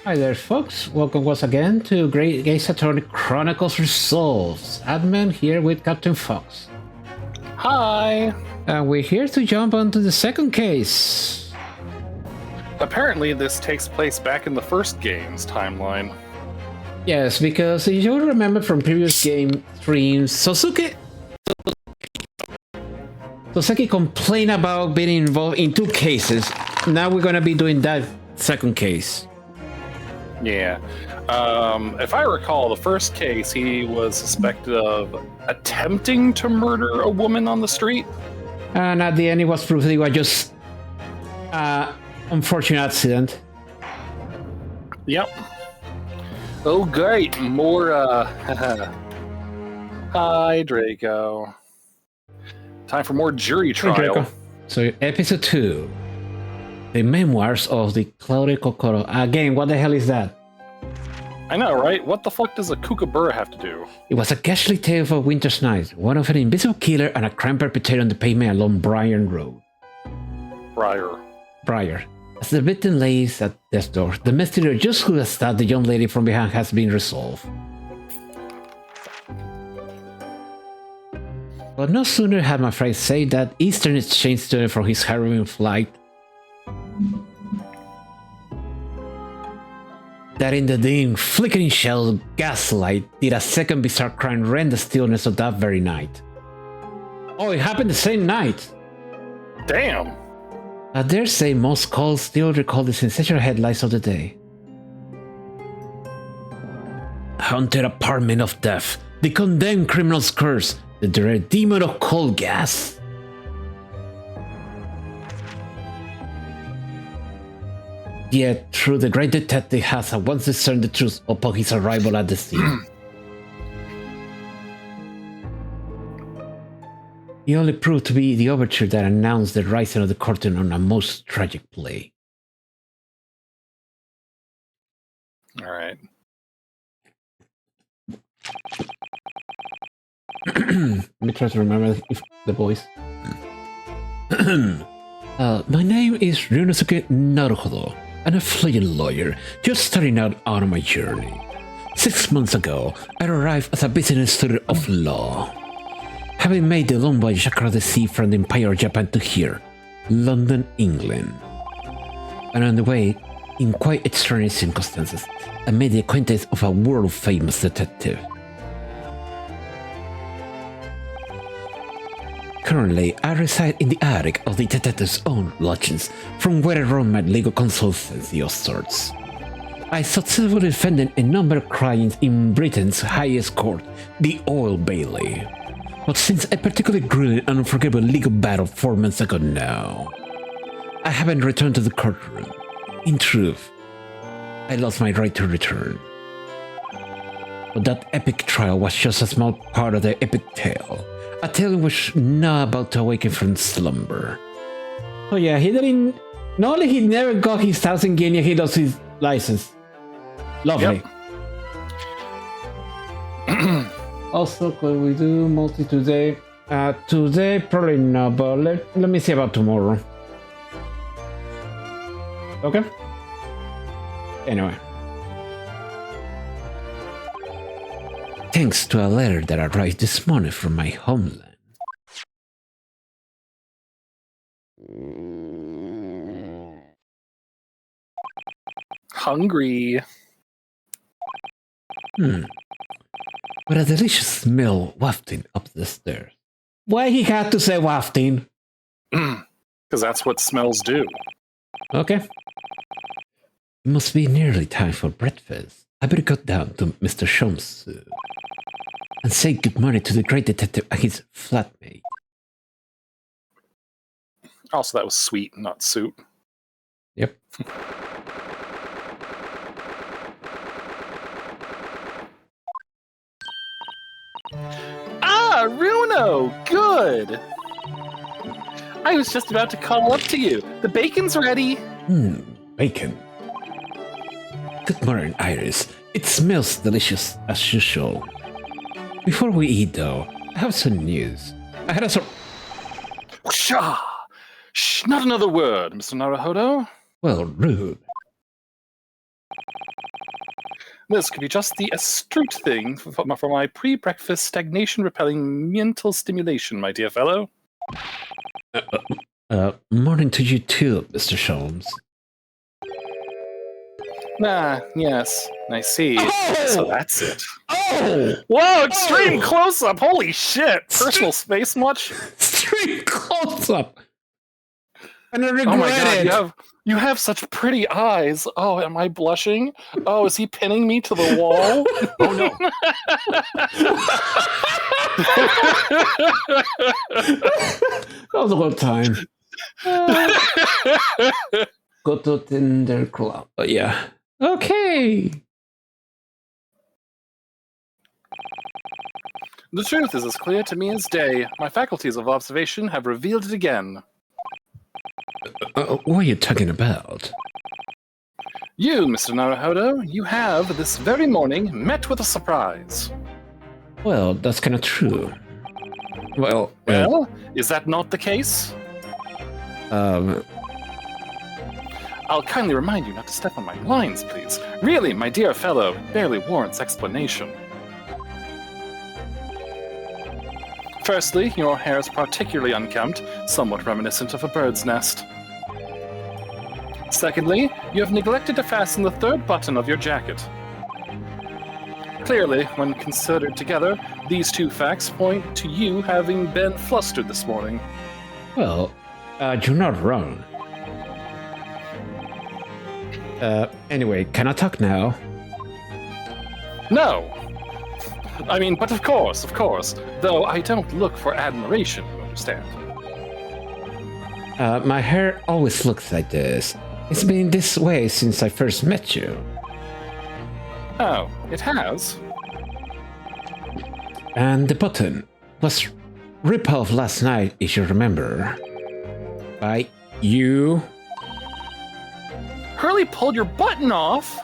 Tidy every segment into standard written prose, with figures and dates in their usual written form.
Hi there, folks. Welcome once again to Great Ace Attorney Chronicles Resolves. Admin here with Captain Fox. Hi! And we're here to jump onto the second case. Apparently this takes place back in the first game's timeline. Yes, because if you remember from previous game streams, Soseki complained about being involved in two cases. Now we're gonna be doing that second case. Yeah. If I recall, the first case, he was suspected of attempting to murder a woman on the street. And at the end, it was proved it was just unfortunate accident. Yep. Oh, great. More, Hi, Draco. Time for more jury trial. Hey, Draco. So, episode 2. The Memoirs of the Cloudy Kokoro. Again, what the hell is that? I know, right? What the fuck does a kookaburra have to do? It was a ghastly tale of a winter's night, one of an invisible killer and a crime perpetrator on the pavement along Bryan Road. Briar. As the victim lays at death's door, the mystery just who has stabbed the young lady from behind has been resolved. But no sooner had my friend said that Eastern exchange student from his harrowing flight that in the dim, flickering shell of gaslight did a second bizarre crime rend the stillness of that very night. Oh, it happened the same night! Damn! I dare say most calls still recall the sensational headlines of the day. Haunted apartment of death, the condemned criminal's curse, the dread demon of cold gas. Yet, true, the great detective has at once discerned the truth upon his arrival at the scene. He only proved to be the overture that announced the rising of the curtain on a most tragic play. Alright. Let me try to remember the voice. My name is Ryunosuke Naruhodo. I'm a fledgling lawyer, just starting out on my journey. 6 months ago, I arrived as a business student of law. Having made the long voyage across the sea from the Empire of Japan to here, London, England. And on the way, in quite extraordinary circumstances, I made the acquaintance of a world-famous detective. Currently, I reside in the attic of the detective's own lodgings, from where I run my legal consultancy of sorts. I successfully defended a number of crimes in Britain's highest court, the Oil Bailey. But since a particularly grueling and unforgettable legal battle 4 months ago now, I haven't returned to the courtroom. In truth, I lost my right to return. But that epic trial was just a small part of the epic tale. A tale in which now about to awaken from slumber. Oh yeah, he didn't... Not only he never got his 1,000 yen, he lost his license. Lovely. Yep. Also, could we do multi today? Today, probably not, but let me see about tomorrow. Okay? Anyway. Thanks to a letter that arrived this morning from my homeland. Hungry. What a delicious smell wafting up the stairs. Why he had to say wafting? Because that's what smells do. Okay. It must be nearly time for breakfast. I better go down to Mr. Shomsu and say good morning to the great detective and his flatmate. Also, that was sweet, not soup. Yep. Ah, Runo! Good! I was just about to call up to you. The bacon's ready. Bacon. Good morning, Iris. It smells delicious as usual. Before we eat, though, I have some news. I had a Whoosha! Shh, not another word, Mr. Naruhodo. Well, rude. This could be just the astute thing for my pre-breakfast stagnation-repelling mental stimulation, my dear fellow. Morning to you too, Mr. Sholmes. Ah, yes, I see. Oh! So that's it. Oh! Whoa, extreme close-up! Holy shit! Personal space much? Extreme close-up! And I regret Oh my god, it! you have such pretty eyes. Oh, am I blushing? Oh, is he pinning me to the wall? Oh no. That was a good time. Go to Tinder Club. Yeah. Okay. The truth is as clear to me as day. My faculties of observation have revealed it again. What are you talking about? You, Mr. Naruhodo, you have, this very morning, met with a surprise. Well, that's kind of true. Well, is that not the case? um, I'll kindly remind you not to step on my lines, please. Really, my dear fellow, it barely warrants explanation. Firstly, your hair is particularly unkempt, somewhat reminiscent of a bird's nest. Secondly, you have neglected to fasten the third button of your jacket. Clearly, when considered together, these two facts point to you having been flustered this morning. well, you're not wrong. Anyway, can I talk now? No! I mean, but of course, though I don't look for admiration, you understand. My hair always looks like this. It's been this way since I first met you. Oh, it has? And the button was ripped off last night, if you remember. By you. Hurley pulled your button off?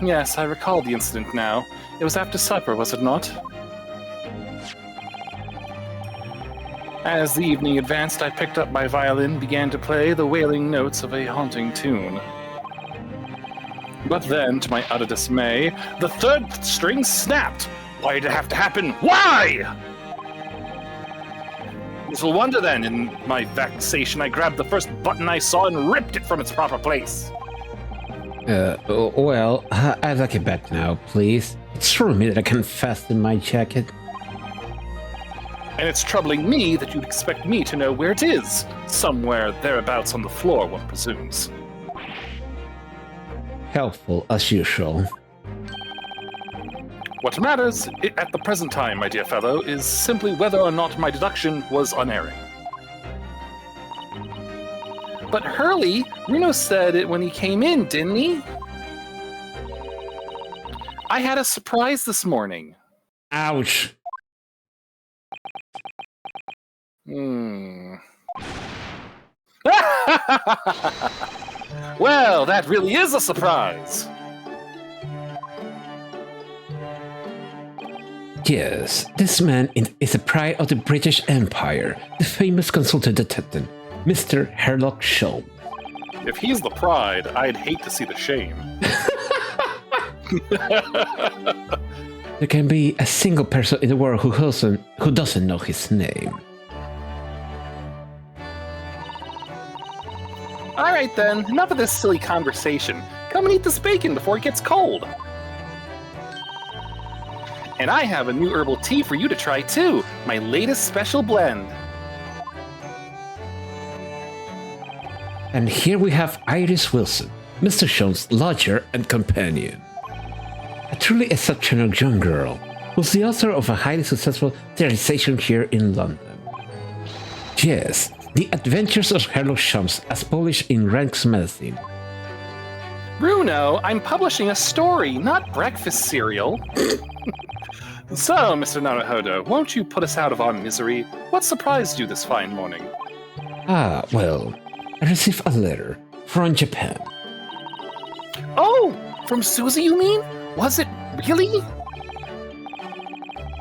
Yes, I recall the incident now. It was after supper, was it not? As the evening advanced, I picked up my violin and began to play the wailing notes of a haunting tune. But then, to my utter dismay, the third string snapped! Why did it have to happen? Why? Little wonder then, in my vexation, I grabbed the first button I saw and ripped it from its proper place. Well, I'd like it back now, please. It's true me that I can't fasten my jacket. And it's troubling me that you'd expect me to know where it is. Somewhere thereabouts on the floor, one presumes. Helpful, as usual. What matters at the present time, my dear fellow, is simply whether or not my deduction was unerring. But Hurley, Reno said it when he came in, didn't he? I had a surprise this morning. Ouch. Well, that really is a surprise. Yes, this man is a pride of the British Empire, the famous consultant detective, Mr. Sherlock Sholmes. If he's the pride, I'd hate to see the shame. There can be a single person in the world who doesn't know his name. All right then, enough of this silly conversation. Come and eat this bacon before it gets cold. And I have a new herbal tea for you to try too, my latest special blend. And here we have Iris Wilson, Mr. Sholmes' lodger and companion. A truly exceptional young girl, who's the author of a highly successful serialization here in London. Yes, The Adventures of Sherlock Sholmes, as published in Ranks Magazine. Bruno, I'm publishing a story, not breakfast cereal. So, Mr. Naruhodo, won't you put us out of our misery? What surprised you this fine morning? Ah, well, I received a letter from Japan. Oh, from Susie, you mean? Was it really?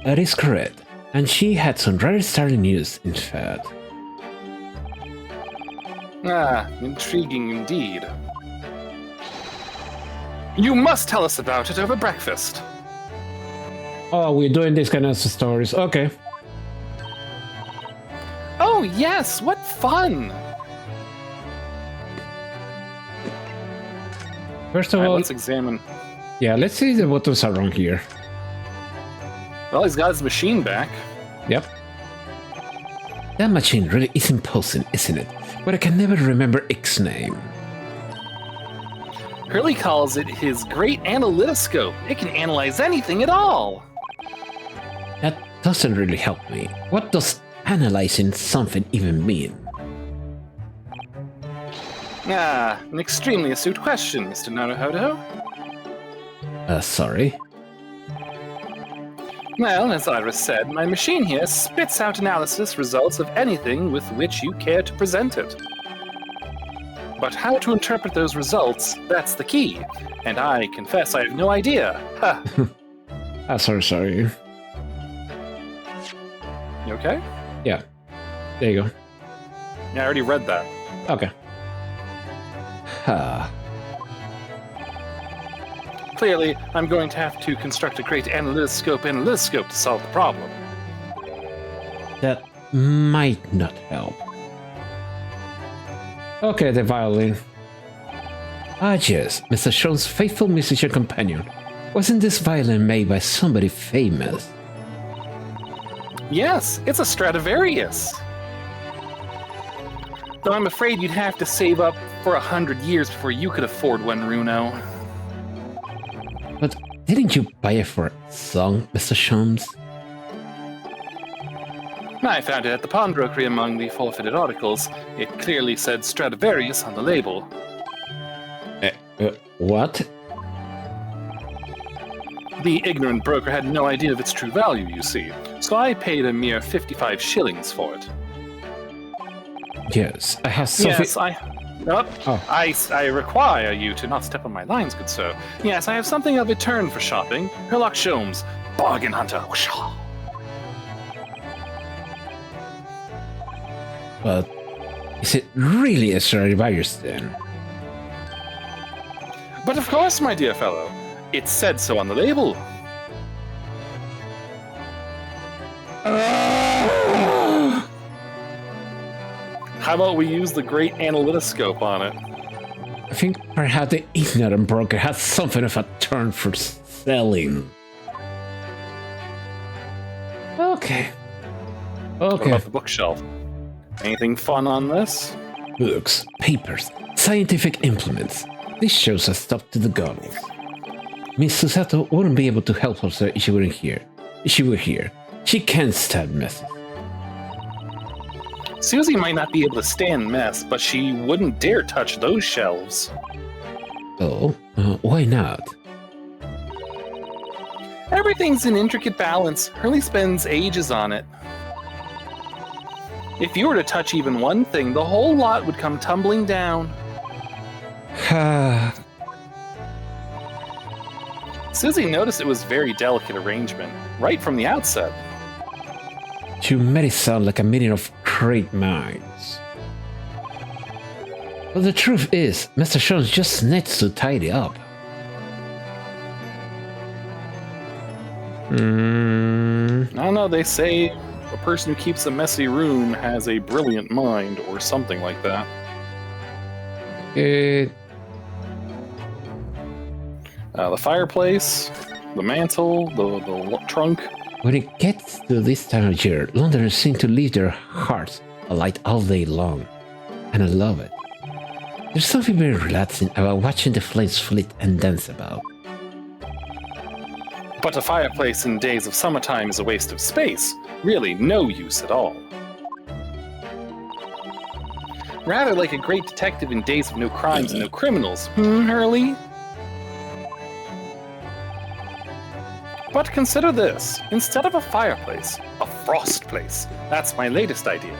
That is correct, and she had some rather startling news, in fact. Ah, intriguing indeed. You must tell us about it over breakfast. Oh, we're doing these kind of stories. Okay. Oh, yes, what fun! First of All right, all, let's examine. yeah, let's see the buttons around here. Well, he's got his machine back. Yep. That machine really is imposing, isn't it? But I can never remember its name. Hurley calls it his great analytoscope. It can analyze anything at all. That doesn't really help me. What does analyzing something even mean? Ah, an extremely astute question, Mr. Naruhodo. Sorry. Well, as Iris said, my machine here spits out analysis results of anything with which you care to present it. But how to interpret those results, that's the key. And I confess I have no idea. Ha! Sorry. You okay? Yeah. There you go. Yeah, I already read that. Okay. Clearly, I'm going to have to construct a great analytoscope to solve the problem. That might not help. Okay, the violin. Ah yes, Mr. Sean's faithful musician companion. Wasn't this violin made by somebody famous? Yes, it's a Stradivarius. Though I'm afraid you'd have to save up for 100 years before you could afford one, Runo. But didn't you buy it for a song, Mr. Shums? I found it at the pawnbrokery among the forfeited articles. It clearly said Stradivarius on the label. What? The ignorant broker had no idea of its true value, you see, so I paid a mere 55 shillings for it. Yes, I have something... Yes, I require you to not step on my lines, good sir. Yes, I have something of a turn for shopping. Herlock Sholmes, bargain hunter. But is it really a Stradivarius then? But of course, my dear fellow. It said so on the label. How about we use the great analytoscope on it? I think perhaps the ignorant broker has something of a turn for selling. Okay. What about the bookshelf? Anything fun on this? Books, papers, scientific implements. This shows us stuff to the goggles. Miss Susato wouldn't be able to help us if she weren't here. If she were here, she can't stand messes. Susie might not be able to stand mess, but she wouldn't dare touch those shelves. Oh, why not? Everything's in intricate balance. Hurley spends ages on it. If you were to touch even one thing, the whole lot would come tumbling down. Susie noticed it was very delicate arrangement, right from the outset. You made it sound like a meeting of great minds. But the truth is, Mr. Jones just needs to tidy up. I don't know, they say a person who keeps a messy room has a brilliant mind, or something like that. The fireplace, the mantle, the trunk. When it gets to this time of year, Londoners seem to leave their hearts alight all day long. And I love it. There's something very relaxing about watching the flames flit and dance about. But a fireplace in days of summertime is a waste of space. Really, no use at all. Rather like a great detective in days of no crimes and no criminals, Hurley? But consider this. Instead of a fireplace, a frost place. That's my latest idea.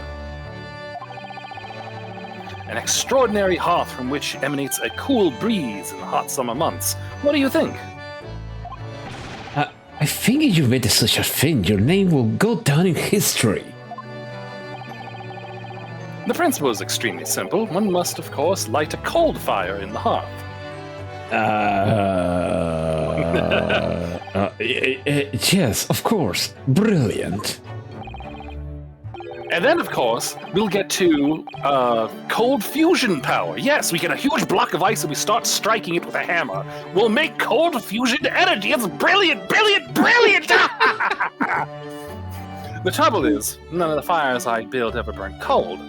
An extraordinary hearth from which emanates a cool breeze in the hot summer months. What do you think? I think if you made such a thing, your name will go down in history. The principle is extremely simple. One must, of course, light a cold fire in the hearth. Yes, of course. Brilliant. And then, of course, we'll get to cold fusion power. Yes, we get a huge block of ice and we start striking it with a hammer. We'll make cold fusion energy. It's brilliant, brilliant, brilliant! The trouble is, none of the fires I build ever burn cold.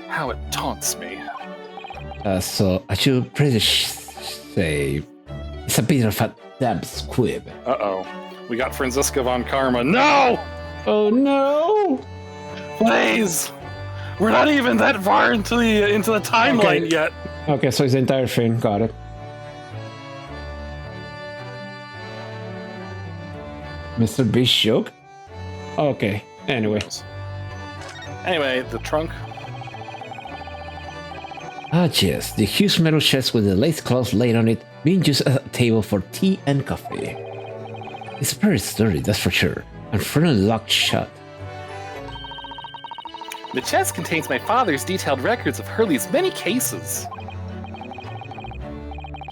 How it taunts me. So I should pretty say it's a bit of a damp squib. Uh-oh. We got Franziska von Karma. No! Oh no! Please! We're not even that far into the timeline yet. Okay, so it's the entire thing. Got it. Mr. Bishop? Okay, anyway. Anyway, the trunk. Ah, yes, the huge metal chest with the lace cloth laid on it, being used as a table for tea and coffee. It's very sturdy, that's for sure, and firmly locked shut. The chest contains my father's detailed records of Hurley's many cases.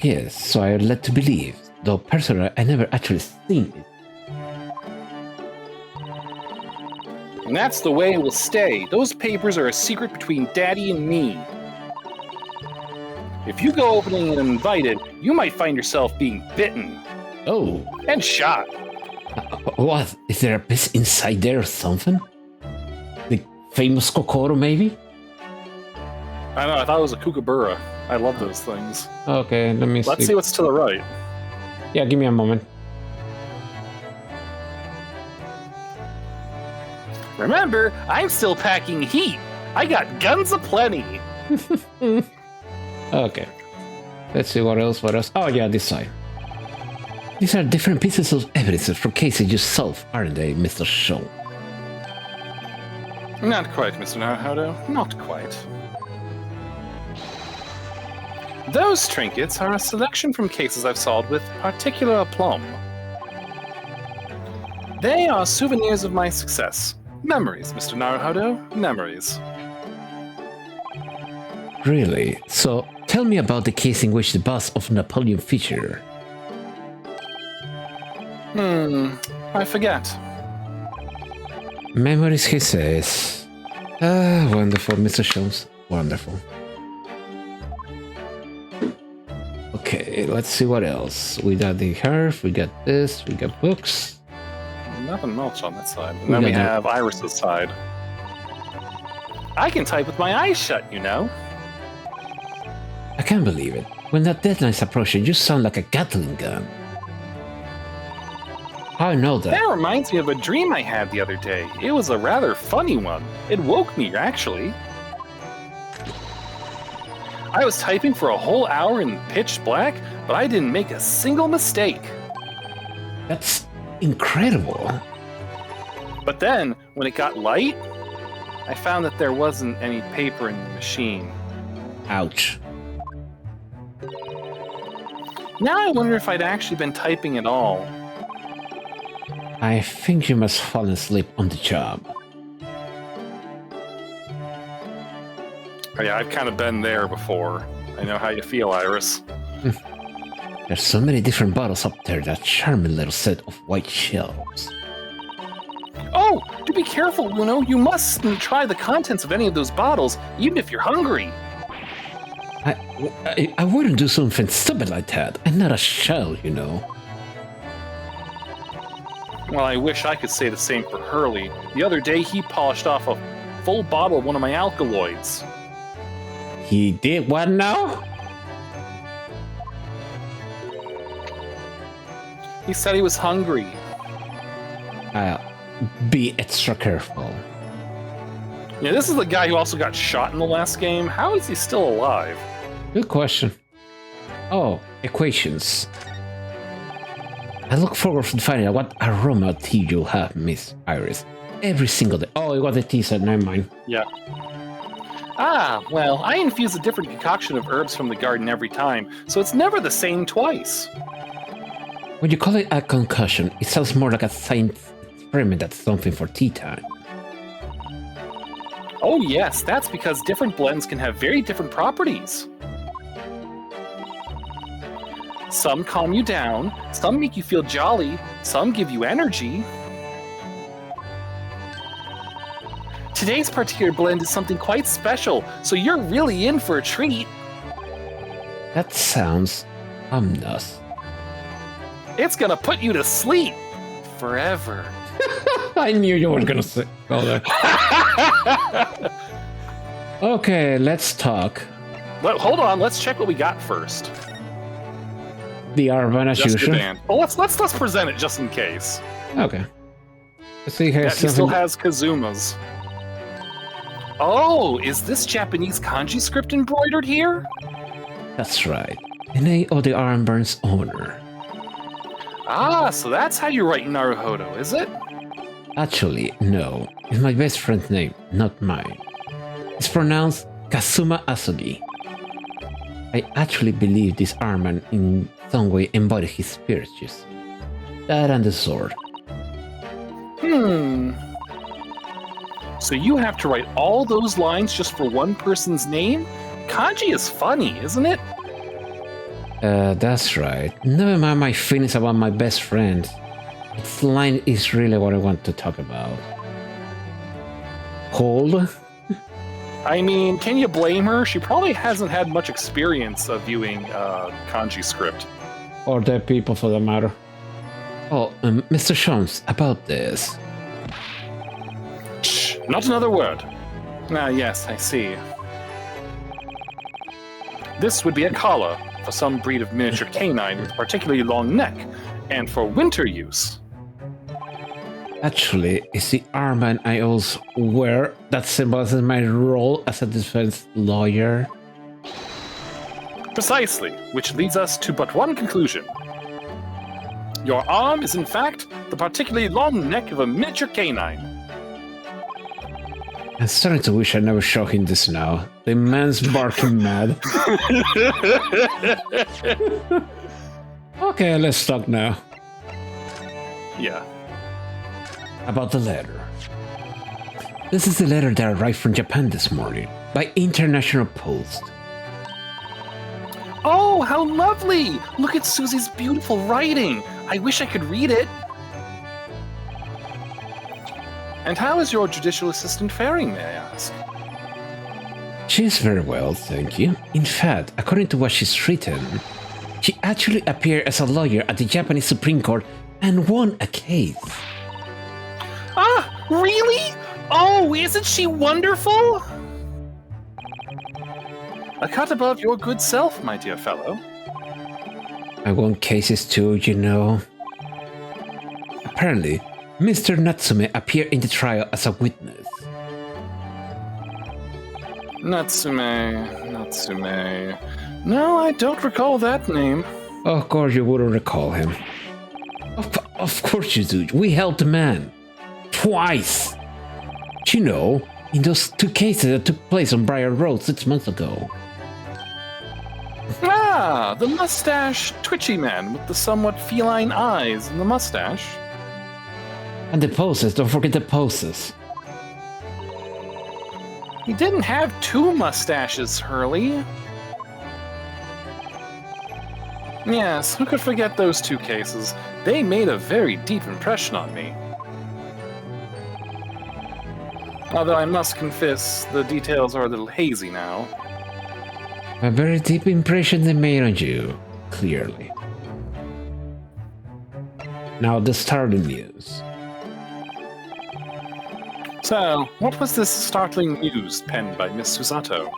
Yes, so I am led to believe, though personally I never actually seen it. And that's the way it will stay. Those papers are a secret between Daddy and me. If you go opening it uninvited, you might find yourself being bitten. Oh. And shot. What? Is there a piece inside there or something? The famous Kokoro, maybe? I know, I thought it was a kookaburra. I love those things. Okay, let me see. Let's see what's to the right. Yeah, give me a moment. Remember, I'm still packing heat. I got guns aplenty. Okay. Let's see what else. Oh yeah, this side. These are different pieces of evidence from cases you solved, aren't they, Mr. Shaw? Not quite, Mr. Naruhodo. Not quite. Those trinkets are a selection from cases I've solved with particular aplomb. They are souvenirs of my success. Memories, Mr. Naruhodo. Memories. Really? So, tell me about the case in which the bust of Napoleon featured. I forget. Memories, he says. Ah, wonderful, Mr. Jones. Wonderful. Okay, let's see what else. We got the hearth, we got this, we got books. Nothing much on that side. And then we have Iris's side. I can type with my eyes shut, you know. I can't believe it. When that deadline's approaching, you sound like a Gatling gun. How I know that? That reminds me of a dream I had the other day. It was a rather funny one. It woke me, actually. I was typing for a whole hour in pitch black, but I didn't make a single mistake. That's incredible. But then, when it got light, I found that there wasn't any paper in the machine. Ouch. Now I wonder if I'd actually been typing at all. I think you must fall asleep on the job. Oh yeah, I've kind of been there before. I know how you feel, Iris. There's so many different bottles up there, that charming little set of white shelves. Oh, do be careful, Uno. You mustn't try the contents of any of those bottles, even if you're hungry. I wouldn't do something stupid like that. I'm not a shell, you know. Well, I wish I could say the same for Hurley. The other day, he polished off a full bottle of one of my alkaloids. He did what now? He said he was hungry. Be extra careful. Yeah, this is the guy who also got shot in the last game. How is he still alive? Good question. Oh, equations. I look forward to finding out what aroma tea you'll have, Miss Iris. Every single day. Oh, it was the tea set, never mind. Yeah. Ah, well, I infuse a different concoction of herbs from the garden every time, so it's never the same twice. When you call it a concussion, it sounds more like a science experiment than something for tea time. Oh yes, that's because different blends can have very different properties. Some calm you down, some make you feel jolly, some give you energy. Today's particular blend is something quite special, so you're really in for a treat. That sounds ominous. It's gonna put you to sleep forever. I knew you weren't gonna go there. Okay, let's talk. Well, hold on, let's check what we got first. The armband as Just the usual. band. Well, let's present it just in case. Okay. Let's see here. Yeah, he still has Kazuma's. Oh, is this Japanese kanji script embroidered here? That's right. The name of the armband's owner. Ah, so that's how you write Naruhodo, is it? Actually, no. It's my best friend's name, not mine. It's pronounced Kazuma Asogi. I actually believe this armband in some way embodies his spirits. That and the sword. So you have to write all those lines just for one person's name? Kanji is funny, isn't it? That's right. Never mind my feelings about my best friend. This line is really what I want to talk about. Hold? I mean, can you blame her? She probably hasn't had much experience of viewing kanji script. Or dead people for that matter. Oh, Mr. Sholmes, about this. Shh, not another word. Ah, yes, I see. This would be a collar for some breed of miniature canine with a particularly long neck, and for winter use. Actually, it's the armband I also wear that symbolizes my role as a defense lawyer. Precisely, which leads us to but one conclusion. Your arm is in fact the particularly long neck of a miniature canine. I'm starting to wish I never showed him this now. The man's barking mad. Okay, let's talk now. Yeah. About the letter. This is the letter that arrived from Japan this morning, by international post. Oh, how lovely! Look at Susie's beautiful writing. I wish I could read it. And how is your judicial assistant faring, may I ask? She's very well, thank you. In fact, according to what she's written, she actually appeared as a lawyer at the Japanese Supreme Court and won a case. Ah, really? Oh, isn't she wonderful? A cut above your good self, my dear fellow. I won cases too, you know. Apparently, Mr. Natsume appeared in the trial as a witness. Natsume. No, I don't recall that name. Of course you wouldn't recall him. Of course you do. We helped the man. Twice. You know, in those two cases that took place on Briar Road 6 months ago. Ah, the mustache twitchy man with the somewhat feline eyes and the mustache. And the poses, don't forget the poses. He didn't have two mustaches, Hurley. Yes, who could forget those two cases? They made a very deep impression on me. Although I must confess, the details are a little hazy now. A very deep impression they made on you, clearly. Now the startling news. So, what was this startling news penned by Miss Susato?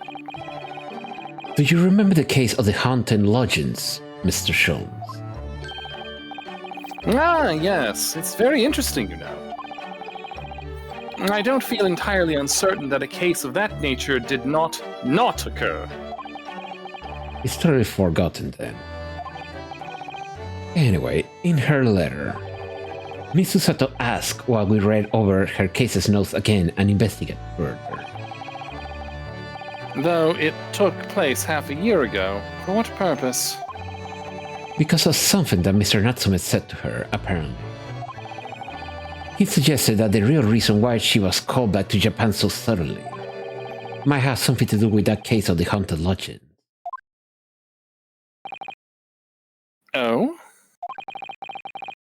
Do you remember the case of the haunted lodgings, Mr. Sholmes? Ah, yes. It's very interesting, you know. I don't feel entirely uncertain that a case of that nature did not occur. It's totally forgotten then. Anyway, in her letter, Miss Susato asked while we read over her case's notes again and investigate further. Though it took place half a year ago. For what purpose? Because of something that Mr. Natsume said to her, apparently. He suggested that the real reason why she was called back to Japan so suddenly Might have something to do with that case of the haunted lodging. Oh?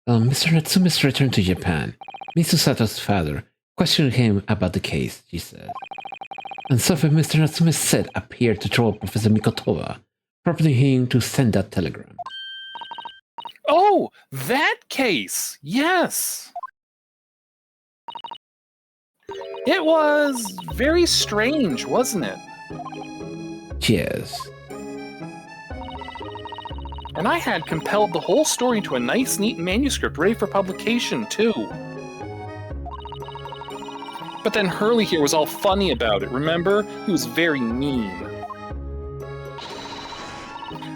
Mr. Natsume's return to Japan. Miss Susato's father questioned him about the case, she said. And something Mr. Natsume said appeared to trouble Professor Mikotowa, prompting him to send that telegram. Oh, that case! Yes! It was very strange, wasn't it? Yes. And I had compelled the whole story into a nice, neat manuscript ready for publication, too. But then Hurley here was all funny about it, remember? He was very mean.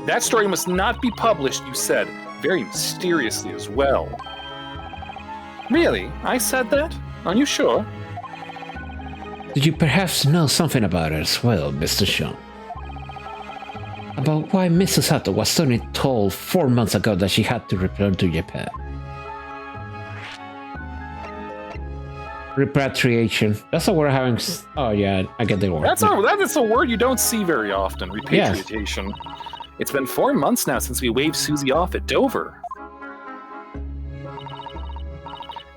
That story must not be published, you said, very mysteriously as well. Really? I said that? Are you sure? Did you perhaps know something about it as well, Mr. Sean? About why Miss Susato was suddenly told 4 months ago that she had to return to Japan? Repatriation. That's a word I haven't... Oh yeah, I get the word. That is a word you don't see very often, repatriation. Yes. It's been 4 months now since we waved Susie off at Dover.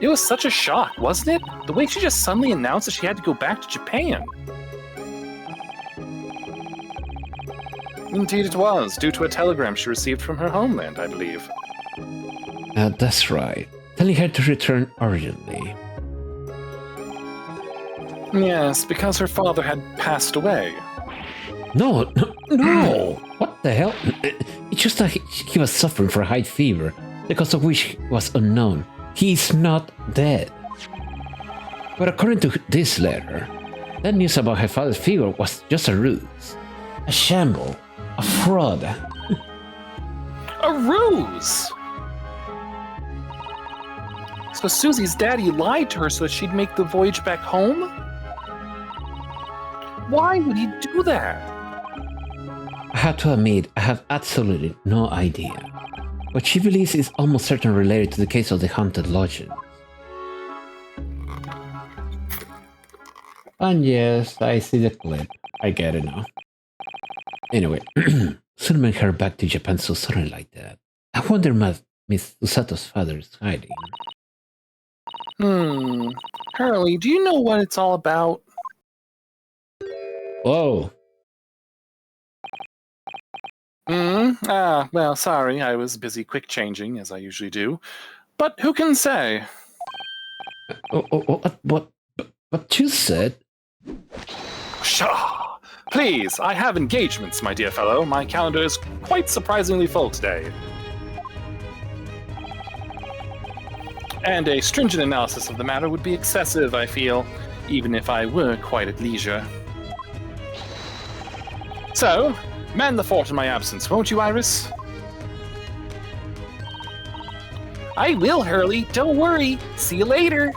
It was such a shock, wasn't it? The way she just suddenly announced that she had to go back to Japan. Indeed it was, due to a telegram she received from her homeland, I believe. That's right. Telling her to return urgently. Yes, because her father had passed away. No! What the hell? It's just that he was suffering from high fever, the cause of which was unknown. He's not dead. But according to this letter, that news about her father's fever was just a ruse. A shamble. A fraud. A ruse! So Susie's daddy lied to her so that she'd make the voyage back home? Why would he do that? I have to admit, I have absolutely no idea. What she believes is almost certainly related to the case of the haunted lodging. And yes, I see the clip. I get it now. Anyway, sending her back to Japan so suddenly like that. I wonder what Miss Susato's father is hiding. Hurley, do you know what it's all about? Whoa. Well, sorry, I was busy quick changing, as I usually do. But who can say? What you said? Pshaw! Please, I have engagements, my dear fellow. My calendar is quite surprisingly full today. And a stringent analysis of the matter would be excessive, I feel, even if I were quite at leisure. So, man the fort in my absence, won't you, Iris? I will, Hurley. Don't worry. See you later.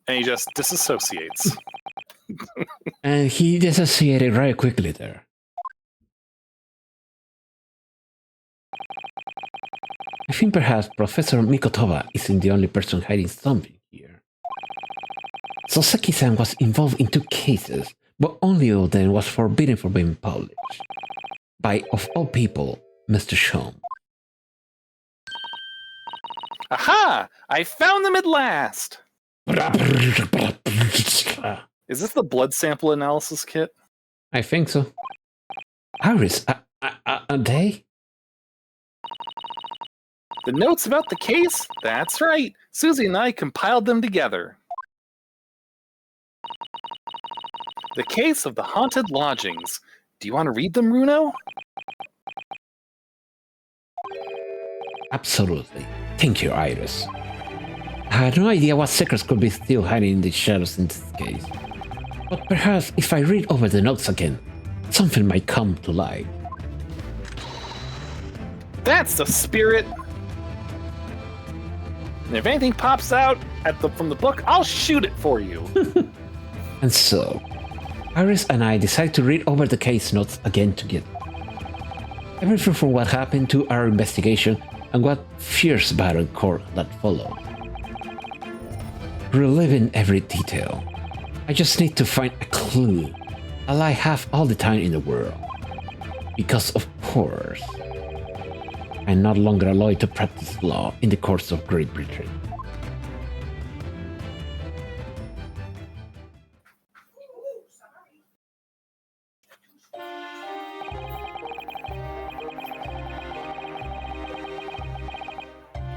And he just disassociates. And he disassociated very quickly there. I think perhaps Professor Mikotowa isn't the only person hiding something here. Soseki-san was involved in 2 cases, but only of them was forbidden from being published. By, of all people, Mr. Shom. Aha! I found them at last! Is this the blood sample analysis kit? I think so. Iris, are they? The notes about the case? That's right. Susie and I compiled them together. The case of the haunted lodgings. Do you want to read them, Runo? Absolutely. Thank you, Iris. I had no idea what secrets could be still hiding in the shadows in this case. But perhaps if I read over the notes again, something might come to light. That's the spirit! And if anything pops out from the book, I'll shoot it for you! And so, Iris and I decided to read over the case notes again together. Everything from what happened to our investigation and what fierce battle court that followed. reliving every detail. I just need to find a clue. All I have all the time in the world. Because of course, I'm no longer allowed to practice law in the courts of Great Britain.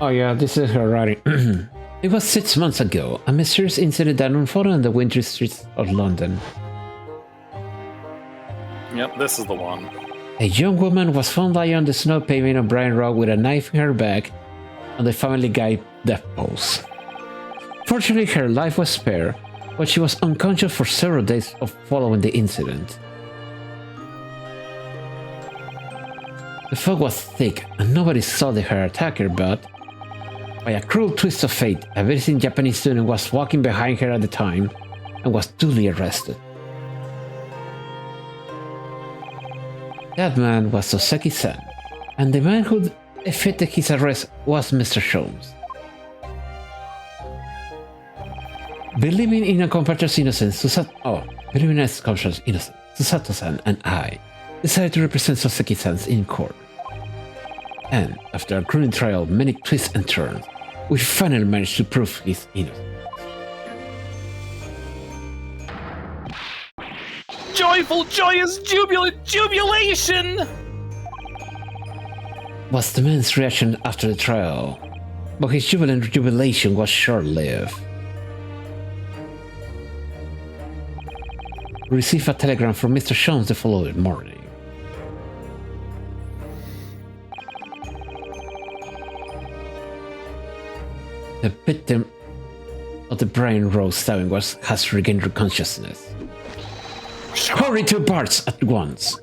Oh yeah, this is her writing. It was 6 months ago, a mysterious incident that unfolded on the wintry streets of London. Yep, this is the one. A young woman was found lying on the snow pavement of Bryan Road with a knife in her back on the Family Guy death post. Fortunately, her life was spared, but she was unconscious for several days following the incident. The fog was thick, and nobody saw her attacker, but by a cruel twist of fate, a visiting Japanese student was walking behind her at the time and was duly arrested. That man was Soseki-san, and the man who effected his arrest was Mr. Sholmes. Believing in a compatriots' innocence, Susato-san and I decided to represent Soseki-san in court. And after a grueling trial, many twists and turns, we finally managed to prove his innocence. Joyful, joyous, jubilant jubilation! Was the man's reaction after the trial, but his jubilant jubilation was short-lived. We received a telegram from Mr. Sholmes the following morning. The victim of the Bryan Road stabbing has regained consciousness. Hurry to Bart's at once!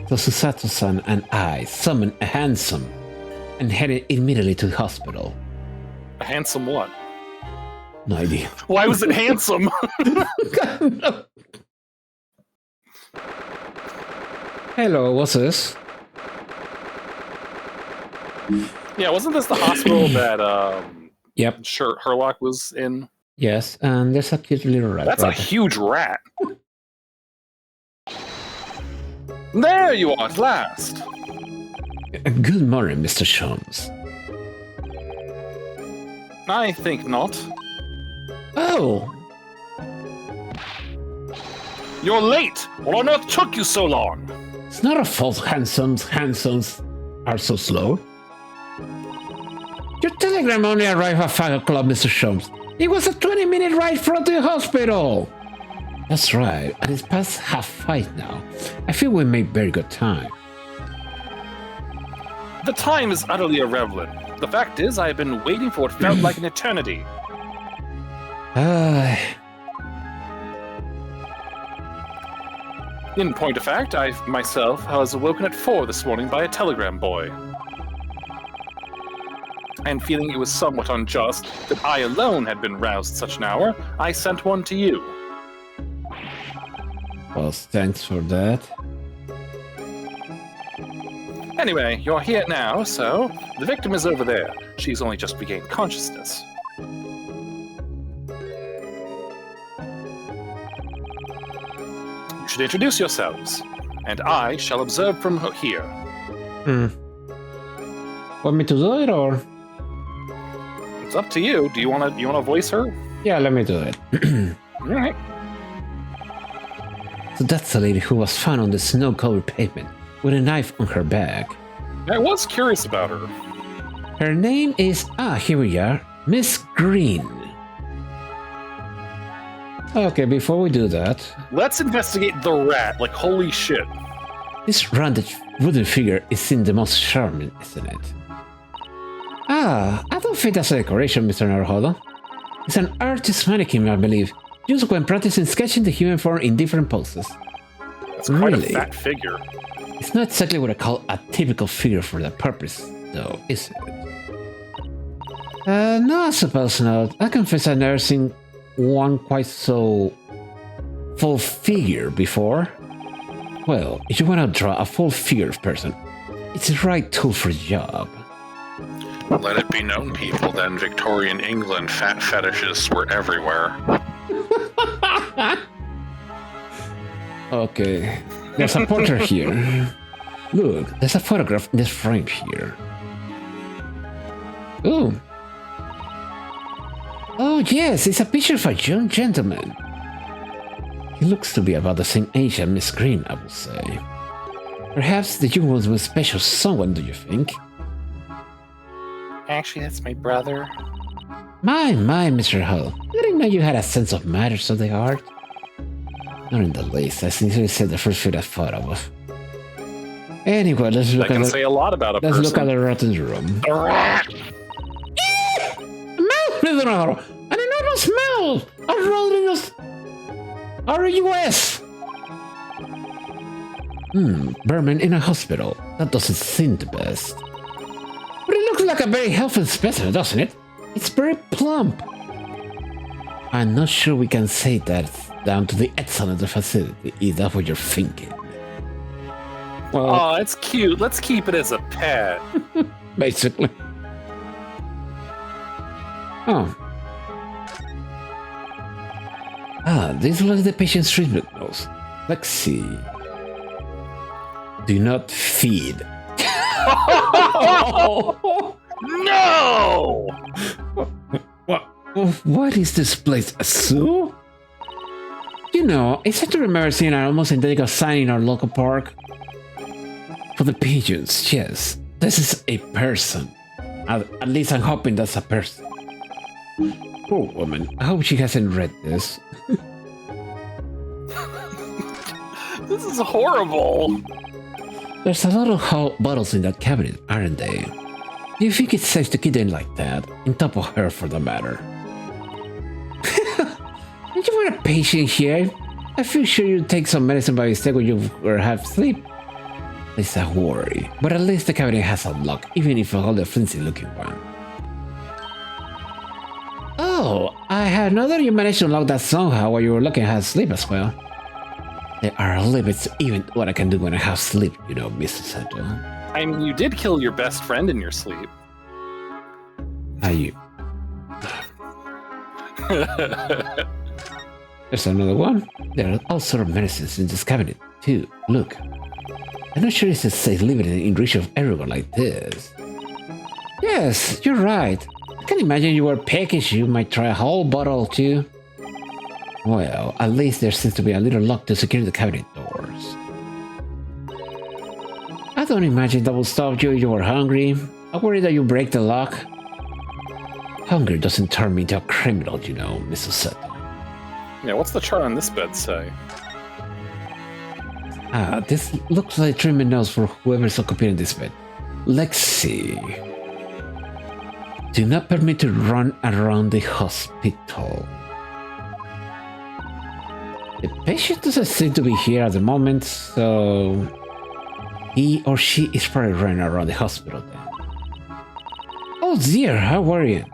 So Susato-san and I summoned a hansom and headed immediately to the hospital. A handsome what? No idea. Why was it handsome? No. Hello, what's this? Yeah, wasn't this the hospital that Yep. Herlock was in? Yes, and there's a cute little rat. That's a huge rat. There you are at last. Good morning, Mr. Sholmes. I think not. Oh! You're late! What on earth took you so long? It's not a fault hansoms are so slow. Your telegram only arrived at 5 o'clock, Mr. Sholmes. It was a 20-minute ride from the hospital! That's right, and it's past 5:30 now. I feel we made very good time. The time is utterly irrelevant. The fact is, I have been waiting for what felt like an eternity. In point of fact, I myself was awoken at 4 this morning by a telegram boy. And feeling it was somewhat unjust that I alone had been roused at such an hour, I sent one to you. Well, thanks for that. Anyway, you're here now, so the victim is over there. She's only just regained consciousness. You should introduce yourselves, and I shall observe from here. Want me to do it, or? It's up to you. Do you want to voice her? Yeah, let me do it. All right. So that's the lady who was found on the snow-covered pavement with a knife on her back. I was curious about her. Her name is, here we are, Miss Green. Okay, before we do that... Let's investigate the rat, like holy shit. This rounded wooden figure is in the most charming, isn't it? I don't think that's a decoration, Mr. Naruhodo. It's an artist mannequin, I believe, used when practicing sketching the human form in different poses. That's quite a fat figure. It's not exactly what I call a typical figure for that purpose, though, is it? No, I suppose not. I confess I've never seen one quite so full figure before. Well, if you want to draw a full figure person, it's the right tool for the job. Let it be known, people, that in Victorian England, fat fetishes were everywhere. Okay, there's a portrait here. Look, there's a photograph in this frame here. Oh. Oh yes, it's a picture of a young gentleman. He looks to be about the same age as Miss Green, I would say. Perhaps the young one was a special someone, do you think? Actually, that's my brother. My, Mr. Hull. I didn't know you had a sense of matters of the heart. Not in the least. I sincerely said the first food I thought of. Anyway, let's look That can say a lot about a person. Let's look at the rotten room. A rat! Mr. Hull! An enormous smell! A rolling R.U.S. Vermin in a hospital. That doesn't seem the best. But it looks like a very healthy specimen, doesn't it? It's very plump. I'm not sure we can say that's down to the excellence of the facility. Is that what you're thinking? Well, Oh, it's cute. Let's keep it as a pet. basically. Oh. These are the patient's treatment notes. Let's see. Do not feed. No! What is this place? A zoo? You know, it's hard to remember seeing an almost identical sign in our local park. For the pigeons, yes. This is a person. At least I'm hoping that's a person. Poor woman. I hope she hasn't read this. This is horrible. There's a lot of hot bottles in that cabinet, aren't they? Do you think it's safe to keep them like that? On top of her, for the matter. Did you want a patient here? I feel sure you take some medicine by mistake when you were half asleep. It's a worry, but at least the cabinet has a lock, even if all the flimsy looking one. Oh, I had known that you managed to unlock that somehow while you were looking half asleep as well. There are limits to even what I can do when I have sleep, you know, Mr. Sato. I mean, you did kill your best friend in your sleep. Are you? There's another one. There are all sorts of medicines in this cabinet, too. Look. I'm not sure it's safe leaving it in reach of everyone like this. Yes, you're right. I can imagine you were peckish. You might try a whole bottle, too. Well, at least there seems to be a little lock to secure the cabinet doors. I don't imagine that will stop you if you were hungry. I worry that you break the lock. Hunger doesn't turn me into a criminal, you know, Mrs. Sato. Yeah, what's the chart on this bed say? This looks like treatment notes for whoever's occupying this bed. Let's see. Do not permit to run around the hospital. The patient doesn't seem to be here at the moment, so he or she is probably running around the hospital then. Oh dear, how worrying.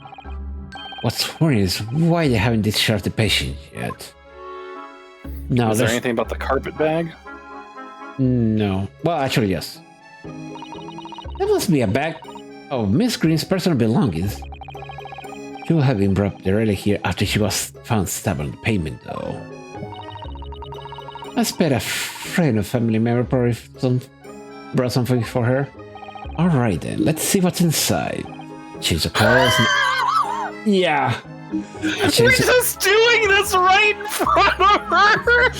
What's worrying is why they haven't discharged the patient yet. No, Is there anything about the carpet bag? No. Well, actually, yes. That must be a bag of Miss Green's personal belongings. She will have been brought directly here after she was found stabbed on the pavement, though. I bet a friend or family member probably brought something for her. Alright then, let's see what's inside. Change the clothes. Yeah. We're just doing this right in front of her!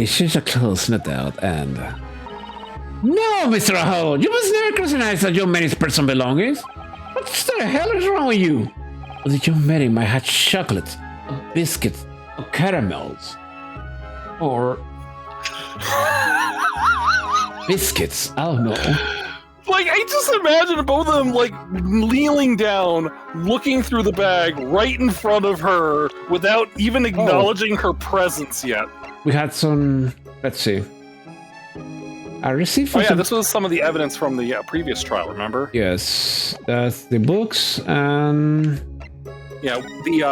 Change the clothes, no doubt, and... No, Mr. Hull! You must never criticize a young man's personal belongings! What the hell is wrong with you? The young man might have chocolate, or biscuits, or caramels. Or... biscuits, I don't know. Like, I just imagine both of them, like, kneeling down, looking through the bag right in front of her, without even acknowledging her presence yet. We had some... let's see. I received... Oh yeah, this was some of the evidence from the previous trial, remember? Yes, that's the books and... Yeah,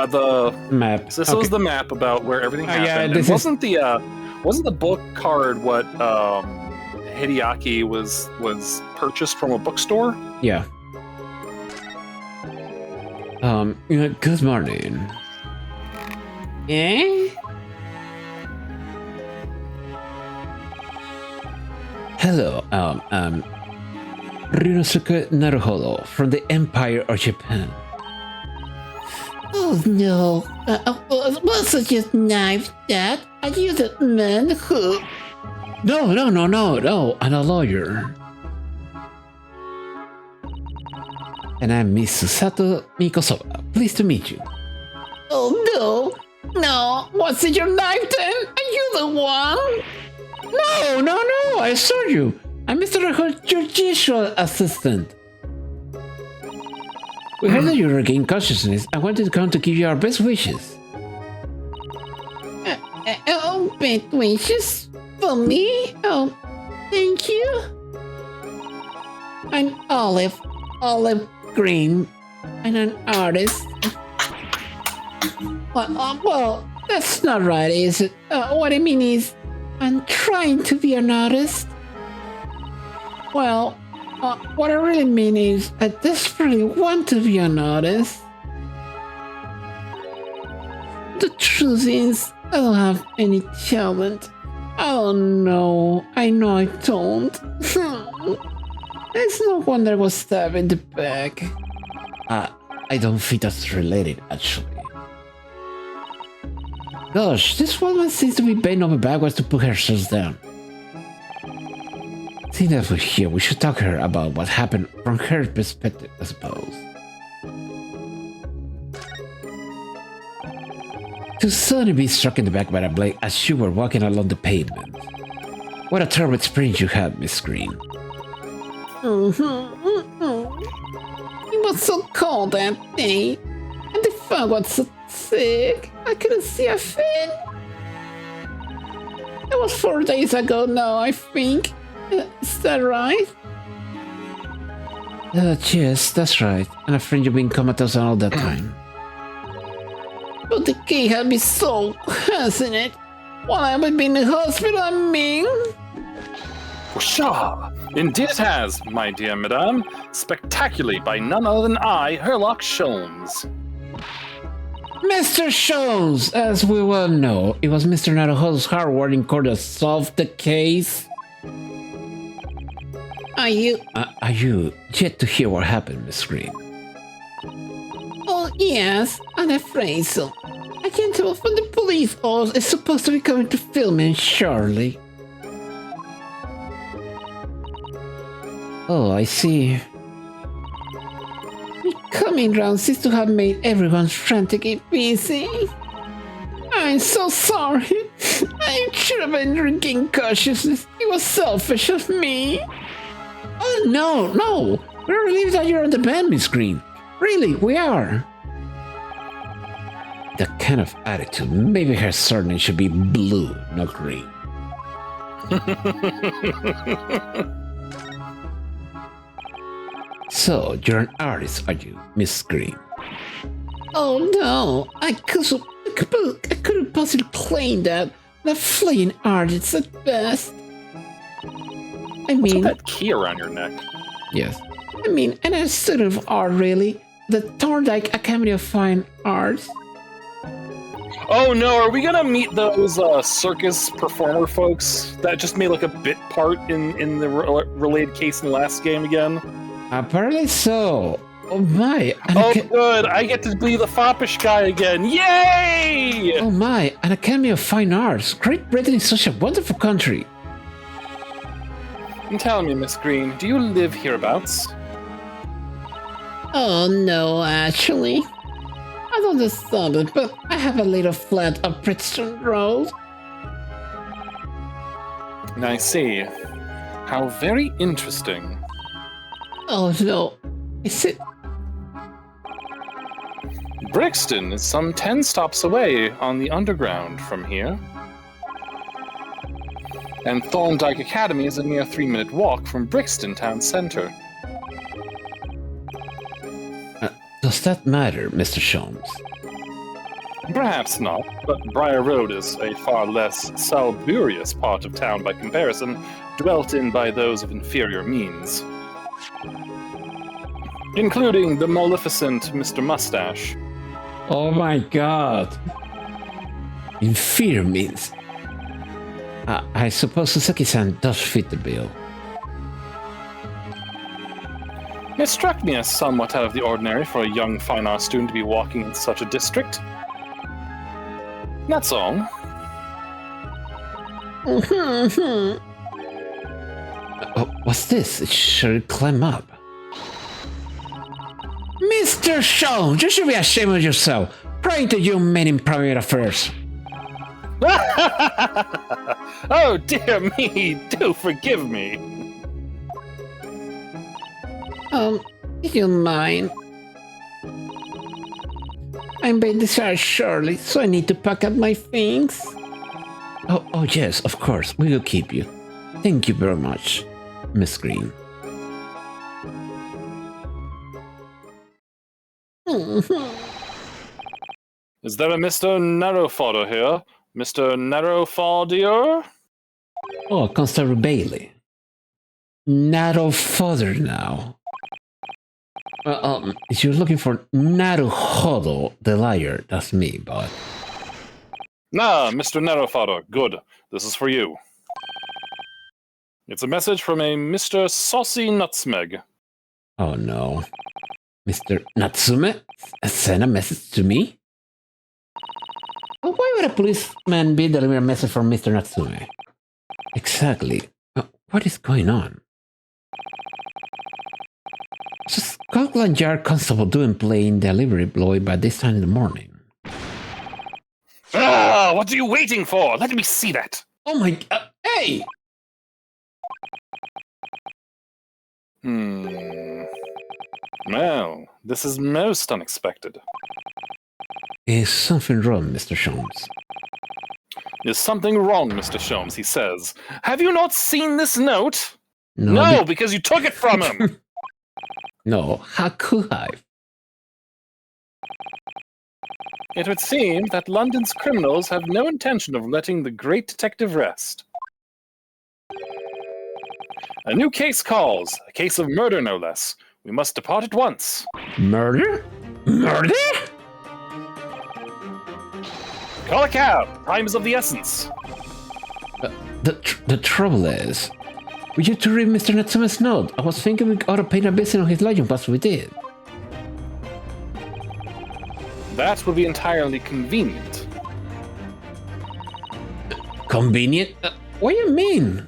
the map. So this was the map about where everything happened. Yeah, and this wasn't the book card what Hideaki was purchased from a bookstore? Yeah. Good morning. Eh? Hello, Ryunosuke Naruhodo from the Empire of Japan. Oh no. Was it just knife that? Are you the man who... No, I'm a lawyer. And I'm Miss Susato Mikosoba. Pleased to meet you. Oh no. No. Was it your knife then? Are you the one? No, I saw you. I'm Mr. Raho's judicial assistant. We heard that you regained consciousness. I wanted to come to give you our best wishes. Oh, bad wishes? For me? Oh, thank you. I'm Olive Green. I'm an artist. Well, that's not right, is it? What I mean is, I'm trying to be an artist. Well, what I really mean is, I desperately want to be an artist. The truth is, I don't have any talent. I don't know. I know I don't. It's no wonder I was stabbed in the back. I don't think that's related, actually. Gosh, this woman seems to be bending over backwards to put herself down. Seeing that we're here, we should talk to her about what happened from her perspective, I suppose. To suddenly be struck in the back by a blade as you were walking along the pavement. What a terrible experience you had, Miss Green. It was so cold that day, and the fog was so thick, I couldn't see a thing. That was 4 days ago now, I think. Is that right? Yes, that's right. I'm afraid you've been comatose all that time. But the key had me so, hasn't it? While I've been in the hospital, I mean. Pshaw! Indeed it has, my dear madame. Spectacularly by none other than I, Herlock Sholmes. Mr. Sholmes, as we well know, it was Mr. Naruhodo's hard work in court that solved the case. Are you yet to hear what happened, Miss Green? Oh, yes, I'm afraid so. I can tell from the police force is supposed to be coming to film in shortly. Oh, I see. Me coming round seems to have made everyone frantically busy. I'm so sorry. I should have been drinking consciousness. It was selfish of me. Oh, no. We're relieved that you're on the band, Miss Green. Really, we are. That kind of attitude, maybe her surname should be blue, not green. So, you're an artist, are you, Miss Green? Oh no, I couldn't possibly claim that. I'm a fleeing artist at best. I What's mean, with that key around your neck? Yes. and a student of art, really. The Thorndike Academy of Fine Arts. Oh no, are we gonna meet those circus performer folks that just made like a bit part in the related case in the last game again? Apparently so. Oh my. Good, I get to be the foppish guy again. Yay! Oh my, an Academy of Fine Arts. Great Britain is such a wonderful country. And tell me, Miss Green, do you live hereabouts? Oh no, actually. I don't understand it, but I have a little flat on Brixton Road. I see. How very interesting. Oh no. Is it? Brixton is some 10 stops away on the underground from here. And Thorndike Academy is a mere 3-minute walk from Brixton town center. Does that matter, Mr. Sholmes? Perhaps not, but Briar Road is a far less salubrious part of town by comparison. dwelt in by those of inferior means, including the maleficent Mr. Mustache. Oh my god. Inferior means. I suppose Susaki-san does fit the bill. It struck me as somewhat out of the ordinary for a young fine art student to be walking in such a district. That's all. What's this? It should climb up. Mr. Sholmes, you should be ashamed of yourself. Prying to you men in private affairs. Oh dear me, do forgive me. If you mind. I'm being discharged shortly, so I need to pack up my things. Oh yes, of course. We will keep you. Thank you very much, Miss Green. Is there a Mr. Narrowfather here? Mr. Narrowfather? Oh, Constable Bailey. Narrowfather now. If you're looking for Naruhodo, the liar, that's me, but... Ah, Mr. Narrowfather, good. This is for you. It's a message from a Mr. Saucy Nutsmeg. Oh no. Mr. Natsume? Send a message to me? Why would a policeman be delivering a message from Mr. Natsume? Exactly. What is going on? Scotland Yard Constable doing playing delivery boy by this time in the morning. Ah, what are you waiting for? Let me see that. Oh my... hey! Well, this is most unexpected. Is something wrong, Mr. Sholmes? Is something wrong, Mr. Sholmes, he says. Have you not seen this note? No, because you took it from him! No, how could I? It would seem that London's criminals have no intention of letting the great detective rest. A new case calls, a case of murder no less. We must depart at once. Murder? Murder? Call a cab. Time is of the essence. The trouble is, we used to read Mr. Natsume's note. I was thinking we ought to paint a visit on his lodging, but we did. That would be entirely convenient. Convenient? What do you mean?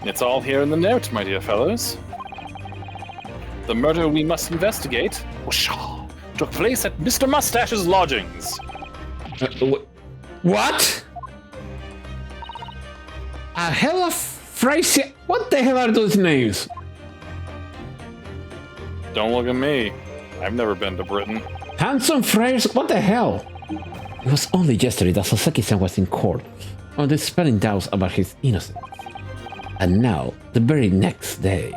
It's all here in the note, my dear fellows. The murder we must investigate took place at Mr. Mustache's lodgings. What? A hell of Fraser. What the hell are those names? Don't look at me. I've never been to Britain. Handsome Fraser? What the hell? It was only yesterday that Sasaki-san was in court, dispelling doubts about his innocence. And now, the very next day,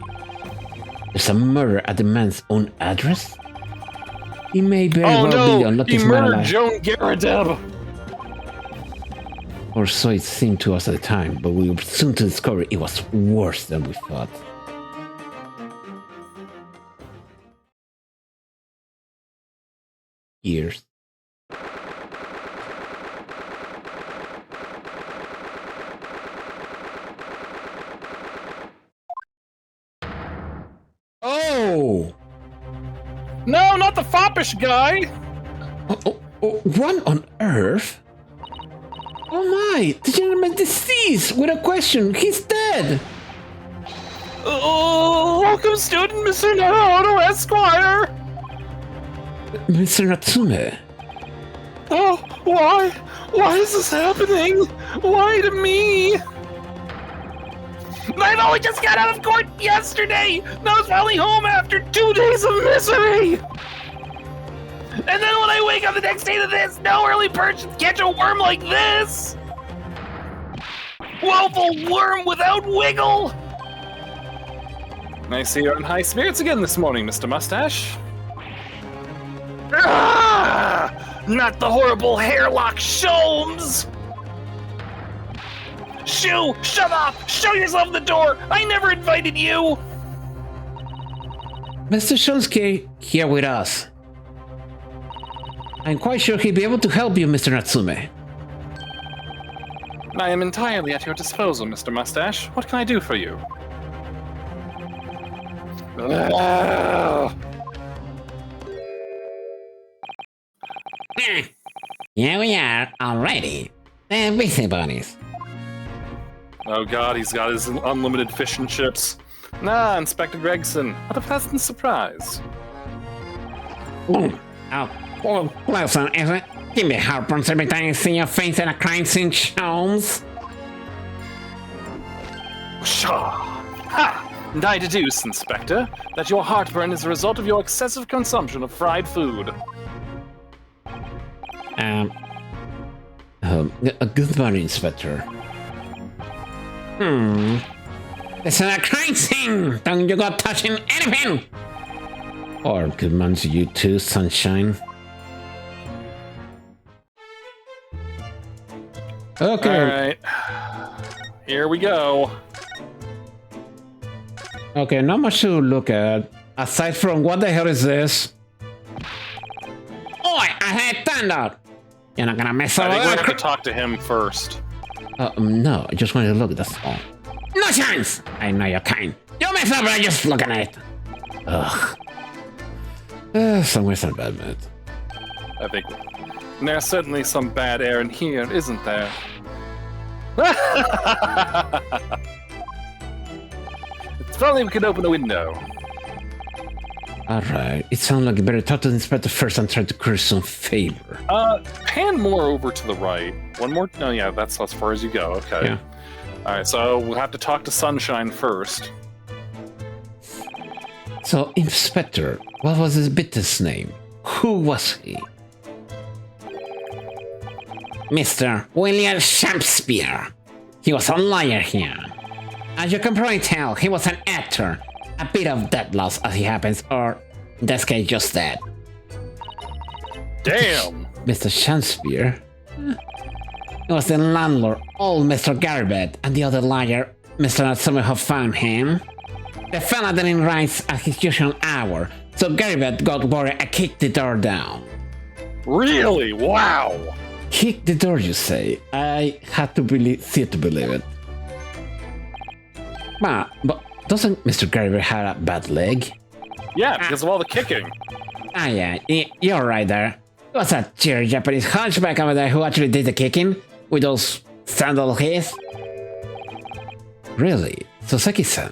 there's a murder at the man's own address? He may very well be unlucky he to man murdered alive. Joan Garrideb. Or so it seemed to us at the time, but we were soon to discover it was worse than we thought. Years. Oh! No, not the foppish guy! What on earth? Oh my! The gentleman deceased! Without question, he's dead! Oh, welcome student, Mr. Naruto, Esquire! Mr. Natsume. Oh, why? Why is this happening? Why to me? I've only just got out of court yesterday! And I was finally home after 2 days of misery! And then when I wake up the next day to this, no early bird should catch a worm like this! Woeful worm without wiggle! I see you're in high spirits again this morning, Mr. Mustache. Ah! Not the horrible hairlock Sholmes! Shoo! Shut up! Show yourself the door! I never invited you! Mr. Shonsky here with us. I'm quite sure he'll be able to help you, Mr. Natsume. I am entirely at your disposal, Mr. Mustache. What can I do for you? Here we are, already. The busybodies. Oh god, he's got his unlimited fish and chips. Nah, Inspector Gregson, what a pleasant surprise. Oh, listen, is it? Give me heartburns every time I see your face at a crime scene, Jones. Pshaw! Ha! And I deduce, Inspector, that your heartburn is a result of your excessive consumption of fried food. Good morning, Inspector. This is a crime scene! Don't you go touching anything! Or good morning to you too, Sunshine. Okay. Alright. Here we go. Okay, not much to look at. Aside from what the hell is this? Oi, I had thunder! You're not gonna mess I up. think we have to talk to him first. No, I just wanted to look, that's all. No chance! I know you're kind. You mess up, I'm just looking at it. Ugh. Somewhere's not bad, man. I think there's certainly some bad air in here, isn't there? If only we could open a window. Alright, it sounds like you better talk to the inspector first and try to curse some favor. Pan more over to the right. One more. No, yeah, that's as far as you go. Okay. Yeah. Alright, so we'll have to talk to Sunshine first. So, Inspector, what was his business name? Who was he? Mr. William Shakespeare. He was a lawyer here. As you can probably tell, he was an actor. A bit of debt loss as he happens, or in this case, just dead. Damn! Mr. Shakespeare? It was the landlord, old Mr. Garbett, and the other lawyer, Mr. Natsume, who found him. The fella didn't rise at his usual hour, so Garbett got worried and kicked the door down. Really? Wow! Kick the door, you say? I had to see it to believe it. But doesn't Mr. Garbett have a bad leg? Yeah, because of all the kicking. Ah yeah, you're right there. It was a cheery Japanese hunchback over there who actually did the kicking with those sandal heels. Really? Soseki-san?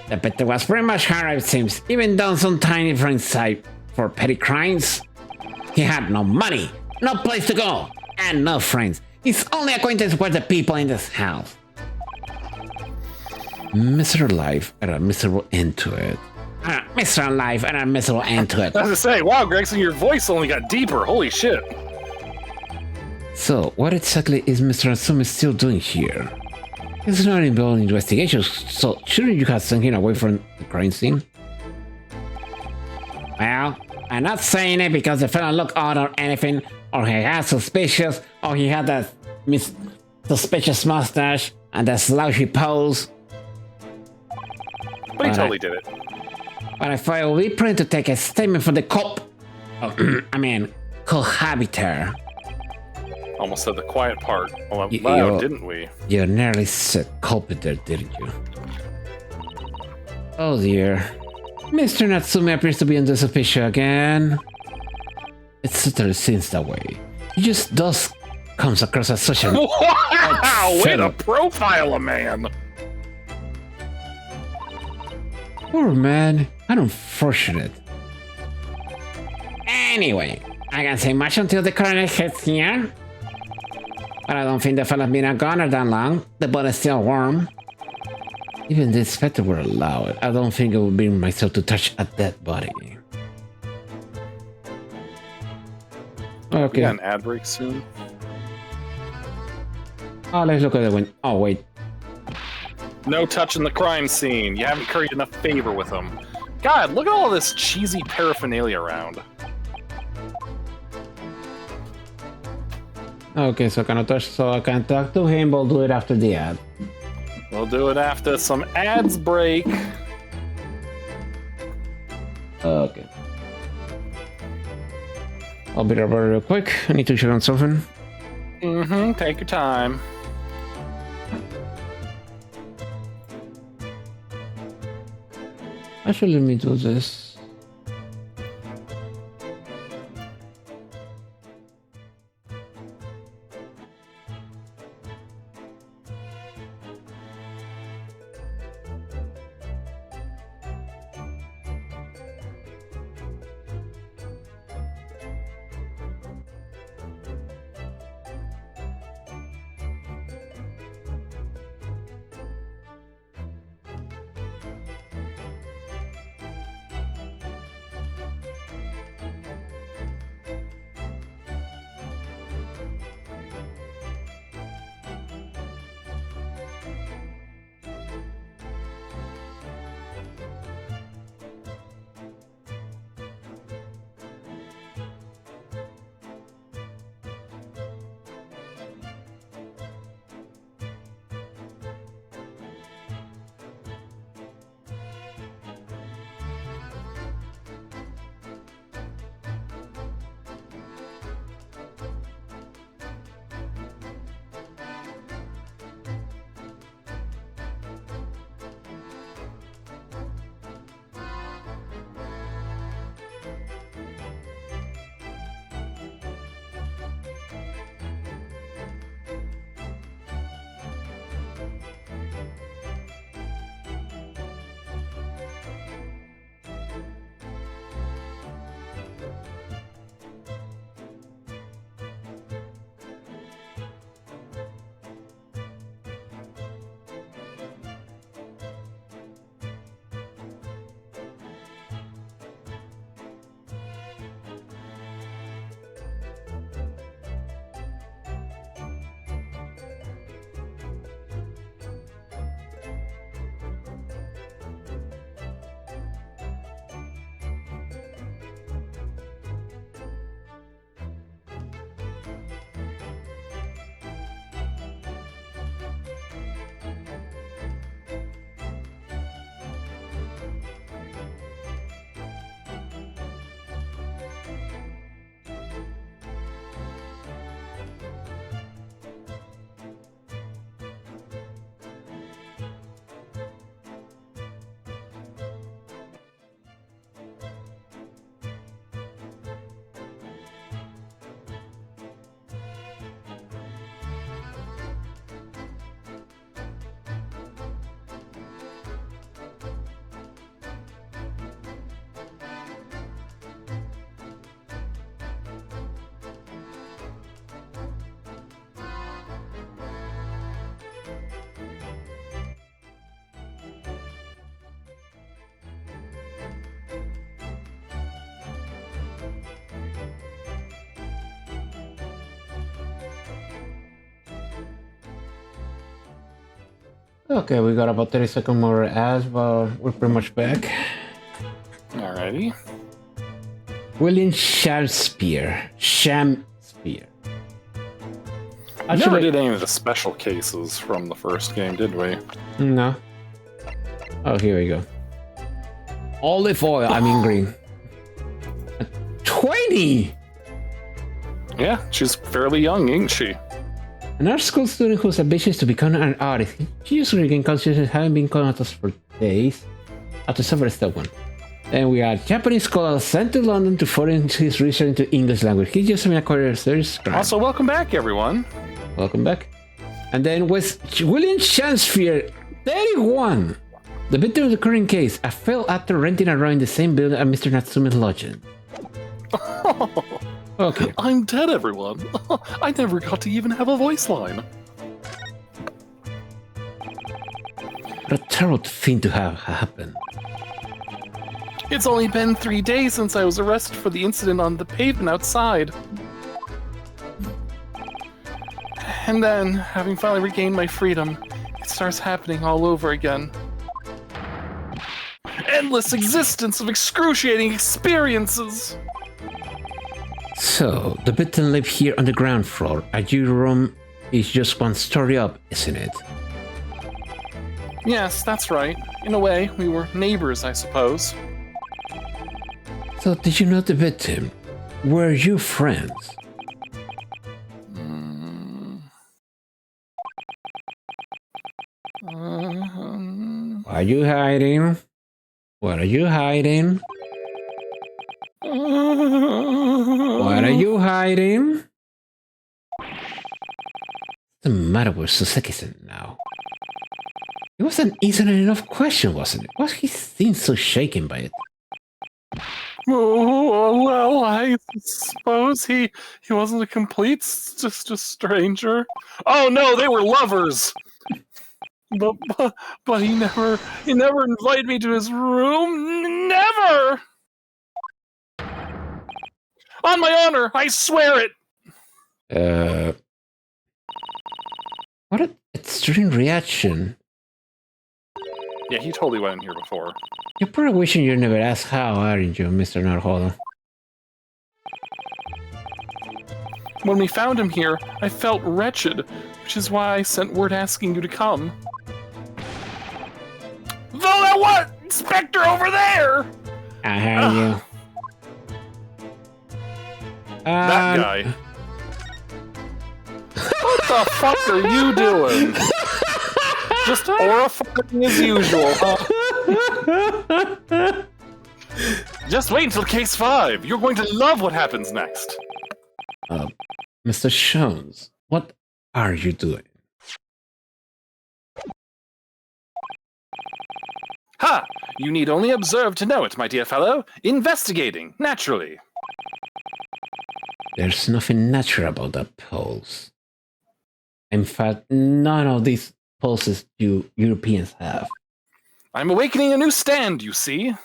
The bet was pretty much hard, it seems, even down some tiny friend side for petty crimes. He had no money, no place to go, and no friends. His only acquaintance were the people in this house. Mr. Life and a miserable end to it. Mr. Life and a miserable end to it. I was gonna say, wow, Gregson, your voice only got deeper. Holy shit. So, what exactly is Mr. Natsume still doing here? He's not involved in investigations, so shouldn't you have sent him away from the crime scene? Well, I'm not saying it because the fella looked odd or anything, or he had suspicious, or he had that suspicious mustache and that slouchy pose. But he totally did it. But I thought it would be prudent to take a statement from the cohabiter. Almost said the quiet part. Well, didn't we? You nearly said culprit there, didn't you? Oh dear. Mr. Natsume appears to be under suspicion again. It certainly seems that way. He just comes across as such a... Wow! Way to profile a man! Poor man. Unfortunate. Anyway, I can't say much until the coroner gets here. But I don't think the fella's been a goner that long. The body's still warm. Even the inspector would allow it. I don't think I would bring myself to touch a dead body. Okay. We got an ad break soon. Oh, let's look at the window. Oh, wait. No touching the crime scene. You haven't curried enough favor with him. God, look at all this cheesy paraphernalia around. Okay, so I can talk to him. We'll do it after the ad. We'll do it after some ads break. Okay. I'll be right back real quick. I need to check on something. Mm-hmm, take your time. Actually, let me do this. Okay, we got about 30 seconds more ads, but we're pretty much back. Alrighty. William Shakespeare. Shakespeare. I never did any of the special cases from the first game, did we? No. Oh, here we go. Olive oil, I mean green. 20! Yeah, she's fairly young, ain't she? An art school student who's ambitious to become an artist. She usually regain consciousness having been comatose for days after suffering a step one. Then we got Japanese scholar sent to London to further his research into English language. He just been acquired serious crime. Also, welcome back, everyone. Welcome back. And then with William Shakespeare, 31. The victim of the current case, I fell after renting a room in the same building as Mr. Natsume's lodging. Okay. I'm dead, everyone. I never got to even have a voice line. What a terrible thing to have happen. It's only been 3 days since I was arrested for the incident on the pavement outside. And then, having finally regained my freedom, it starts happening all over again. Endless existence of excruciating experiences! So, the Bitten live here on the ground floor, and your room is just one story up, isn't it? Yes, that's right. In a way, we were neighbors, I suppose. So, did you know the Bitten? Were you friends? Are you hiding? What are you hiding? What are you hiding? What's the matter with Suseki-san now? It was an easy enough question, wasn't it? Why he seemed so shaken by it? Oh, well, I suppose he wasn't a complete, just a stranger. Oh no, they were lovers. But he never invited me to his room. Never. On my honor, I swear it. What an extreme reaction. Yeah, he totally went in here before. You're probably wishing you never asked how, aren't you, Mr. Naruhodo? When we found him here, I felt wretched, which is why I sent word asking you to come. Though that what? Inspector over there! I heard you. That guy. What the fuck are you doing? Just horrifying as usual, huh? Just wait until case 5. You're going to love what happens next. Mr. Jones, what are you doing? Ha! You need only observe to know it, my dear fellow. Investigating, naturally. There's nothing natural about that pulse. In fact, none of these pulses you Europeans have. I'm awakening a new stand, you see.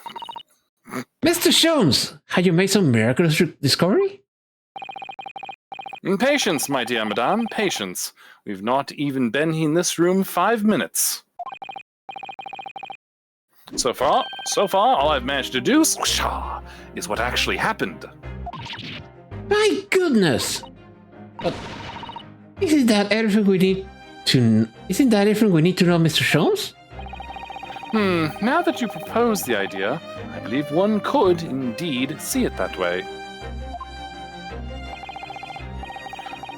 Mr. Jones, have you made some miraculous discovery? Patience, my dear madame, patience. We've not even been in this room 5 minutes. So far, all I've managed to do is what actually happened. My goodness! But isn't that everything we need to know, Mr. Jones? Now that you propose the idea, I believe one could indeed see it that way.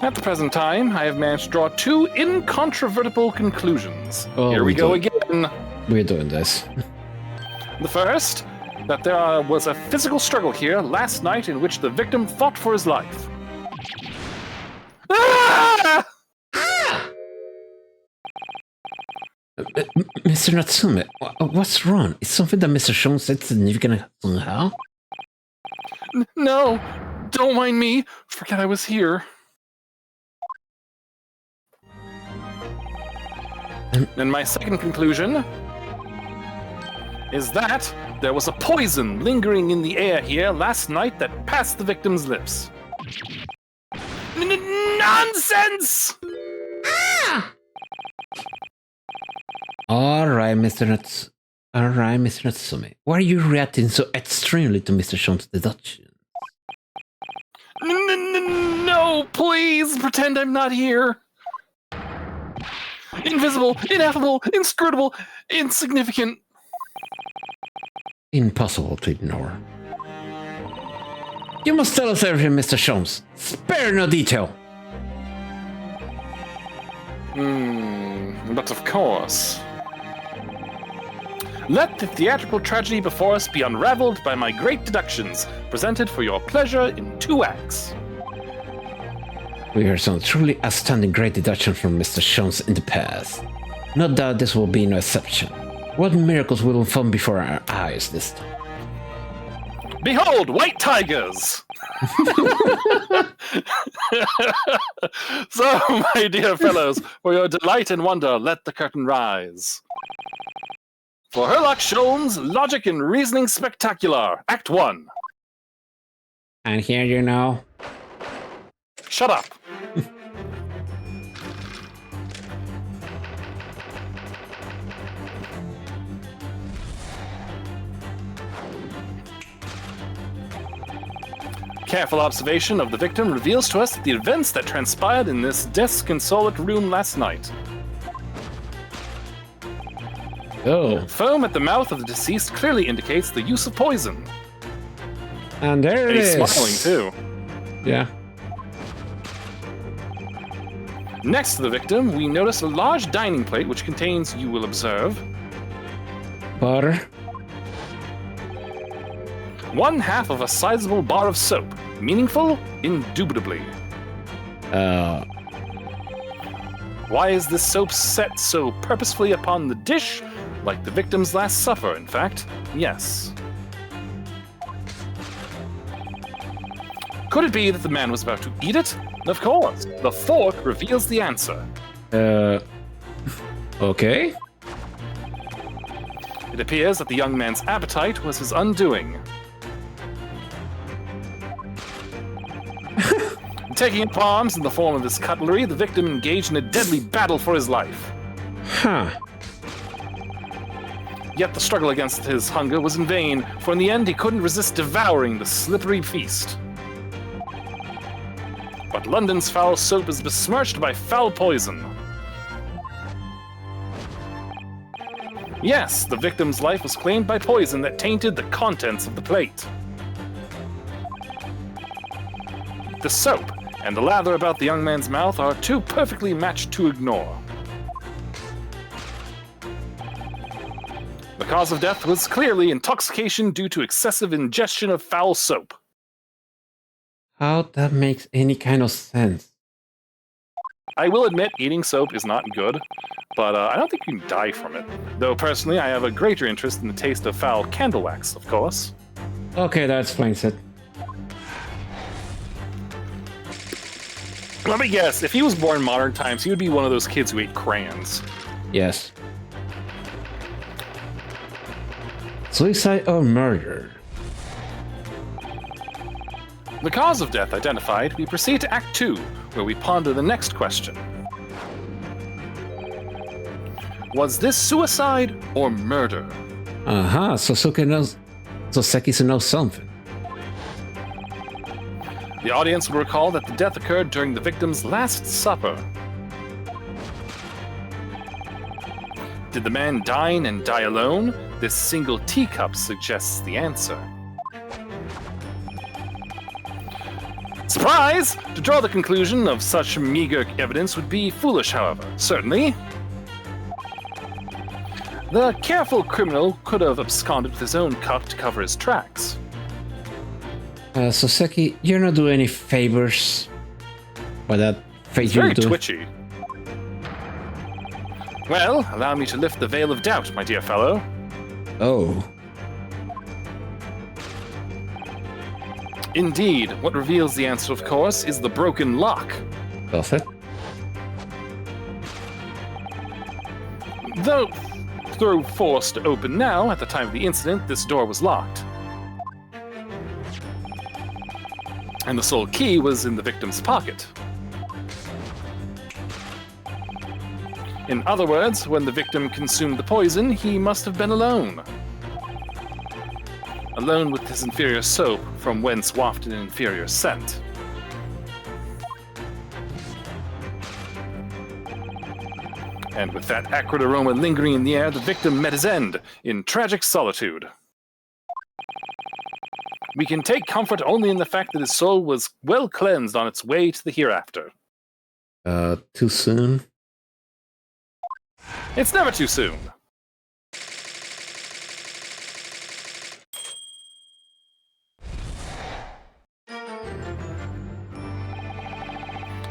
At the present time, I have managed to draw 2 incontrovertible conclusions. Oh, Here we go again. We're doing this. The first, that there was a physical struggle here last night in which the victim fought for his life. Ah! Mr. Natsume, what's wrong? Is something that Mr. Jones said significant somehow? No, don't mind me. Forget I was here. And my second conclusion is that there was a poison lingering in the air here last night that passed the victim's lips. Nonsense! Alright, Mr. Natsume. Why are you reacting so extremely to Mr. Jones' deduction? No, please, pretend I'm not here. Invisible, ineffable, inscrutable, insignificant. Impossible to ignore. You must tell us everything, Mr. Jones. Spare no detail. But of course. Let the theatrical tragedy before us be unraveled by my great deductions, presented for your pleasure in 2 acts. We heard some truly outstanding great deduction from Mr. Jones in the past. No doubt this will be no exception. What miracles will unfold before our eyes this time? Behold, white tigers! So, my dear fellows, for your delight and wonder, let the curtain rise. For Herlock Sholmes, logic and reasoning spectacular, Act 1. And here you know. Shut up. Careful observation of the victim reveals to us the events that transpired in this disconsolate room last night. Oh, Foam at the mouth of the deceased clearly indicates the use of poison. and there And it he's is. smiling too. Yeah. Next to the victim, we notice a large dining plate which contains, you will observe, Butter. 1/2 of a sizable bar of soap. Meaningful? Indubitably. Why is this soap set so purposefully upon the dish? Like the victim's Last Supper, in fact. Yes. Could it be that the man was about to eat it? Of course. The fork reveals the answer. Okay. It appears that the young man's appetite was his undoing. Taking up arms in the form of his cutlery, the victim engaged in a deadly battle for his life. Huh. Yet the struggle against his hunger was in vain, for in the end he couldn't resist devouring the slippery feast. But London's foul soap is besmirched by foul poison. Yes, the victim's life was claimed by poison that tainted the contents of the plate. The soap and the lather about the young man's mouth are too perfectly matched to ignore. The cause of death was clearly intoxication due to excessive ingestion of foul soap. How that makes any kind of sense? I will admit eating soap is not good, but I don't think you can die from it. Though personally, I have a greater interest in the taste of foul candle wax, of course. Okay, that explains it. Let me guess, if he was born in modern times, he would be one of those kids who ate crayons. Yes. Suicide or murder? The cause of death identified, we proceed to Act 2, where we ponder the next question. Was this suicide or murder? Uh-huh, so Soseki knows something. The audience will recall that the death occurred during the victim's Last Supper. Did the man dine and die alone? This single teacup suggests the answer. Surprise! To draw the conclusion of such meager evidence would be foolish, however. Certainly. The careful criminal could have absconded with his own cup to cover his tracks. Soseki, you're not doing any favors by that face It's you're very doing. twitchy. Well, allow me to lift the veil of doubt, my dear fellow. Oh. Indeed, what reveals the answer, of course, is the broken lock. Does it? Though forced to open now, at the time of the incident, this door was locked. And the sole key was in the victim's pocket. In other words, when the victim consumed the poison, he must have been alone. Alone with his inferior soap, from whence wafted an inferior scent. And with that acrid aroma lingering in the air, the victim met his end in tragic solitude. We can take comfort only in the fact that his soul was well cleansed on its way to the hereafter. Too soon? It's never too soon.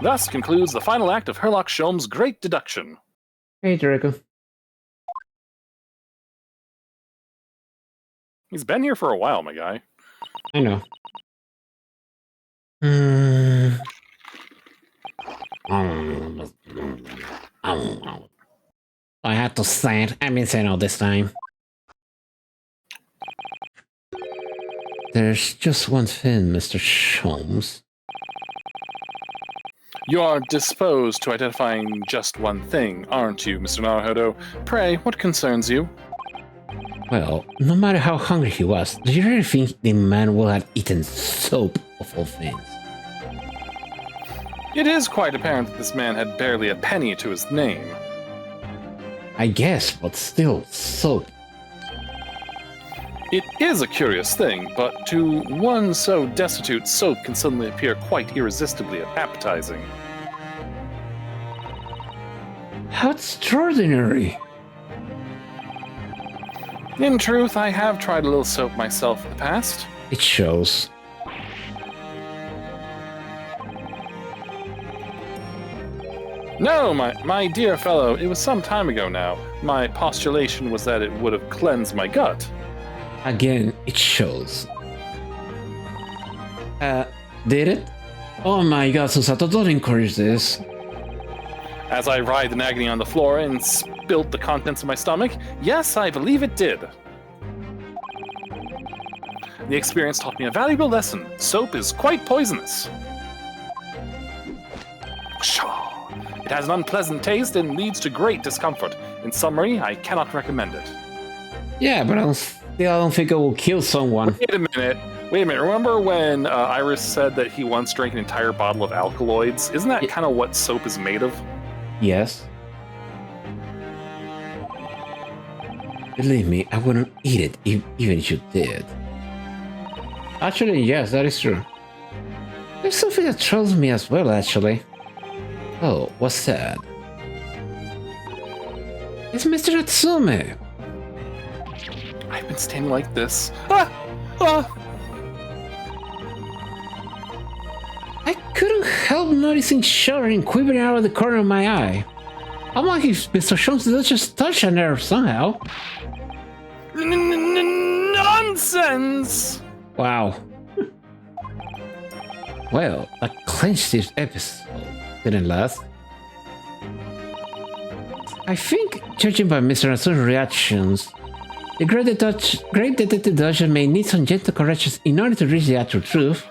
Thus concludes the final act of Herlock Sholmes' great deduction. Hey, Draco. He's been here for a while, my guy. I know. I had to say it. I've been saying all this time. There's just one thing, Mr. Sholmes. You are disposed to identifying just one thing, aren't you, Mr. Naruhodo? Pray, what concerns you? Well, no matter how hungry he was, do you really think the man would have eaten soap of all things. It is quite apparent that this man had barely a penny to his name. I guess, but still, soap. It is a curious thing, but to one so destitute, soap can suddenly appear quite irresistibly appetizing. How extraordinary! In truth, I have tried a little soap myself in the past. It shows. No, my dear fellow, it was some time ago now. My postulation was that it would have cleansed my gut. Again, it shows. Did it? Oh my god, Susato, don't encourage this. As I writhed in agony on the floor and spilt the contents of my stomach, yes, I believe it did. The experience taught me a valuable lesson. Soap is quite poisonous. It has an unpleasant taste and leads to great discomfort. In summary, I cannot recommend it. Yeah, but I don't think it will kill someone. Wait a minute. Remember when Iris said that he once drank an entire bottle of alkaloids? Isn't that kind of what soap is made of? Yes. Believe me, I wouldn't eat it even if you did. Actually, yes, that is true. There's something that troubles me as well, actually. Oh, what's that? It's Mr. Natsume! I've been standing like this. Ah! Ah! I couldn't help noticing shuddering quivering out of the corner of my eye. I'm like if Mr. Shones just touched a nerve somehow. Nonsense! Wow. Well, that clenched this episode didn't last. I think, judging by Mr. Natsume's reactions, the great detective Dodger may need some gentle corrections in order to reach the actual truth.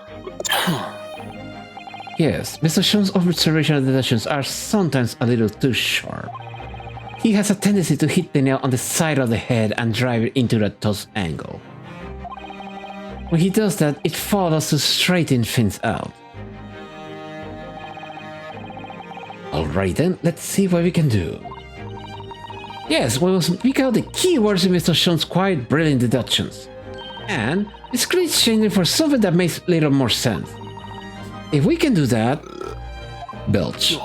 Yes, Mr. Shun's observational deductions are sometimes a little too sharp. He has a tendency to hit the nail on the side of the head and drive it into the toss angle. When he does that, it follows to straighten things out. Alright then, let's see what we can do. Yes, we must pick out the keywords in Mr. Shun's quite brilliant deductions. And discreetly change them for something that makes a little more sense. If we can do that... Belch.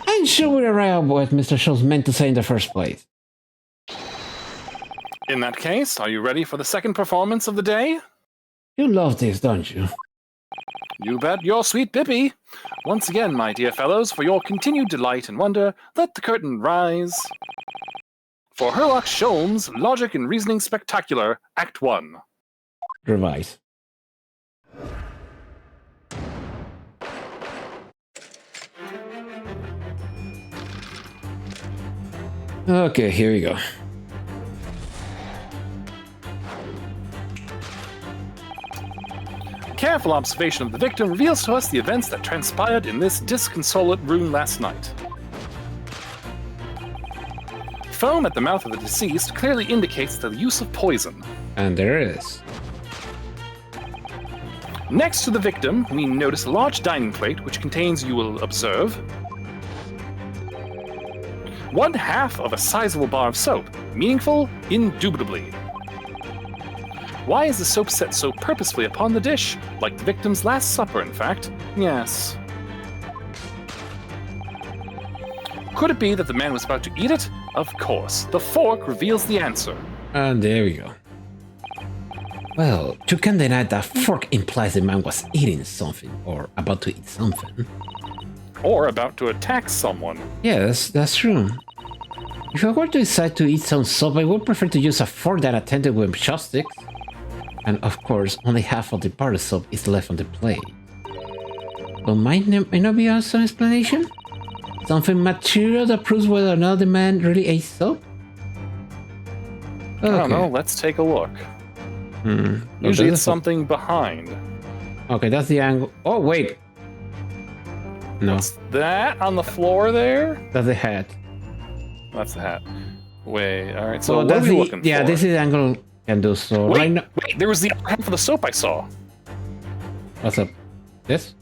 I'm sure we'll arrive at what Mr. Shun's meant to say in the first place. In that case, are you ready for the second performance of the day? You love this, don't you? You bet your sweet Bippy. Once again, my dear fellows, for your continued delight and wonder, let the curtain rise. For Herlock Sholmes, Logic and Reasoning Spectacular, Act 1. Revise. Okay, here we go. Careful observation of the victim reveals to us the events that transpired in this disconsolate room last night. Foam at the mouth of the deceased clearly indicates the use of poison. And there it is. Next to the victim, we notice a large dining plate which contains, you will observe, 1/2 of a sizable bar of soap. Meaningful? Indubitably. Why is the soap set so purposefully upon the dish? Like the victim's last supper, in fact. Yes. Could it be that the man was about to eat it? Of course. The fork reveals the answer. And there we go. Well, you can't deny that fork implies the man was eating something, or about to eat something. Or about to attack someone. Yes, that's true. If I were to decide to eat some soap, I would prefer to use a fork that attended with chopsticks. And of course, only half of the bar of soap is left on the plate. But might not be some explanation? Something material that proves whether or not the man really ate soap? Okay. I don't know, let's take a look. Usually it's something behind. Okay, that's the angle. Oh, wait! No. What's that on the floor there? That's the hat. That's the hat. Wait, alright, so what that's are we the, looking for? yeah, this is the angle can do so. Wait, right now, wait, there was the other half of the soap I saw. What's up? This?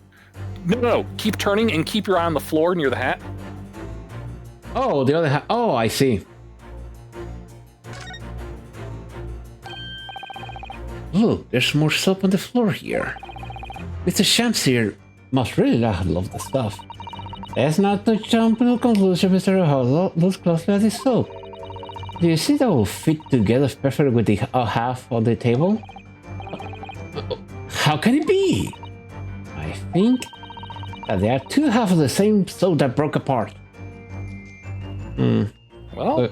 No. Keep turning and keep your eye on the floor near the hat. Oh, the other hat. Oh, I see. Look, there's more soap on the floor here. Mr. Shams here must really love the stuff. Let's not to jump to the conclusion, Mr. Huddle. Look closely at the soap. Do you see that will fit together perfectly with the half on the table? How can it be? I think that they are two halves of the same soap that broke apart. Well,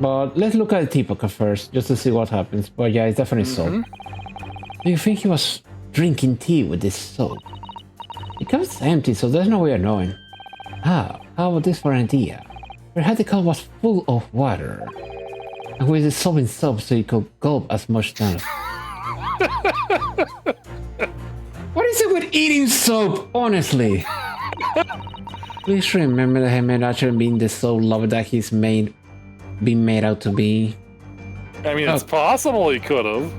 But let's look at the teapot first, just to see what happens. But yeah, it's definitely soap. Do you think he was drinking tea with this soap? The cup's empty, so there's no way of knowing. How about this for an idea? Perhaps the cup was full of water, and with dissolving soap so you could gulp as much down. What is it with eating soap, honestly? Please remember that he may actually be the soap lover that he's been made out to be. I mean, it's possible he could have.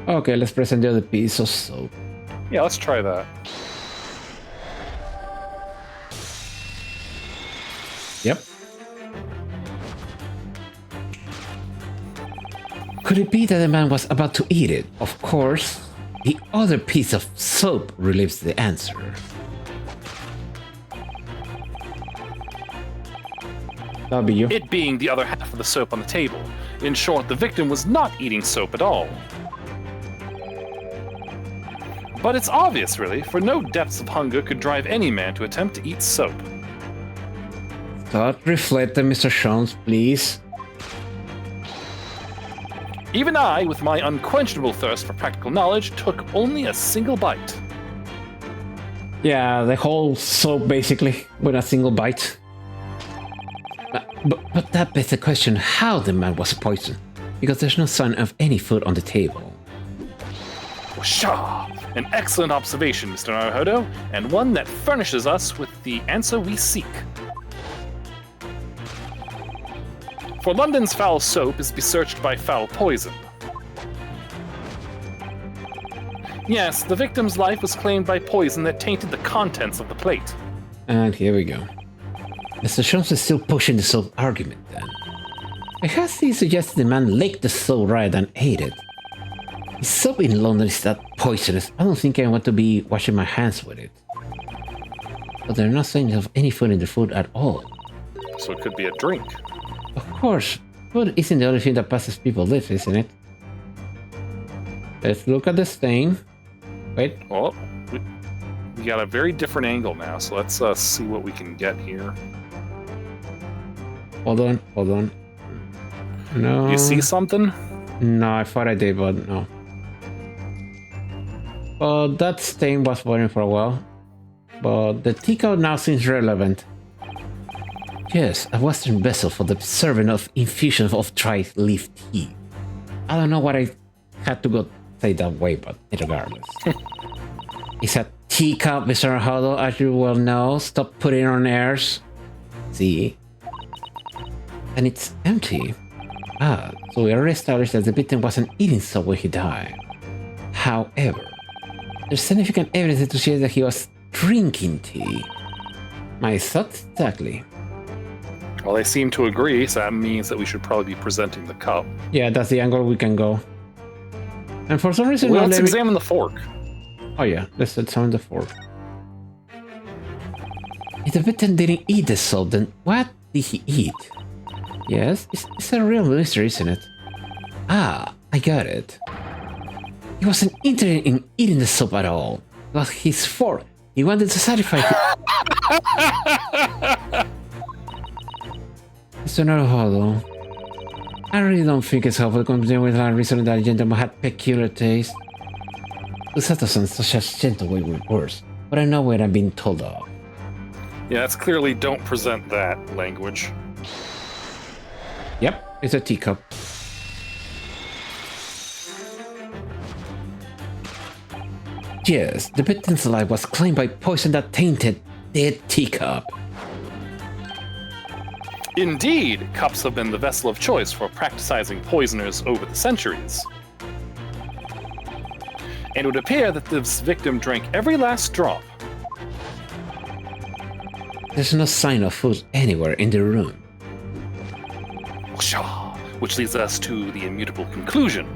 Okay, let's present the other piece of soap. Yeah, let's try that. Yep. Could it be that the man was about to eat it? Of course, the other piece of soap relieves the answer. That'll be you. It being the other half of the soap on the table. In short, the victim was not eating soap at all. But it's obvious, really, for no depths of hunger could drive any man to attempt to eat soap. Thought reflected, Mr. Jones, please. Even I, with my unquenchable thirst for practical knowledge, took only a single bite. Yeah, the whole soap basically, with a single bite. But that begs the question how the man was poisoned, because there's no sign of any food on the table. Whooshah! An excellent observation, Mr. Naruhodo, and one that furnishes us with the answer we seek. For London's foul soap is besearched by foul poison. Yes, the victim's life was claimed by poison that tainted the contents of the plate. And here we go. Mr. Jones is still pushing the soap argument then. Perhaps he suggested the man licked the soap rather than ate it. If soap in London is that poisonous, I don't think I want to be washing my hands with it. But they're not saying of any food in the food at all. So it could be a drink. Of course, food isn't the only thing that passes people's lips, isn't it? Let's look at the stain. Wait. Well, we got a very different angle now, so let's see what we can get here. Hold on. No. You see something? No, I thought I did, but no. But that stain was bothering for a while. But the teacup now seems relevant. Yes, a western vessel for the serving of infusion of dry leaf tea. I don't know what I had to go say that way, but regardless. It's a teacup, Mr. Huddle, as you well know. Stop putting on airs. See? And it's empty. So we already established that the victim wasn't eating soap when he died. However, there's significant evidence to suggest that he was drinking tea. My thoughts exactly. Well, they seem to agree, so that means that we should probably be presenting the cup. Yeah, that's the angle we can go. And for some reason... Well, let's examine the fork. Oh yeah, let's examine the fork. If the victim didn't eat the soap, then what did he eat? Yes, it's a real mystery, isn't it? I got it. He wasn't interested in eating the soap at all. It was his fork. He wanted to satisfy Mr. Naruhodo, I really don't think it's helpful to continue with the reason that the gentleman had peculiar taste. Usato-san such a gentle way with words, but I know what I'm being told of. Yeah, that's clearly don't present that language. Yep, it's a teacup. Yes, the victim's life was claimed by poison that tainted the teacup. Indeed, cups have been the vessel of choice for practicing poisoners over the centuries. and it would appear that this victim drank every last drop. There's no sign of food anywhere in the room. Which leads us to the immutable conclusion.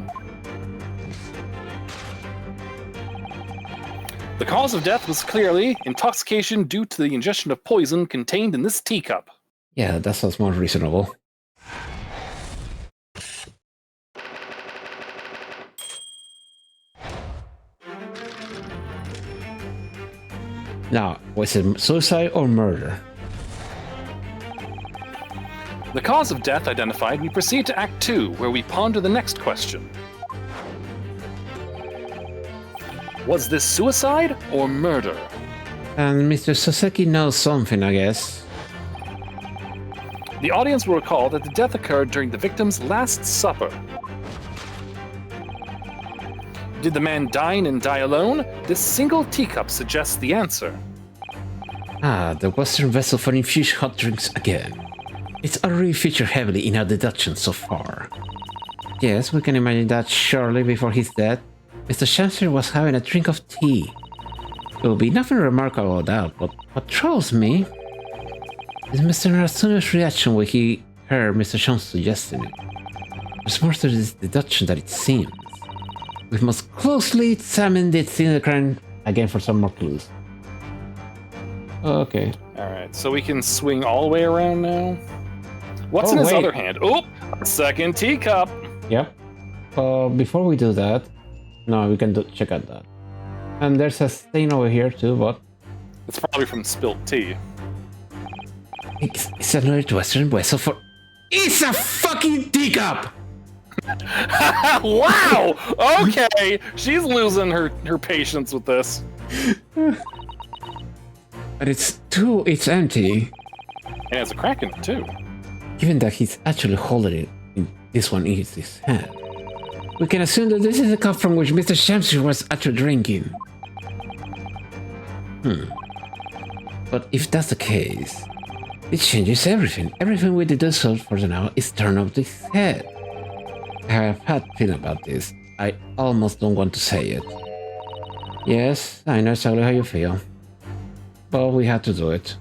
The cause of death was clearly intoxication due to the ingestion of poison contained in this teacup. Yeah, that sounds more reasonable. Now, was it suicide or murder? The cause of death identified, we proceed to Act 2, where we ponder the next question. Was this suicide or murder? And Mr. Saseki knows something, I guess. The audience will recall that the death occurred during the victim's last supper. Did the man dine and die alone? This single teacup suggests the answer. Ah, the Western vessel for infused hot drinks again. It's already featured heavily in our deductions so far. Yes, we can imagine that shortly before his death, Mr. Shamsir was having a drink of tea. There will be nothing remarkable about that, but what troubles me is Mr. Natsuno's reaction when he heard Mr. Sean suggesting it. There's more to this deduction than it seems. We must closely examine the scene of the crime again for some more clues. Okay. Alright, so we can swing all the way around now. What's in his other hand? Oh, a second teacup! Yep. Before we do that, no, we can check out that. And there's a stain over here too, but... It's probably from spilt tea. It's another Western vessel for... It's a fucking teacup! Wow! Okay, she's losing her patience with this. But it's empty. And it has a crack in it too. Given that he's actually holding it in this one in his hand, we can assume that this is the cup from which Mr. Shamsir was actually drinking. But if that's the case, it changes everything. Everything we deduce for now is turned up his head. I have had a feeling about this. I almost don't want to say it. Yes, I know exactly how you feel. But we have to do it.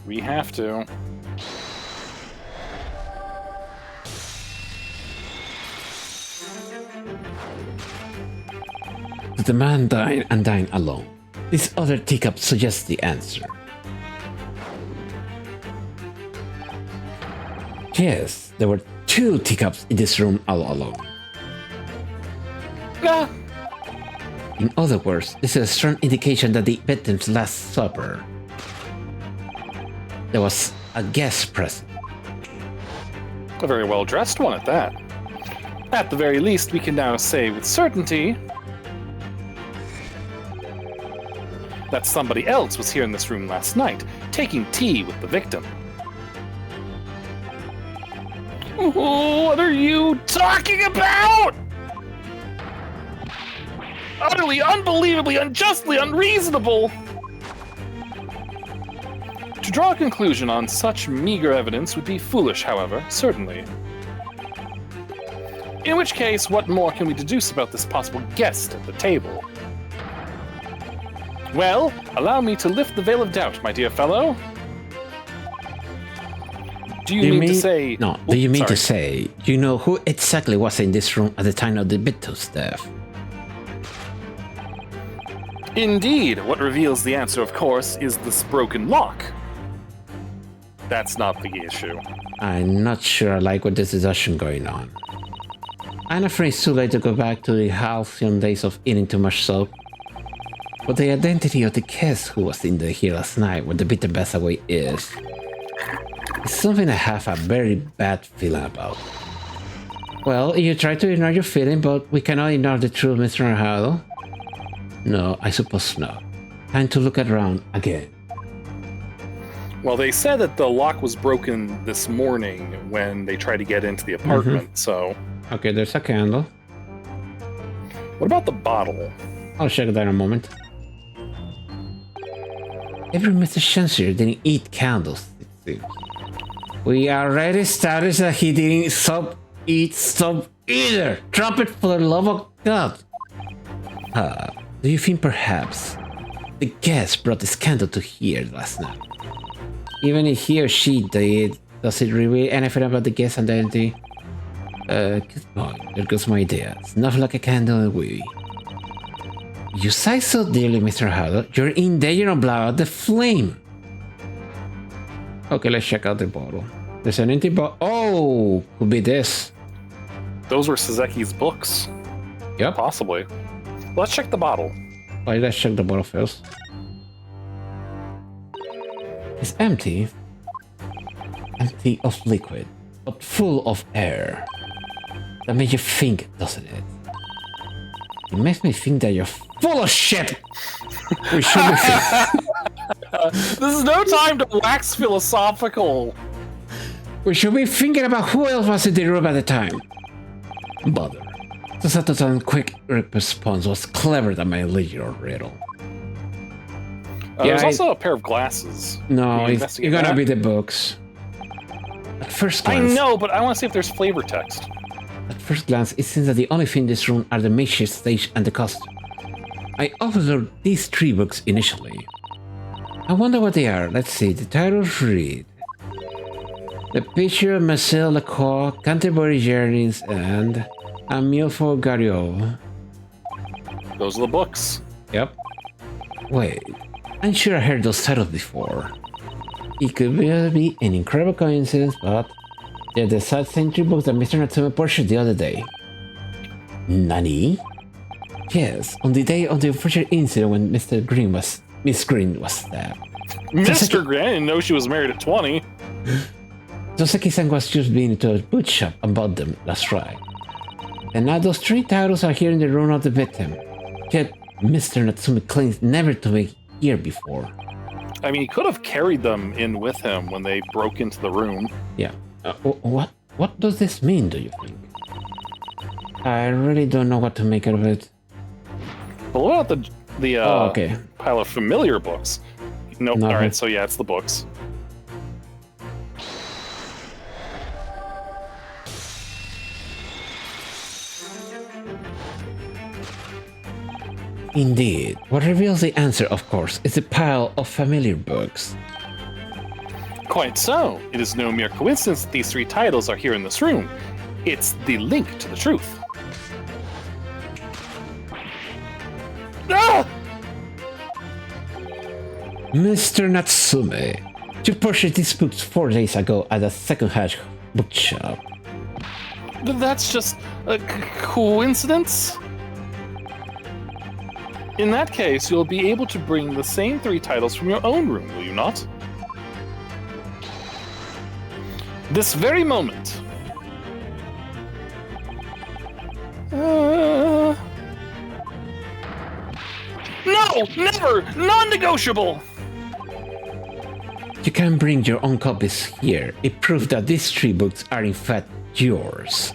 We have to. The man dying and dying alone. This other teacup suggests the answer. Yes, there were 2 teacups in this room all along. Ah. In other words, this is a strong indication that the victim's last supper, there was a guest present. A very well-dressed one at that. At the very least, we can now say with certainty that somebody else was here in this room last night, taking tea with the victim. What are you talking about? Utterly, unbelievably, unjustly unreasonable! To draw a conclusion on such meager evidence would be foolish, however, certainly. In which case, what more can we deduce about this possible guest at the table? Well, allow me to lift the veil of doubt, my dear fellow. Do you mean to say... No, do you mean to say you know who exactly was in this room at the time of the victim's death? Indeed, what reveals the answer, of course, is this broken lock. That's not the issue. I'm not sure I like what this discussion going on. I'm afraid it's too late to go back to the halcyon days of eating too much soap. But the identity of the guest who was in here last night when the victim passed away is something I have a very bad feeling about. Well, you try to ignore your feeling, but we cannot ignore the truth, Mr. Narhado. No, I suppose not. Time to look around again. Well, they said that the lock was broken this morning when they tried to get into the apartment, so... Okay, there's a candle. What about the bottle? I'll check that in a moment. Every Mr. Shamsir didn't eat candles, it seems. We already established that he didn't eat soap either. Drop it for the love of God. Do you think perhaps the guest brought this candle to here last night? Even if he or she did, does it reveal anything about the guest's identity? Good point. There goes my idea. Snuff like a candle away. You sigh so dearly, Mr. Huddle. You're in danger of blow out the flame. Okay, let's check out the bottle. There's an empty bottle. Oh, could be this. Those were Suzuki's books. Yep. Possibly. Let's check the bottle. Why, let's check the bottle first. It's empty. Empty of liquid, but full of air. That makes you think, doesn't it? It makes me think that you're full of shit! We should be This is no time to wax philosophical. We should be thinking about who else was in the room at the time. Bother. Sasato's quick response was clever than my original riddle. There's also a pair of glasses. No, it's gonna be the books. At first glance, I know, but I want to see if there's flavor text. At first glance, it seems that the only thing in this room are the makeshift stage and the costume. I observed these 3 books initially. I wonder what they are. Let's see. The titles read: The Picture of Marcel Lacroix, Canterbury Journeys, and A Meal for Gariot. Those are the books. Yep. Wait, I'm sure I heard those titles before. It could be an incredible coincidence, but they're the sad century books that Mr. Natsume purchased the other day. Nani? Yes, on the day of the unfortunate incident when Miss Green was stabbed. Mr. Green, I didn't know she was married at 20. Toseki-san was just been to a boot shop and bought them, that's right. And now those 3 titles are here in the room of the victim. Yet Mr. Natsume claims never to be here before. I mean, he could have carried them in with him when they broke into the room. Yeah. What does this mean, do you think? I really don't know what to make out of it. But what about the okay. pile of familiar books? Nope. Nothing. All right, so yeah, it's the books. Indeed. What reveals the answer, of course, is a pile of familiar books. Quite so. It is no mere coincidence that these 3 titles are here in this room. It's the link to the truth. Ah! Mr. Natsume, you purchased these books 4 days ago at a second-hand bookshop. That's just a coincidence? In that case, you'll be able to bring the same 3 titles from your own room, will you not? This very moment. No! Never! Non-negotiable! You can bring your own copies here. It proves that these 3 books are in fact yours.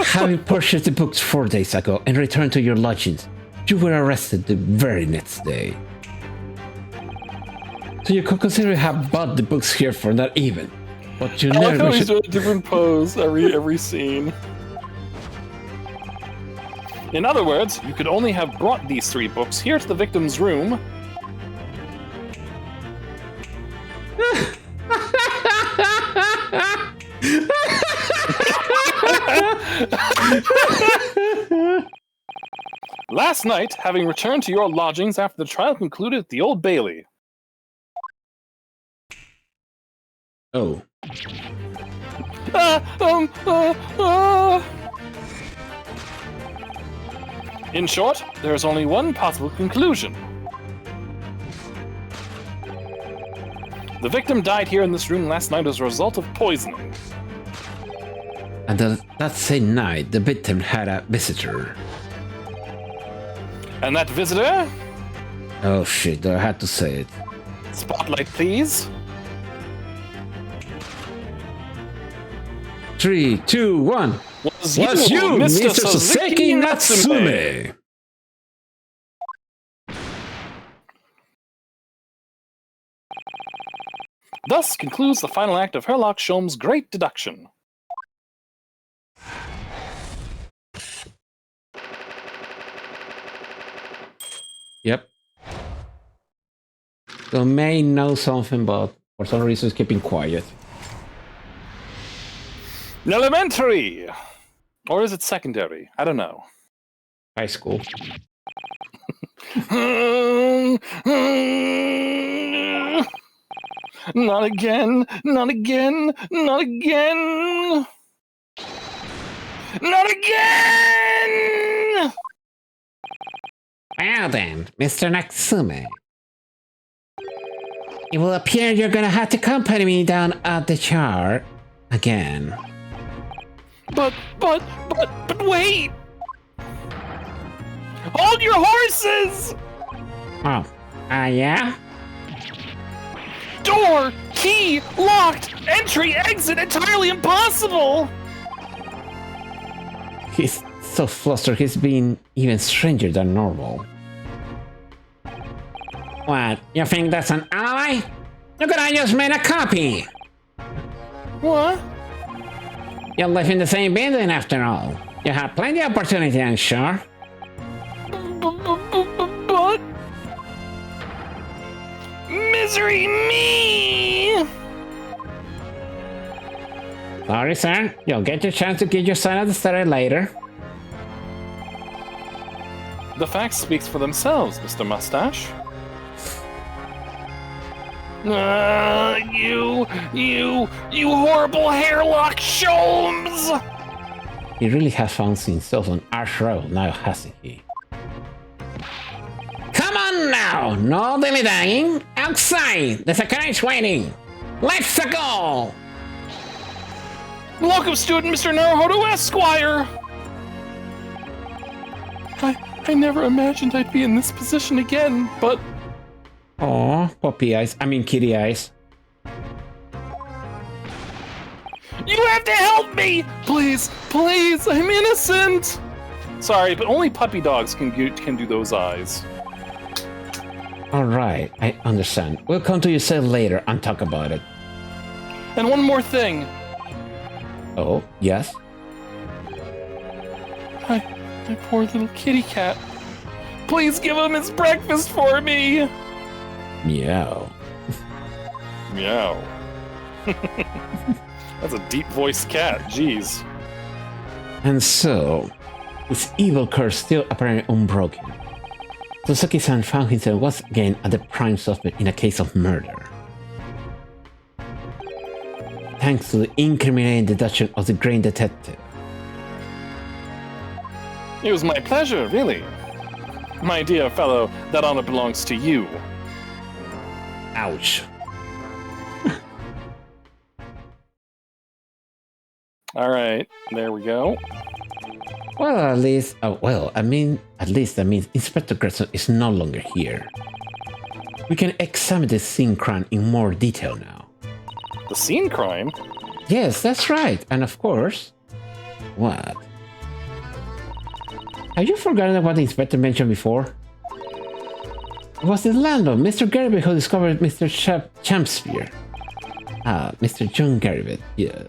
Having purchased the books 4 days ago and returned to your lodgings, you were arrested the very next day. So you could consider you have bought the books here for that even. But you I like never how he's should... doing a different pose every scene. In other words, you could only have brought these 3 books here to the victim's room. Last night, having returned to your lodgings after the trial concluded at the Old Bailey. Oh. In short, there is only one possible conclusion. The victim died here in this room last night as a result of poisoning. And that same night, the victim had a visitor. And that visitor? Oh shit, I had to say it. Spotlight, please. 3, 2, 1. Was you, Mr. Soseki Natsume? Thus concludes the final act of Herlock Sholm's Great Deduction. Yep. So May knows something, but for some reason is keeping quiet. Elementary! Or is it secondary? I don't know. High school. Not again! Not again! Not again! Not again! Well then, Mr. Natsume. It will appear you're gonna have to accompany me down at the chart again. But wait! Hold your horses! Oh, yeah? Door! Key! Locked! Entry! Exit! Entirely impossible! He's so flustered he's being even stranger than normal. What, you think that's an ally? Look at I just made a copy! What? You live in the same building after all. You have plenty of opportunity, I'm sure. But... Misery me! Sorry, sir. You'll get your chance to get your side of the story later. The facts speaks for themselves, Mr. Mustache. You horrible hairlock Sholmes! He really has found himself on Arch Road now, hasn't he? Come on now! No dilly-dallying! Outside! There's a carriage waiting! Let's go! Welcome, student Mr. Naruhodo Esquire! I never imagined I'd be in this position again, but... Aw, puppy eyes. I mean kitty eyes. You have to help me! Please, please, I'm innocent! Sorry, but only puppy dogs can do those eyes. Alright, I understand. We'll come to your cell later and talk about it. And one more thing. Oh, yes? My poor little kitty cat. Please give him his breakfast for me! Meow. Meow. That's a deep-voiced cat, jeez. And so, his evil curse still apparently unbroken. Suzuki-san found himself once again as the prime suspect in a case of murder. Thanks to the incriminating deduction of the great detective. It was my pleasure, really. My dear fellow, that honor belongs to you. Ouch. Alright, there we go. Well, at least, at least that means Inspector Gretson is no longer here. We can examine the scene crime in more detail now. The scene crime? Yes, that's right. And of course... What? Have you forgotten what the inspector mentioned before? It was the landlord, Mr. Garibet, who discovered Mr. Champsphere. Ah, Mr. John Garibet, yeah.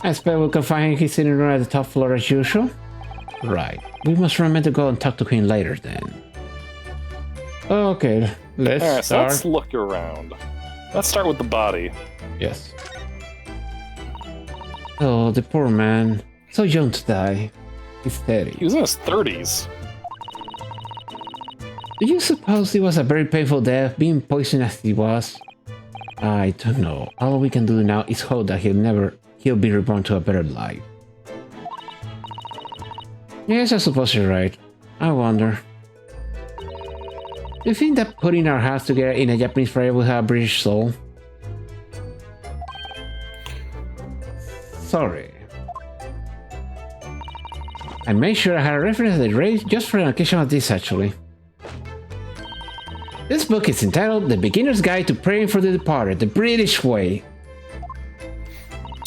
I expect we can find him sitting around at the top floor as usual. Right. We must remember to go and talk to him later then. Okay, let's Alright, so start. let's look around. Let's start with the body. Yes. Oh, the poor man. So young to die. He's 30. He was in his 30s. Do you suppose it was a very painful death, being poisoned as he was? I don't know. All we can do now is hope that he'll be reborn to a better life. Yes, I suppose you're right. I wonder. Do you think that putting our house together in a Japanese fire will have a British soul? Sorry. I made sure I had a reference to the race just for an occasion like this, actually. This book is entitled The Beginner's Guide to Praying for the Departed, the British Way.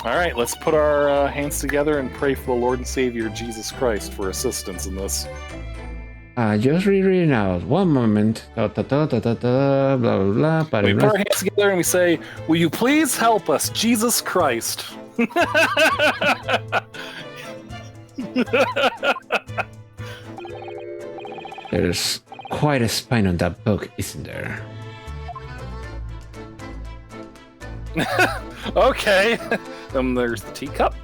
Alright, let's put our hands together and pray for the Lord and Savior Jesus Christ for assistance in this. Just rereading out. One moment. Blah, blah, blah. We put our hands together and we say, "Will you please help us, Jesus Christ?" There's quite a spine on that book, isn't there? Okay. There's the teacup.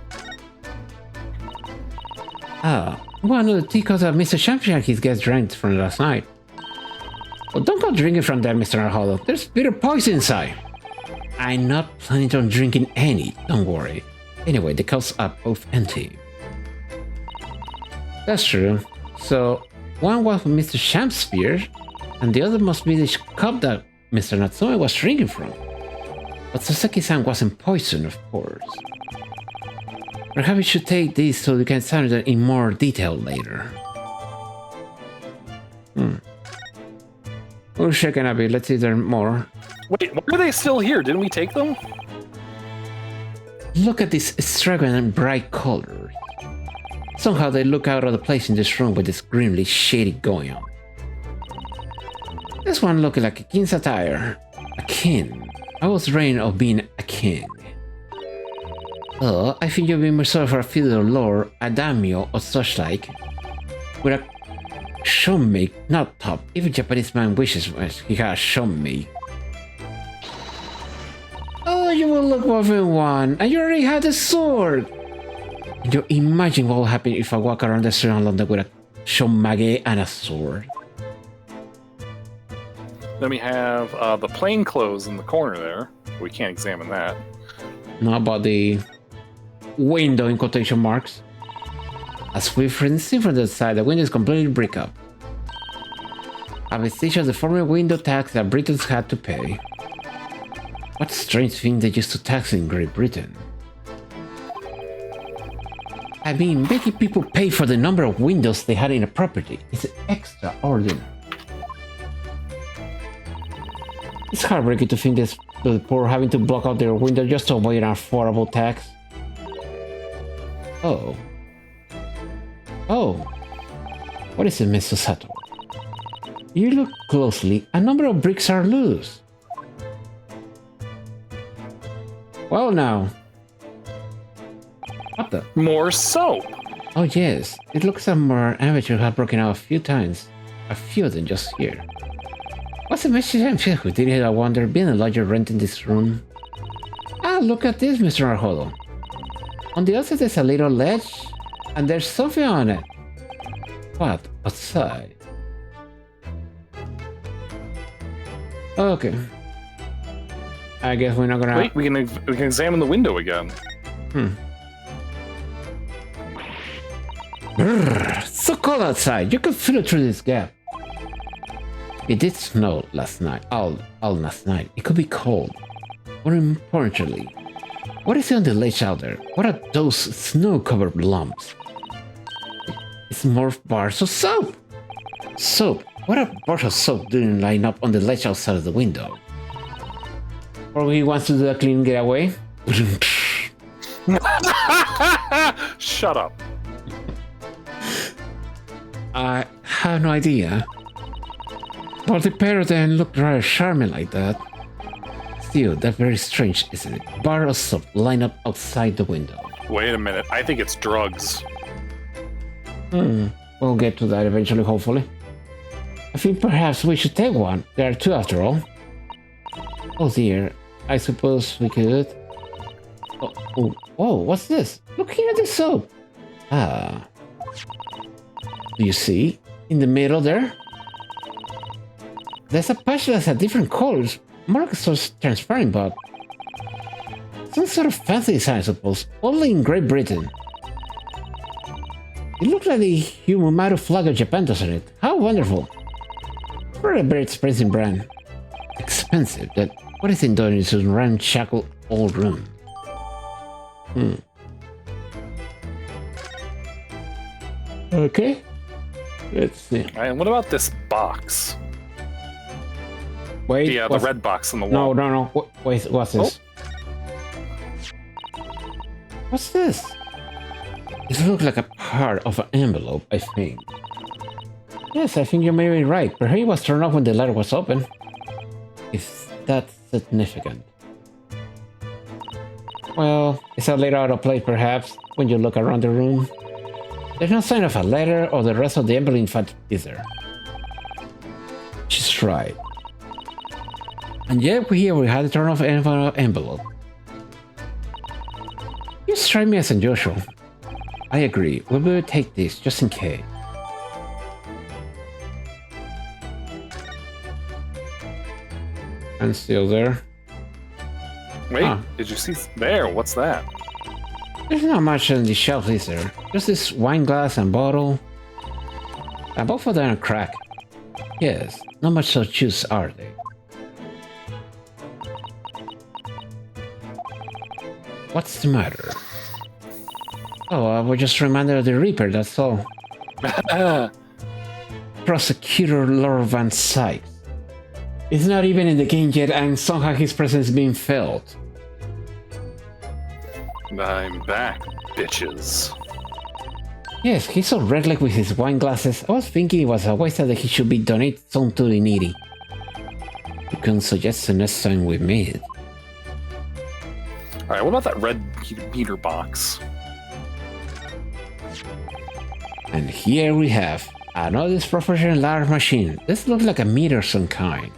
One of the teacups that Mr. Champion his guest drank from last night. Well, don't go drinking from there, Mr. Arholo. There's bitter poison inside. I'm not planning on drinking any, don't worry. Anyway, the cups are both empty. That's true. So, one was from Mr. Shakespeare, and the other must be the cup that Mr. Natsume was drinking from. But Sasaki-san wasn't poisoned, of course. Perhaps we should take this so we can examine it in more detail later. We'll check in a bit, let's see if there are more. Wait, why are they still here? Didn't we take them? Look at these extravagant and bright colors. Somehow they look out of the place in this room with this grimly shady going on. This one looking like a king's attire. A king. I was dreaming of being a king. I think you've been reserved for a feudal lord, a daimyo or such like. With a shomei, not top. If a Japanese man wishes, he has shomei. Oh, you will look more than one, and you already had a sword! Can you imagine what will happen if I walk around the street in London with a shomage and a sword? Then we have the plain clothes in the corner there. We can't examine that. Not about the window in quotation marks. As we see from the side, the window is completely bricked up. A vestige of the former window tax that Britons had to pay. What a strange thing they used to tax in Great Britain. I mean, making people pay for the number of windows they had in a property is extraordinary. It's heartbreaking to think that the poor having to block out their window just to avoid an affordable tax. Oh. What is it, Mr. Sato? You look closely, a number of bricks are loose. Well now. What the? More soap! Oh yes, it looks like more amateurs have broken out a few times. A few of them just here. What's the message? We did I wonder, being a lodger renting this room. Ah, look at this, Mr. Arholo. On the outside there's a little ledge, and there's something on it. What? Outside? Okay. I guess we're not gonna... Wait, we can examine the window again. Brrr, so cold outside, you can feel it through this gap. It did snow last night, all last night. It could be cold. More importantly, what is on the ledge out there? What are those snow-covered lumps? It's more bars of soap! Soap? What are bars of soap doing lying up on the ledge outside of the window? Or he wants to do a clean getaway? Shut up. I have no idea. But the pair of them looked rather charming like that. Still, that's very strange, isn't it? Bar of soap lined up outside the window. Wait a minute, I think it's drugs. We'll get to that eventually, hopefully. I think perhaps we should take one. There are two after all. Oh dear, I suppose we could... Oh, what's this? Look here at the soap! Ah. Do you see? In the middle there? There's a patch that has different colors. More like so transparent, but... some sort of fancy design, I suppose. Only in Great Britain. It looks like the Humaru flag of Japan, doesn't it? How wonderful. For a very expensive brand. Expensive? That what is it doing in this ramshackle old room? Okay. Let's see. And what about this box? Wait. Yeah, the red box on the wall. No. Wait, what's this? What's this? It looks like a part of an envelope, I think. Yes, I think you may be right. Perhaps he was turned off when the letter was open. Is that significant? Well, it's a little out of place perhaps, when you look around the room. There's no sign of a letter or the rest of the envelope in fact is there. She's right. And yet here we had to turn off envelope. You strike me as unusual. I agree. We will take this just in case. And still there. Wait, did you see there? What's that? There's not much on the shelf, is there? Just this wine glass and bottle. And both of them are cracked. Yes, not much so juice, are they? What's the matter? Oh, I was just reminded of the Reaper, that's all. Prosecutor Lord Van Sykes. He's not even in the game yet, and somehow his presence is being felt. I'm back, bitches. Yes, he's so red-leg with his wine glasses. I was thinking it was a waste that he should be donated some to the needy. You can suggest the next time we meet. Alright, what about that red meter box? And here we have another professional large machine. This looks like a meter of some kind.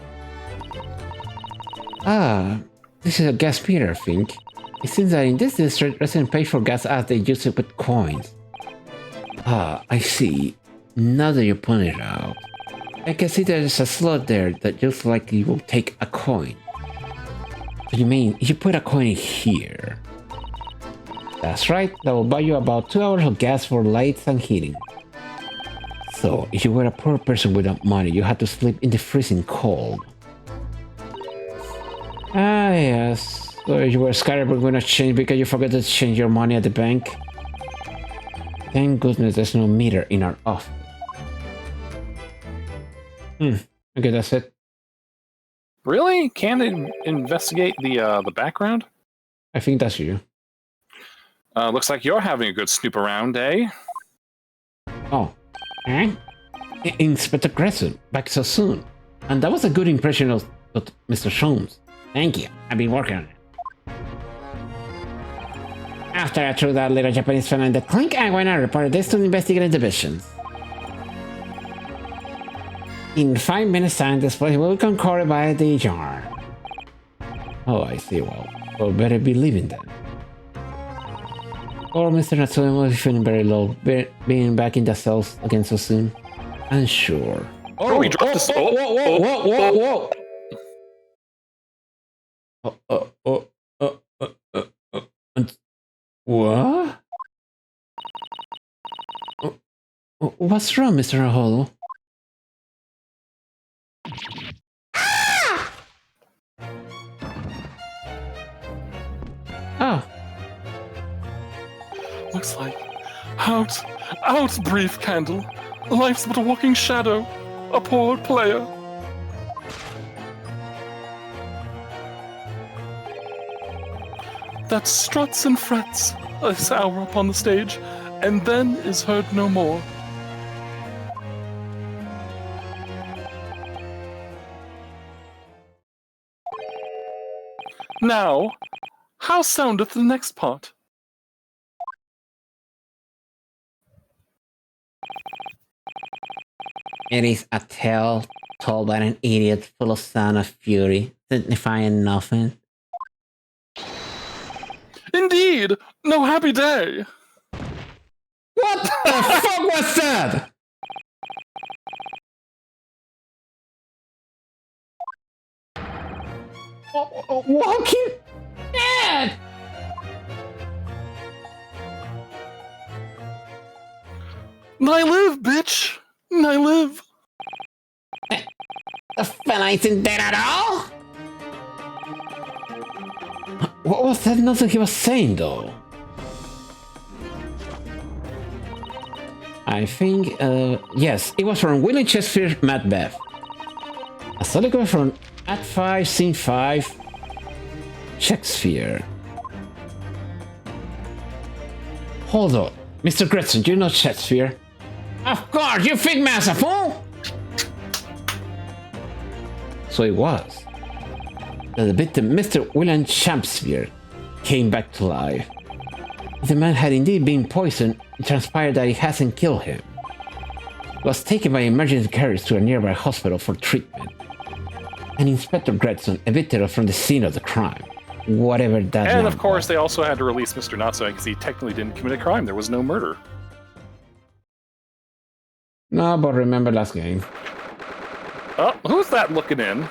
Ah, this is a gas meter, I think. It seems that in this district, residents pay for gas as they use it with coins. Ah, I see. Now that you point it out, I can see there's a slot there that just likely will take a coin. So you mean you put a coin here? That's right, that will buy you about 2 hours of gas for lights and heating. So, if you were a poor person without money, you had to sleep in the freezing cold. Ah, yes. So you were scared we're gonna change because you forgot to change your money at the bank? Thank goodness there's no meter in our office. Okay, that's it. Really? Can't they investigate the background? I think that's you. Looks like you're having a good snoop around, eh? Oh. Eh? Inspector Gresson, back so soon. And that was a good impression of Mr. Sholmes. Thank you. I've been working on it. After I threw that little Japanese fellow in the clink, I went and reported this to the investigating divisions. In 5 minutes time, this place will be concorded by the yard. Oh, I see. Well, better be leaving then. Or Mr. Natsume will be feeling very low, being back in the cells again so soon. And sure. Oh, he dropped his... Whoa! What? What's wrong, Mr. Aholo? Oh. Looks like... Out, brief candle. Life's but a walking shadow. A poor player. That struts and frets this hour upon the stage, and then is heard no more. Now, how soundeth the next part? It is a tale told by an idiot full of sound of fury, signifying nothing. Indeed! No happy day! What the fuck was that? Walking dead! I live, bitch! I live! The fella isn't dead at all? What was that nonsense he was saying, though? I think, yes, it was from William Shakespeare's Macbeth. A soliloquy from Act 5, Scene 5, Shakespeare. Hold on, Mr. Gretchen, do you know Shakespeare? Of course, you think me as a fool? so it was. The victim, Mr. William Shakespeare, came back to life. If the man had indeed been poisoned, it transpired that it hasn't killed him. He was taken by emergency carriage to a nearby hospital for treatment. And Inspector Gretson evicted us from the scene of the crime. Whatever that And of course, they also had to release Mr. Natsume because he technically didn't commit a crime. There was no murder. No, but remember last game. Oh, who's that looking in?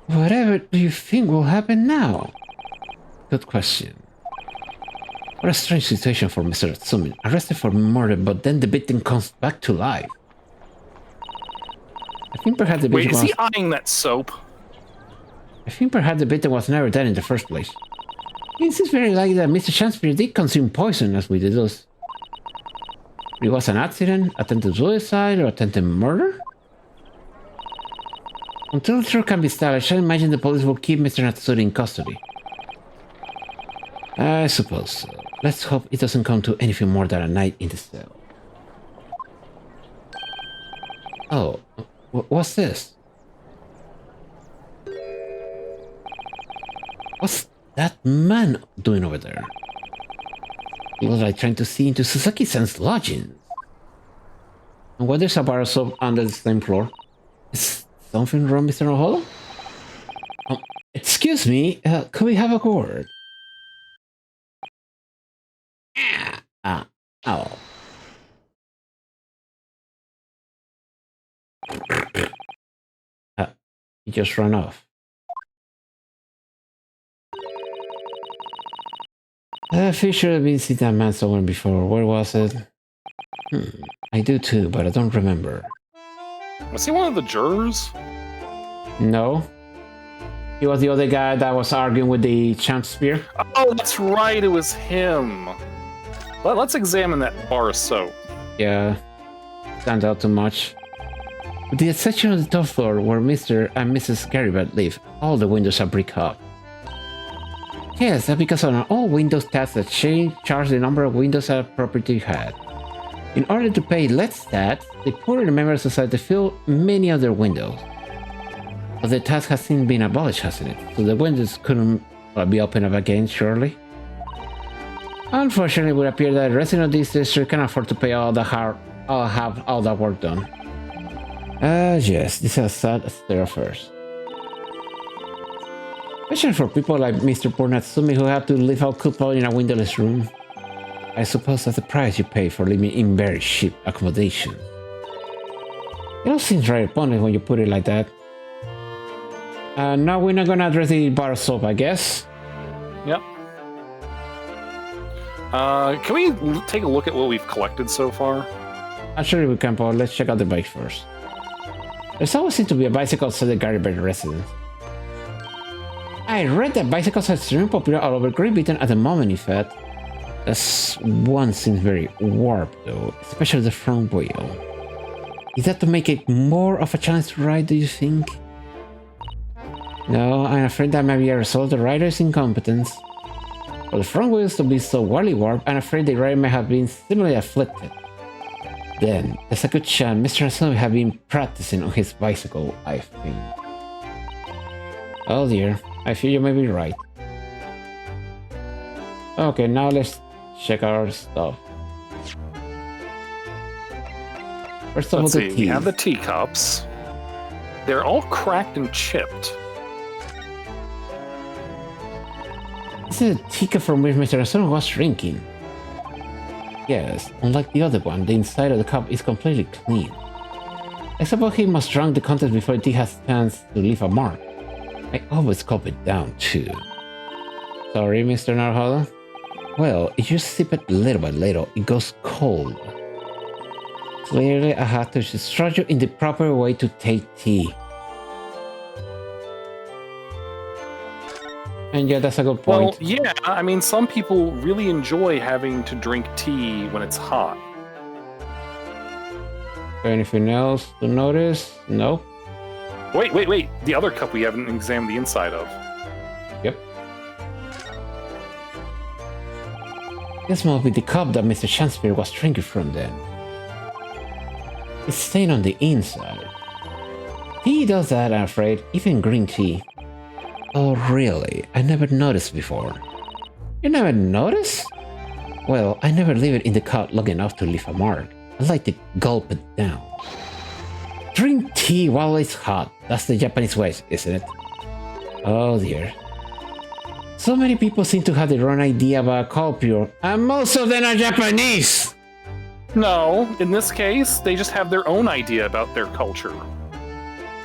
Whatever do you think will happen now? Good question. What a strange situation for Mr. Natsume. Arrested for murder, but then the victim comes back to life. I think perhaps the victim Wait, is he eyeing that soap? I think perhaps the victim was never dead in the first place. It seems very likely that Mr. Shakespeare did consume poison, as we deduce. It was an accident, attempted suicide, or attempted murder? Until the truth can be established, I imagine the police will keep Mr. Natsume in custody. I suppose so. Let's hope it doesn't come to anything more than a night in the cell. Oh, what's this? What's that man doing over there? He was like trying to see into Suzuki-san's lodging. And why there's a bar of soap under the same floor? Is something wrong, Mr. Oholo? Excuse me, could we have a word? Oh. He just ran off. I should have been seeing that man somewhere before. Where was it? I do too, but I don't remember. Was he one of the jurors? No. He was the other guy that was arguing with the Shakespeare. Oh, that's right, it was him. Well, let's examine that bar of soap. Yeah, stands out too much. With the exception of the top floor where Mr. and Mrs. Garibat live, all the windows are bricked up. Yes, that's because on all Windows tax that charge the number of windows a property had. In order to pay less tax, the poor in the member society fill many other windows. But the tax has since been abolished, hasn't it? So the windows couldn't be opened up again, surely? Unfortunately, it would appear that residents of this district can afford to pay have all that work done. Yes, this is a sad state of affairs. Especially for people like Mr. Natsume who have to live out couple in a windowless room. I suppose that's the price you pay for living in very cheap accommodation. It all seems right upon it when you put it like that. Now we're not gonna address the bar of soap, I guess. Yep. Can we take a look at what we've collected so far? Actually, we can, but let's check out the bike first. There's always seems to be a bicycle outside the Garibat residence. I read that bicycles are extremely popular all over Great Britain at the moment, in fact. This one seems very warped, though, especially the front wheel. Is that to make it more of a chance to ride, do you think? No, I'm afraid that may be a result of the rider's incompetence. For the front wheels to be so wildly warped, I'm afraid the rider may have been similarly afflicted. Then, there's a good chance Mr. Natsume have been practicing on his bicycle, I think. Oh dear, I fear you may be right. Okay, now let's check our stuff. First of all, the tea. We have the teacups. They're all cracked and chipped. This is a teacup from which Mr. Natsume was drinking. Yes, unlike the other one, the inside of the cup is completely clean. I suppose he must drink the contents before the tea has a chance to leave a mark. I always cup it down too. Sorry, Mr. Narhada? Well, if you sip it little by little, it goes cold. Clearly, I had to instruct you in the proper way to take tea. And yeah, that's a good point. Well, yeah, I mean, some people really enjoy having to drink tea when it's hot. Anything else to notice? No? Wait. The other cup we haven't examined the inside of. Yep. This must be the cup that Mr. Shakespeare was drinking from then. It's stained on the inside. Tea does that, I'm afraid. Even green tea. Oh, really? I never noticed before. You never noticed? Well, I never leave it in the cup long enough to leave a mark. I like to gulp it down. Drink tea while it's hot. That's the Japanese way, isn't it? Oh dear. So many people seem to have their own idea about culture, and most of them are Japanese! No, in this case, they just have their own idea about their culture.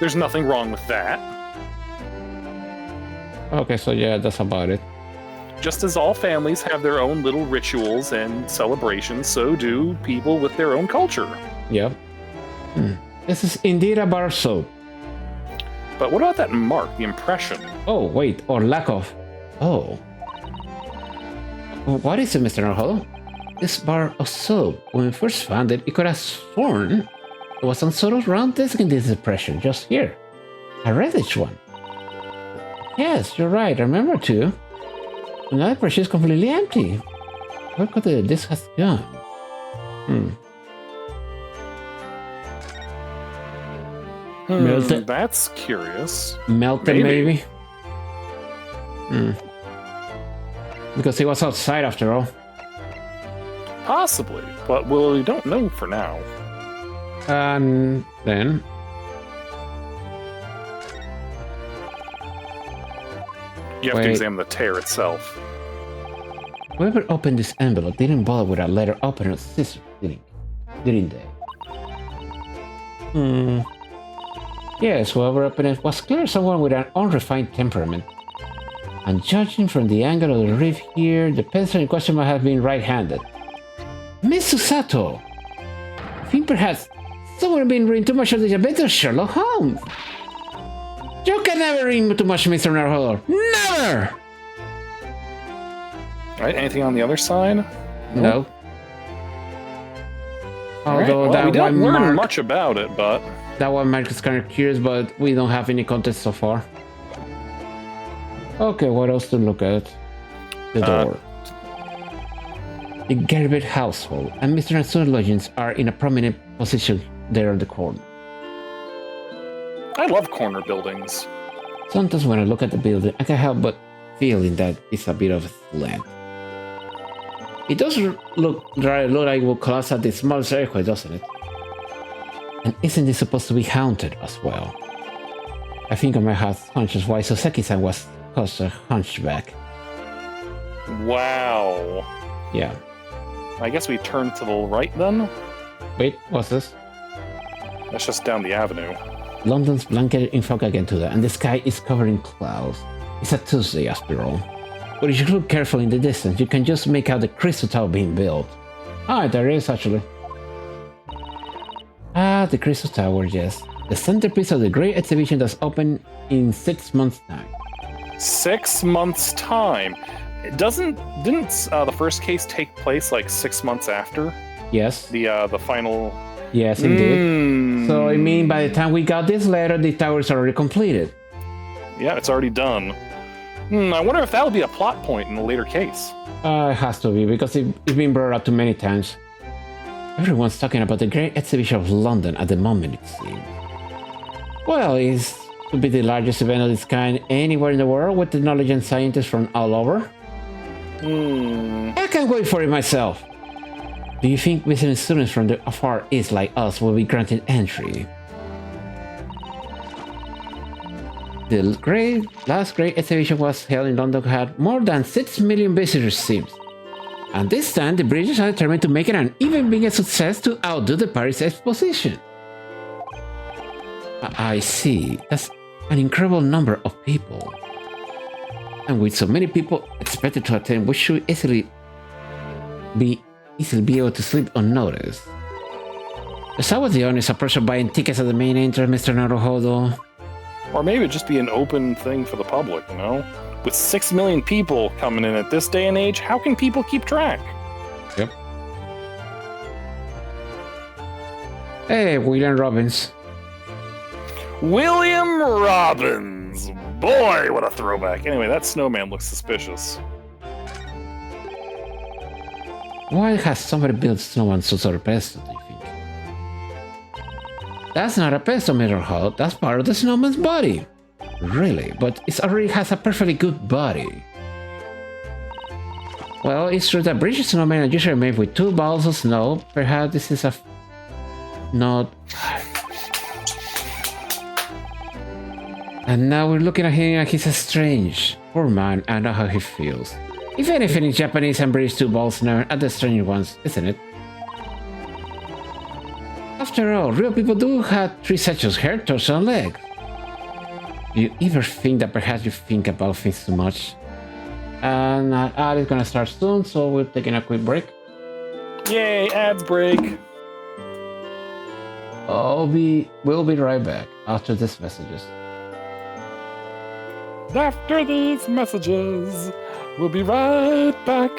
There's nothing wrong with that. Okay, so yeah, that's about it. Just as all families have their own little rituals and celebrations, so do people with their own culture. Yep. This is indeed a bar soap. But what about that mark, the impression? Oh, wait, or lack of. Oh. What is it, Mr. Naruhodo? This bar of soap, when we first found it, it could have sworn there was some sort of round disc in this impression, just here. A reddish one. Yes, you're right, I remember too. Another impression is completely empty. Where could the disc have gone? Melted. That's curious. Melted, maybe? Because it was outside after all. Possibly, but we don't know for now. And then... You have to examine the tear itself. Whoever opened this envelope didn't bother with a letter opener or scissors, didn't they? Yes, whoever opened it was clearly someone with an unrefined temperament. And judging from the angle of the reef here, the pencil in question might have been right-handed. Miss Susato! I think perhaps someone been reading too much of the adventure of Sherlock Holmes. You can never read too much, Mr. Naruhodo. Never! Right, anything on the other side? No. Although well, that we don't one learn mark, much about it, but... That one mark is kind of curious, but we don't have any context so far. Okay, what else to look at? The door. The Gerbert household and Mr. Natsu's lodgings are in a prominent position there at the corner. I love corner buildings. Sometimes when I look at the building, I can't help but feeling that it's a bit of a slant. It does look like it will collapse at the smallest earthquake, doesn't it? And isn't it supposed to be haunted as well? I think I might have hunches why Soseki-san was called a hunchback. Wow. Yeah. I guess we turn to the right then? Wait, what's this? That's just down the avenue. London's blanketed in fog again today, and the sky is covered in clouds. It's a Tuesday after all. But if you look carefully in the distance, you can just make out the Crystal Tower being built. Ah, there is actually. Ah, the Crystal Tower, yes. The centerpiece of the great exhibition that's open in 6 months' time. 6 months' time? Didn't the first case take place like 6 months after? Yes. The final... Yes, indeed. So, I mean, by the time we got this letter, the tower is already completed. Yeah, it's already done. I wonder if that'll be a plot point in a later case. It has to be, because it's been brought up too many times. Everyone's talking about the Great Exhibition of London at the moment, it seems. Well, it's to be the largest event of its kind anywhere in the world, with the knowledge and scientists from all over. I can't wait for it myself. Do you think visiting students from the Far East like us will be granted entry? The last great exhibition was held in London, had more than 6 million visitors, seems. And this time, the British are determined to make it an even bigger success to outdo the Paris exposition. I see. That's an incredible number of people. And with so many people expected to attend, we should easily be able to sleep unnoticed. As I was the honest approach of buying tickets at the main entrance, Mr. Naruhodo. Or maybe it'd just be an open thing for the public, you know? With 6 million people coming in at this day and age, how can people keep track? Yep. Hey, William Robbins. William Robbins! Boy, what a throwback. Anyway, that snowman looks suspicious. Why has somebody built snowman so sort of best, do you think? That's not a pesometer hole, that's part of the snowman's body. Really, but it already has a perfectly good body. Well, it's true that British snowmen are usually made with 2 balls of snow. Perhaps this is a not. And now we're looking at him and he's a strange. Poor man, I know how he feels. If anything, in Japanese and British 2 balls are the strange ones, isn't it? After all, real people do have 3 sections: head, torso, and leg. Do you ever think that perhaps you think about things too much? And ad is gonna start soon, so we're taking a quick break. Yay, ads break. We'll be right back after these messages. After these messages, we'll be right back.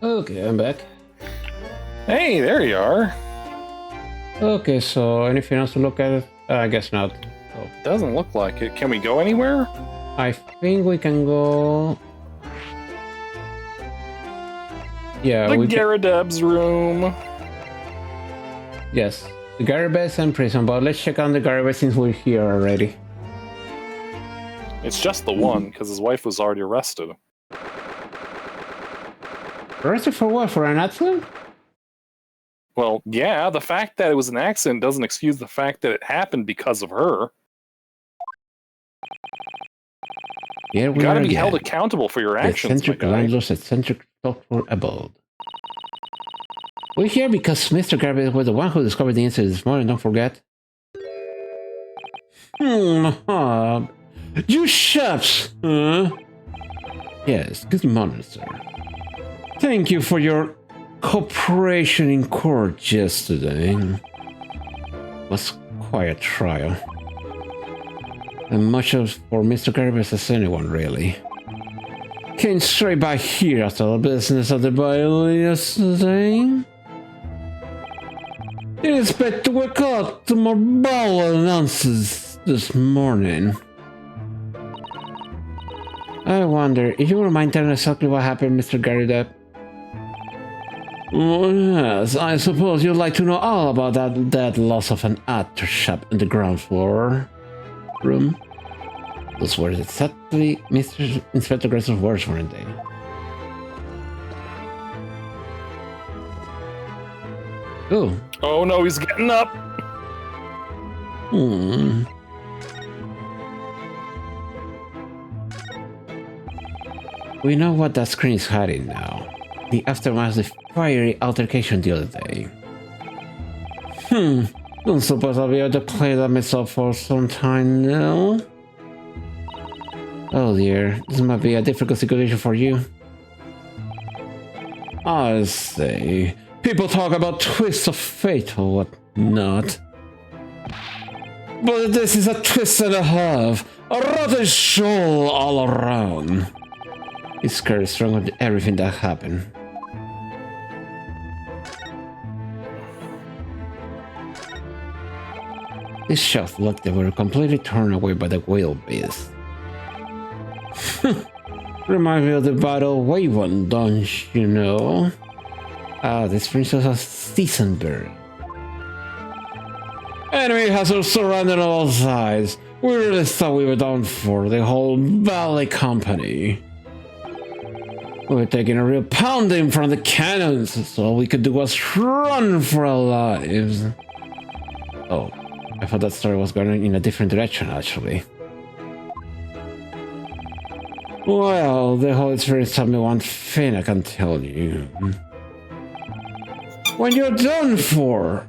Okay, I'm back. Hey, there you are. Okay, so anything else to look at? I guess not. So Doesn't look like it. Can we go anywhere? I think we can go. Yeah, The we can... Garadeb's room. Yes, the Garibes and prison, but let's check on the Garibes since we're here already. It's just the one, because his wife was already arrested. Arrested for what? For an accident? Well, yeah, the fact that it was an accident doesn't excuse the fact that it happened because of her. Yeah, we You gotta are be again. held accountable for your The actions, my eccentric guy. landlord's eccentric doctor abode. We're here because Mr. Garibes was the one who discovered the incident this morning, don't forget. You chaps, huh? Yes, good morning, sir. Thank you for your cooperation in court yesterday. Was quite a trial. And much of for Mr. Garibes as anyone, really. Came straight by here after the business of the bottle yesterday. Didn't expect to wake up to more bowel nonsense this morning. I wonder if you wouldn't mind telling exactly what happened, Mr. Garibes. Oh, yes, I suppose you'd like to know all about that loss of an actor shop in the ground floor room. Those were exactly Mr. Inspector Gress's words, weren't they? Oh. Oh no, he's getting up! We know what that screen is hiding now. The aftermath of the fiery altercation the other day. Don't suppose I'll be able to play that myself for some time now. Oh dear, this might be a difficult situation for you. I say, people talk about twists of fate or whatnot. But this is a twist and a half, a rotten shoal all around. He's scared strong with everything that happened. This shop looked they were completely torn away by the whale beast. Remind me of the battle we won, don't you know? Ah, this brings us a seasoned bird. Enemy has us surrounded on all sides. We really thought we were done for, the whole Valley Company. We were taking a real pounding from the cannons, so all we could do was run for our lives. Oh, I thought that story was going in a different direction, actually. Well, the whole experience taught me one thing I can tell you. When you're done for,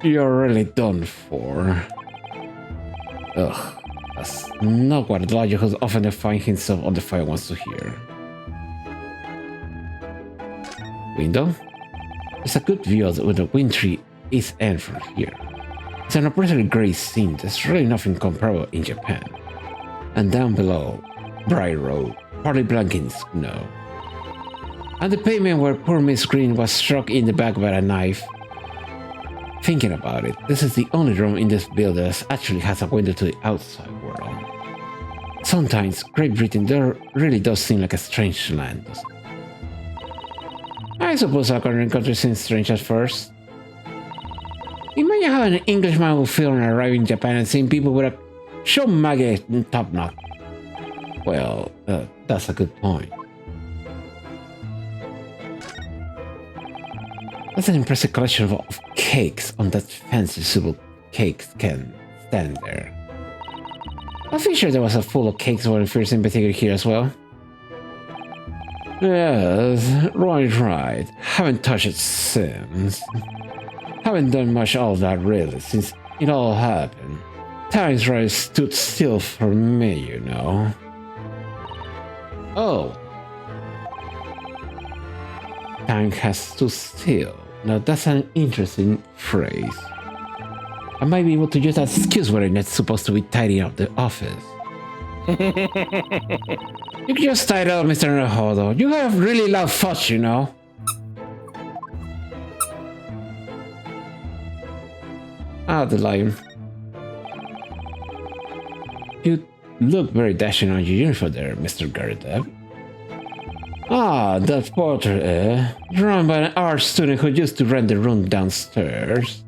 you're really done for. Ugh, that's not what Elijah, who's often finds himself on the fire, wants to hear. Window? It's a good view of the wintry east end from here. It's an oppressively grey scene. There's really nothing comparable in Japan. And down below, Bright Road, partly blank in snow. And the pavement where poor Miss Green was struck in the back by a knife. Thinking about it, this is the only room in this building that actually has a window to the outside world. Sometimes Great Britain really does seem like a strange land, doesn't it? I suppose our current country seems strange at first. Imagine how an Englishman would feel when arriving in Japan and seeing people with a shomage top knot. Well, that's a good point. That's an impressive collection of cakes on that fancy silver cake can stand there. I'm sure there was a full of cakes one first in particular here as well. Yes, right. Haven't touched it since. Haven't done much of that really since it all happened. Time's really stood still for me, you know. Oh. Time has stood still. Now that's an interesting phrase. I might be able to use that excuse when I'm not supposed to be tidying up the office. You can just tidy up, Mr. Nahodo. You have really loud thoughts, you know. Ah, the lion. You look very dashing on your uniform there, Mr. Garibes. Ah, that portrait, eh? Drawn by an art student who used to rent the room downstairs.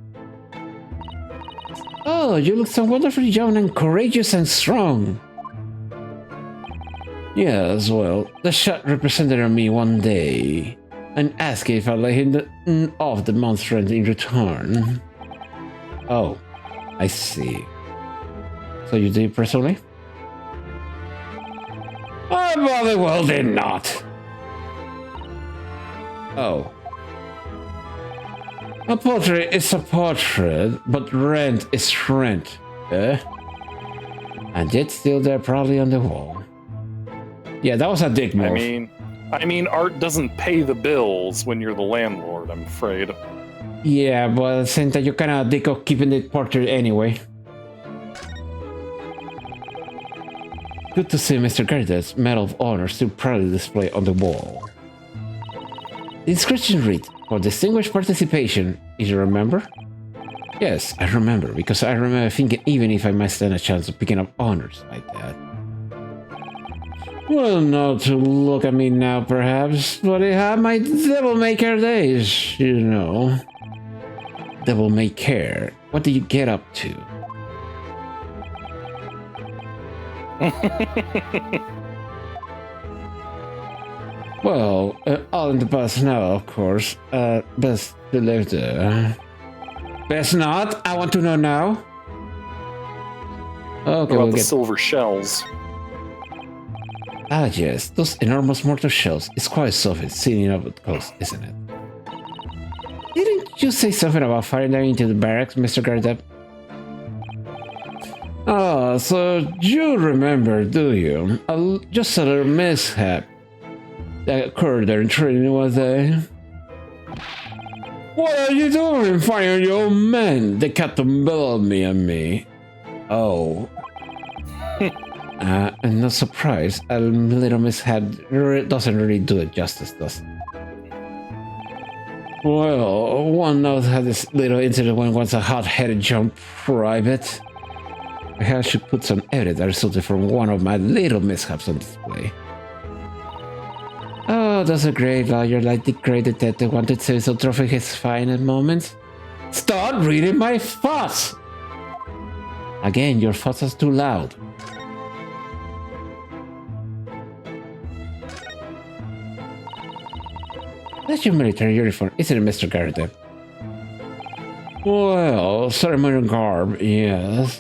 Oh, you look so wonderfully young and courageous and strong. Yes, well, the shot represented me one day and asked if I'd let him off the month's rent in return. Oh, I see. So you did personally? I rather well did not. Oh. A portrait is a portrait, but rent is rent, eh? And yet still they're probably on the wall. Yeah, that was a dick move. I mean, art doesn't pay the bills when you're the landlord, I'm afraid. Yeah, but at the same time, you're kind of a dick of keeping the portrait anyway. Good to see Mr. Garrett's Medal of Honor still proudly displayed on the wall. The inscription reads, "For distinguished participation." You remember? Yes, I remember, because I remember thinking even if I might stand a chance of picking up honors like that. Well, not to look at me now, perhaps, but I have my devil-may-care days, you know. Devil-may-care? What do you get up to? Well, all in the past now, of course. Best to live there. Best not? I want to know now. Okay, what about the silver shells? Ah, yes, those enormous mortar shells. It's quite soft seeing it up close, isn't it? Didn't you say something about firing them into the barracks, Mr. Garrett? Oh, so you remember, do you? Just a little mishap that occurred there in training one day. What are you doing firing your own men? The Captain Bellamy and me. Oh. I'm not surprised. A little mishap doesn't really do it justice, does it? Well, one knows how this little incident went once a hot-headed young private. I should put some evidence that resulted from one of my little mishaps on display. Oh, does a great lawyer like the great detective want to say so trophy his finest moments? Stop reading my thoughts! Again, your thoughts are too loud. That's your military uniform, isn't it, Mr. Garrett? Well, ceremonial garb, yes.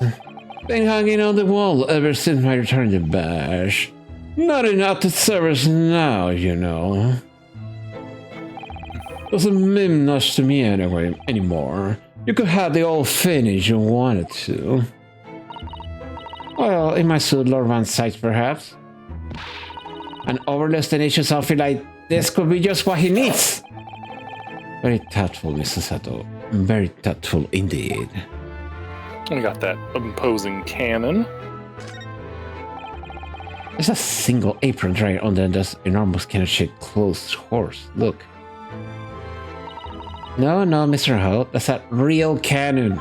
Been hanging on the wall ever since my return to Bash. Not enough to service now, you know. Doesn't mean much to me anyway anymore. You could have the old finish you wanted to. Well, it might suit Lord Van Sykes, perhaps. An overly ostentatious outfit like this could be just what he needs. Very thoughtful, Mrs. Sato. Very thoughtful indeed. We got that imposing cannon. There's a single apron right under this enormous cannon-shaped closed horse. Look. No, Mr. Hull. That's a real cannon.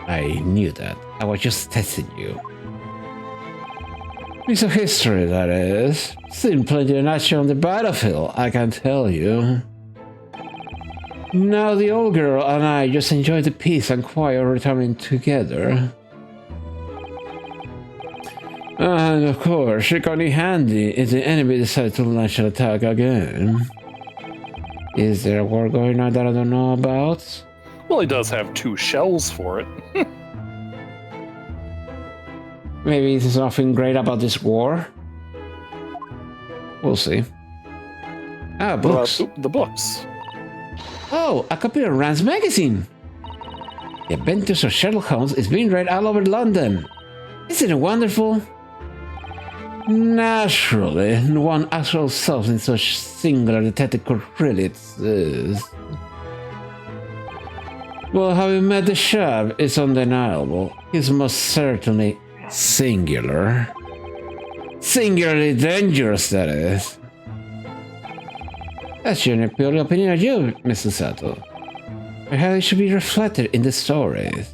I knew that. I was just testing you. Piece of history, that is. Seen plenty of action on the battlefield, I can tell you. Now the old girl and I just enjoy the peace and quiet returning together. And of course, it got handy if the enemy decided to launch an attack again. Is there a war going on that I don't know about? Well, he does have 2 shells for it. Maybe there's nothing great about this war? We'll see. Ah, books. The books. Oh, a copy of Rand's magazine! The Adventures of Sherlock Holmes is being read all over London. Isn't it wonderful? Naturally, one actual self in such singular detective could really exist. Well, having met the chap is undeniable. He's most certainly singular. Singularly dangerous, that is. That's your pure opinion of you, Mrs. Sato. How it should be reflected in the stories.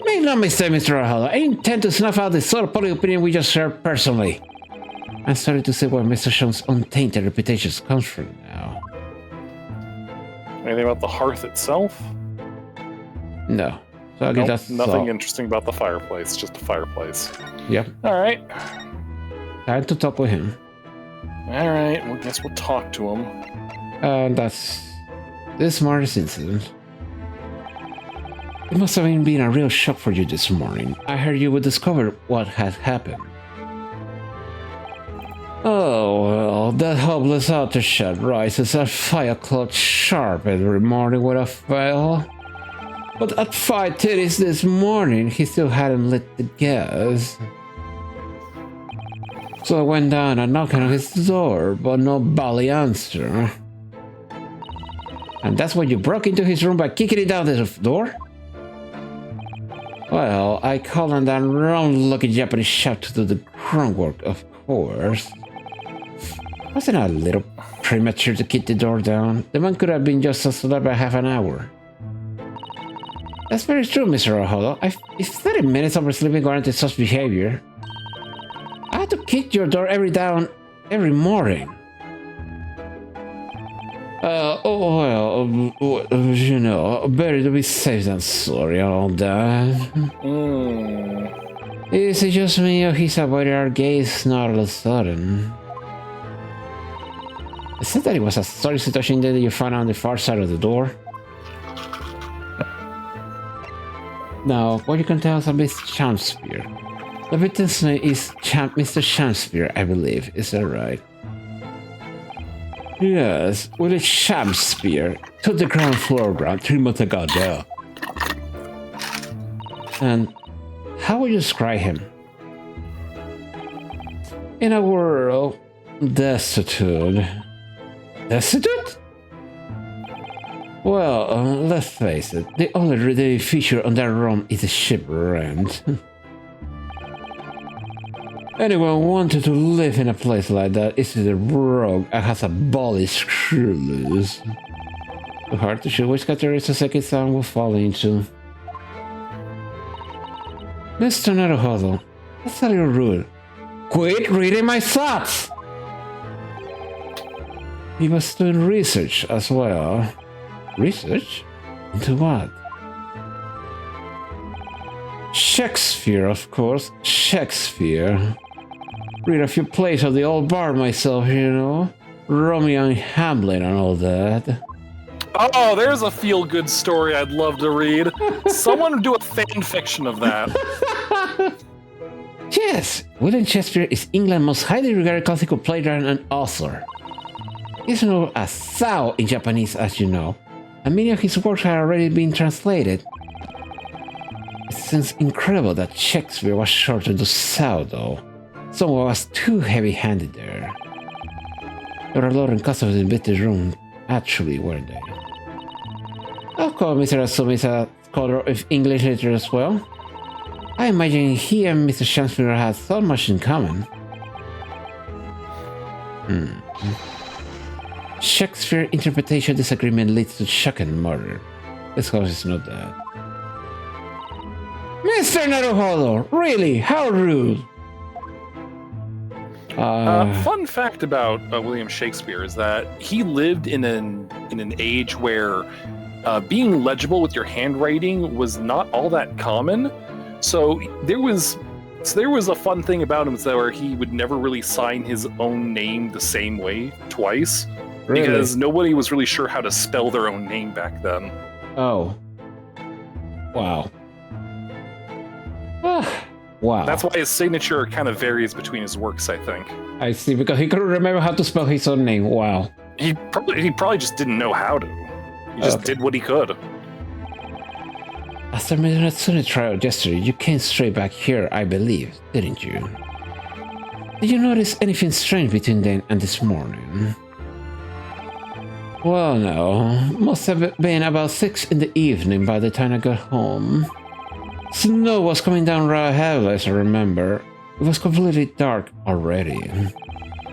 Make no mistake, Mr. Rahalo, I intend to snuff out the sort of public opinion we just shared personally. I'm starting to see where Mr. Sean's untainted reputation comes from now. Anything about the hearth itself? No. So I guess Nope, that's nothing all. interesting about the fireplace, just a fireplace. Yep. Alright. Time to talk with him. Alright, well, guess we'll talk to him. And that's this morning's incident. It must have been a real shock for you this morning. I heard you would discover what had happened. Oh, well, that hopeless autoshot rises at 5 o'clock sharp every morning without fail. But at 5:30 this morning, he still hadn't lit the gas. So I went down and knocked on his door, but no bally answer. And that's when you broke into his room by kicking it down the door? Well, I called on that round-looking Japanese chap to do the groundwork, of course. Wasn't it a little premature to kick the door down? The man could have been just asleep by half an hour. That's very true, Mr. Ohodo. If 30 minutes of sleeping warranted such behavior, I had to kick your door every morning. You know, better to be safe than sorry and all that. Is it just me or he's avoided our gaze now all of a sudden? I said that it was a sorry situation that you found on the far side of the door. Now, what you can tell us about Mr. Shakespeare? The victim's name is Mr. Shakespeare, I believe. Is that right? Yes, Willie Shakespeare took the ground floor around 3 months ago there. And how would you describe him? In a world, destitute. Destitute? Well, let's face it, the only redeeming feature on that room is the ship rent. Anyone wanted to live in a place like that is either rogue and has a bally screw loose. Too hard to show which category Saseki-san will fall into. Mr. Naruhodo, that's a little rude. Quit reading my thoughts! He was doing research as well. Research? Into what? Shakespeare, of course. Shakespeare. Read a few plays of the old bar myself, you know. Romeo and Hamlet and all that. Oh, there's a feel-good story I'd love to read. Someone do a fan fiction of that. Yes, William Shakespeare is England's most highly regarded classical playwright and author. He's known as Sao in Japanese, as you know, and many of his works have already been translated. It seems incredible that Shakespeare was shortened to Sao, though. Someone was too heavy-handed there. There were a lot of customers in this room, actually, weren't they? Of course, Mr. Asumi is a scholar of English literature as well. I imagine he and Mr. Shakespeare had so much in common. Shakespeare interpretation disagreement leads to shocking murder. Let's hope it's not that. Mr. Naruhodo, really? How rude! Fun fact about William Shakespeare is that he lived in an age where being legible with your handwriting was not all that common. So there was a fun thing about him where he would never really sign his own name the same way twice. Really? Because nobody was really sure how to spell their own name back then. Oh. Wow. Wow. That's why his signature kind of varies between his works, I think. I see, because he couldn't remember how to spell his own name. Wow. He probably just didn't know how to. He just did what he could. After Mitsune trial yesterday, you came straight back here, I believe, didn't you? Did you notice anything strange between then and this morning? Well, no. Must have been about 6 in the evening by the time I got home. Snow was coming down rather heavily, as I remember. It was completely dark already.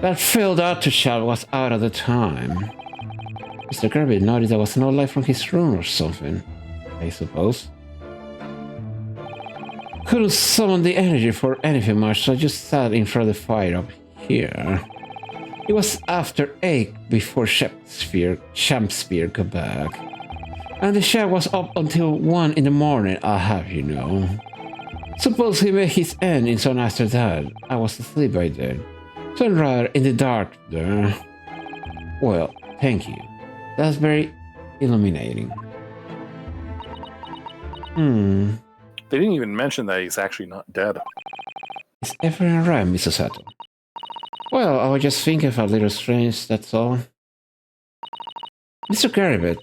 That failed autoshot was out at the time. Mr. Kirby noticed there was no light from his room or something, I suppose. Couldn't summon the energy for anything much, so I just sat in front of the fire up here. It was after 8 before Shakespeare got back. And the shack was up until 1 in the morning, I'll have you know. Suppose he made his end soon after that. I was asleep by then. So rather in the dark there. Well, thank you. That's very illuminating. They didn't even mention that he's actually not dead. Is everything alright, Mr. Sato? Well, I was just thinking of a little strange, that's all. Mr. Garibet,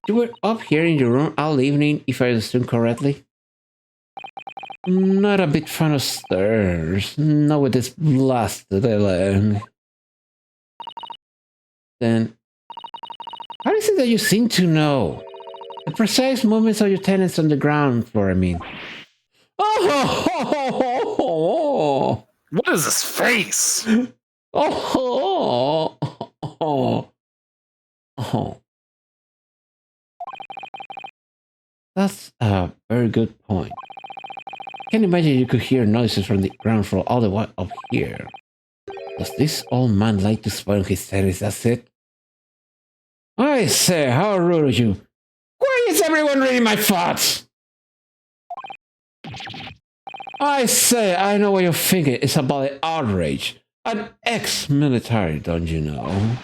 you were up here in your room all evening, if I understood correctly? Not a bit fond of stairs, not with this blasted leg. Then, how is it that you seem to know? The precise movements of your tenants on the ground floor, I mean. Oh! What is this face? Oh! That's a very good point. I can imagine you could hear noises from the ground floor all the way up here. Does this old man like to spoil his tenants, that's it? I say, how rude of you! Why is everyone reading my thoughts? I say, I know what you're thinking. It's about the outrage. An ex-military, don't you know?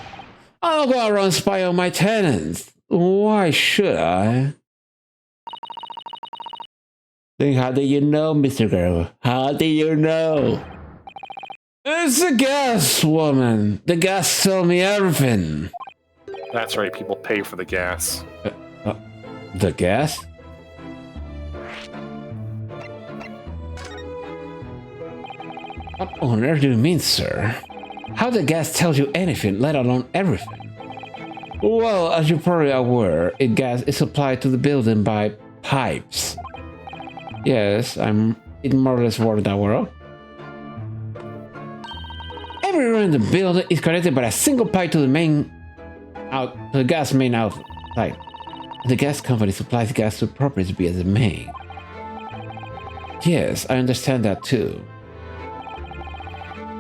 I'll go around spy on my tenants. Why should I? Then how do you know, Mr. Girl? How do you know? It's the gas, woman. The gas told me everything. That's right, people pay for the gas. The gas? What on earth do you mean, sir? How the gas tells you anything, let alone everything? Well, as you're probably aware, gas is supplied to the building by pipes. Yes, I'm more or less aware of that world. Every room in the building is connected by a single pipe to the gas main outlet. The gas company supplies gas to properties via the main. Yes, I understand that too.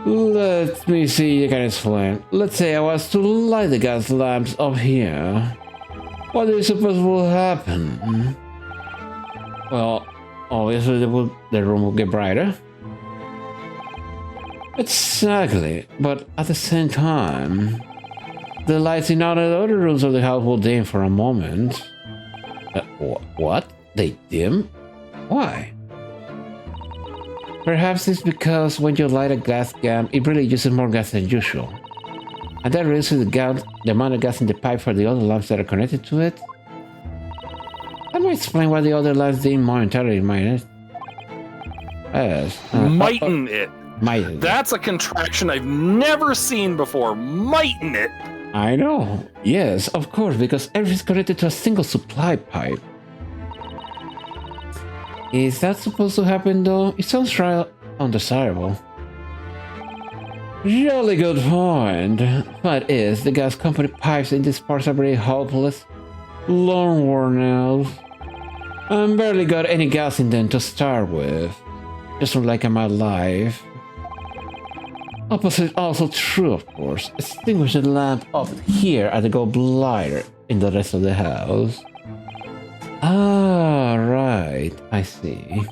Let me see, you can explain. Let's say I was to light the gas lamps up here. What do you suppose will happen? Well, obviously the room will get brighter. Exactly, but at the same time, the lights in all the other rooms of the house will dim for a moment. What? They dim? Why? Perhaps it's because when you light a gas gun, it really uses more gas than usual. And that reduces the amount of gas in the pipe for the other lamps that are connected to it. That might explain why the other lamps dim momentarily, might it? Yes. Mighten it. Mighten. That's a contraction I've never seen before. Mighten it. I know. Yes, of course, because everything's connected to a single supply pipe. Is that supposed to happen though? It sounds rather undesirable. Jolly good point. But is the gas company pipes in these parts are very hopeless, long worn out. I barely got any gas in them to start with. Just like I'm alive. Opposite also true, of course. Extinguish the lamp up here and go lighter in the rest of the house. Ah, right. I see.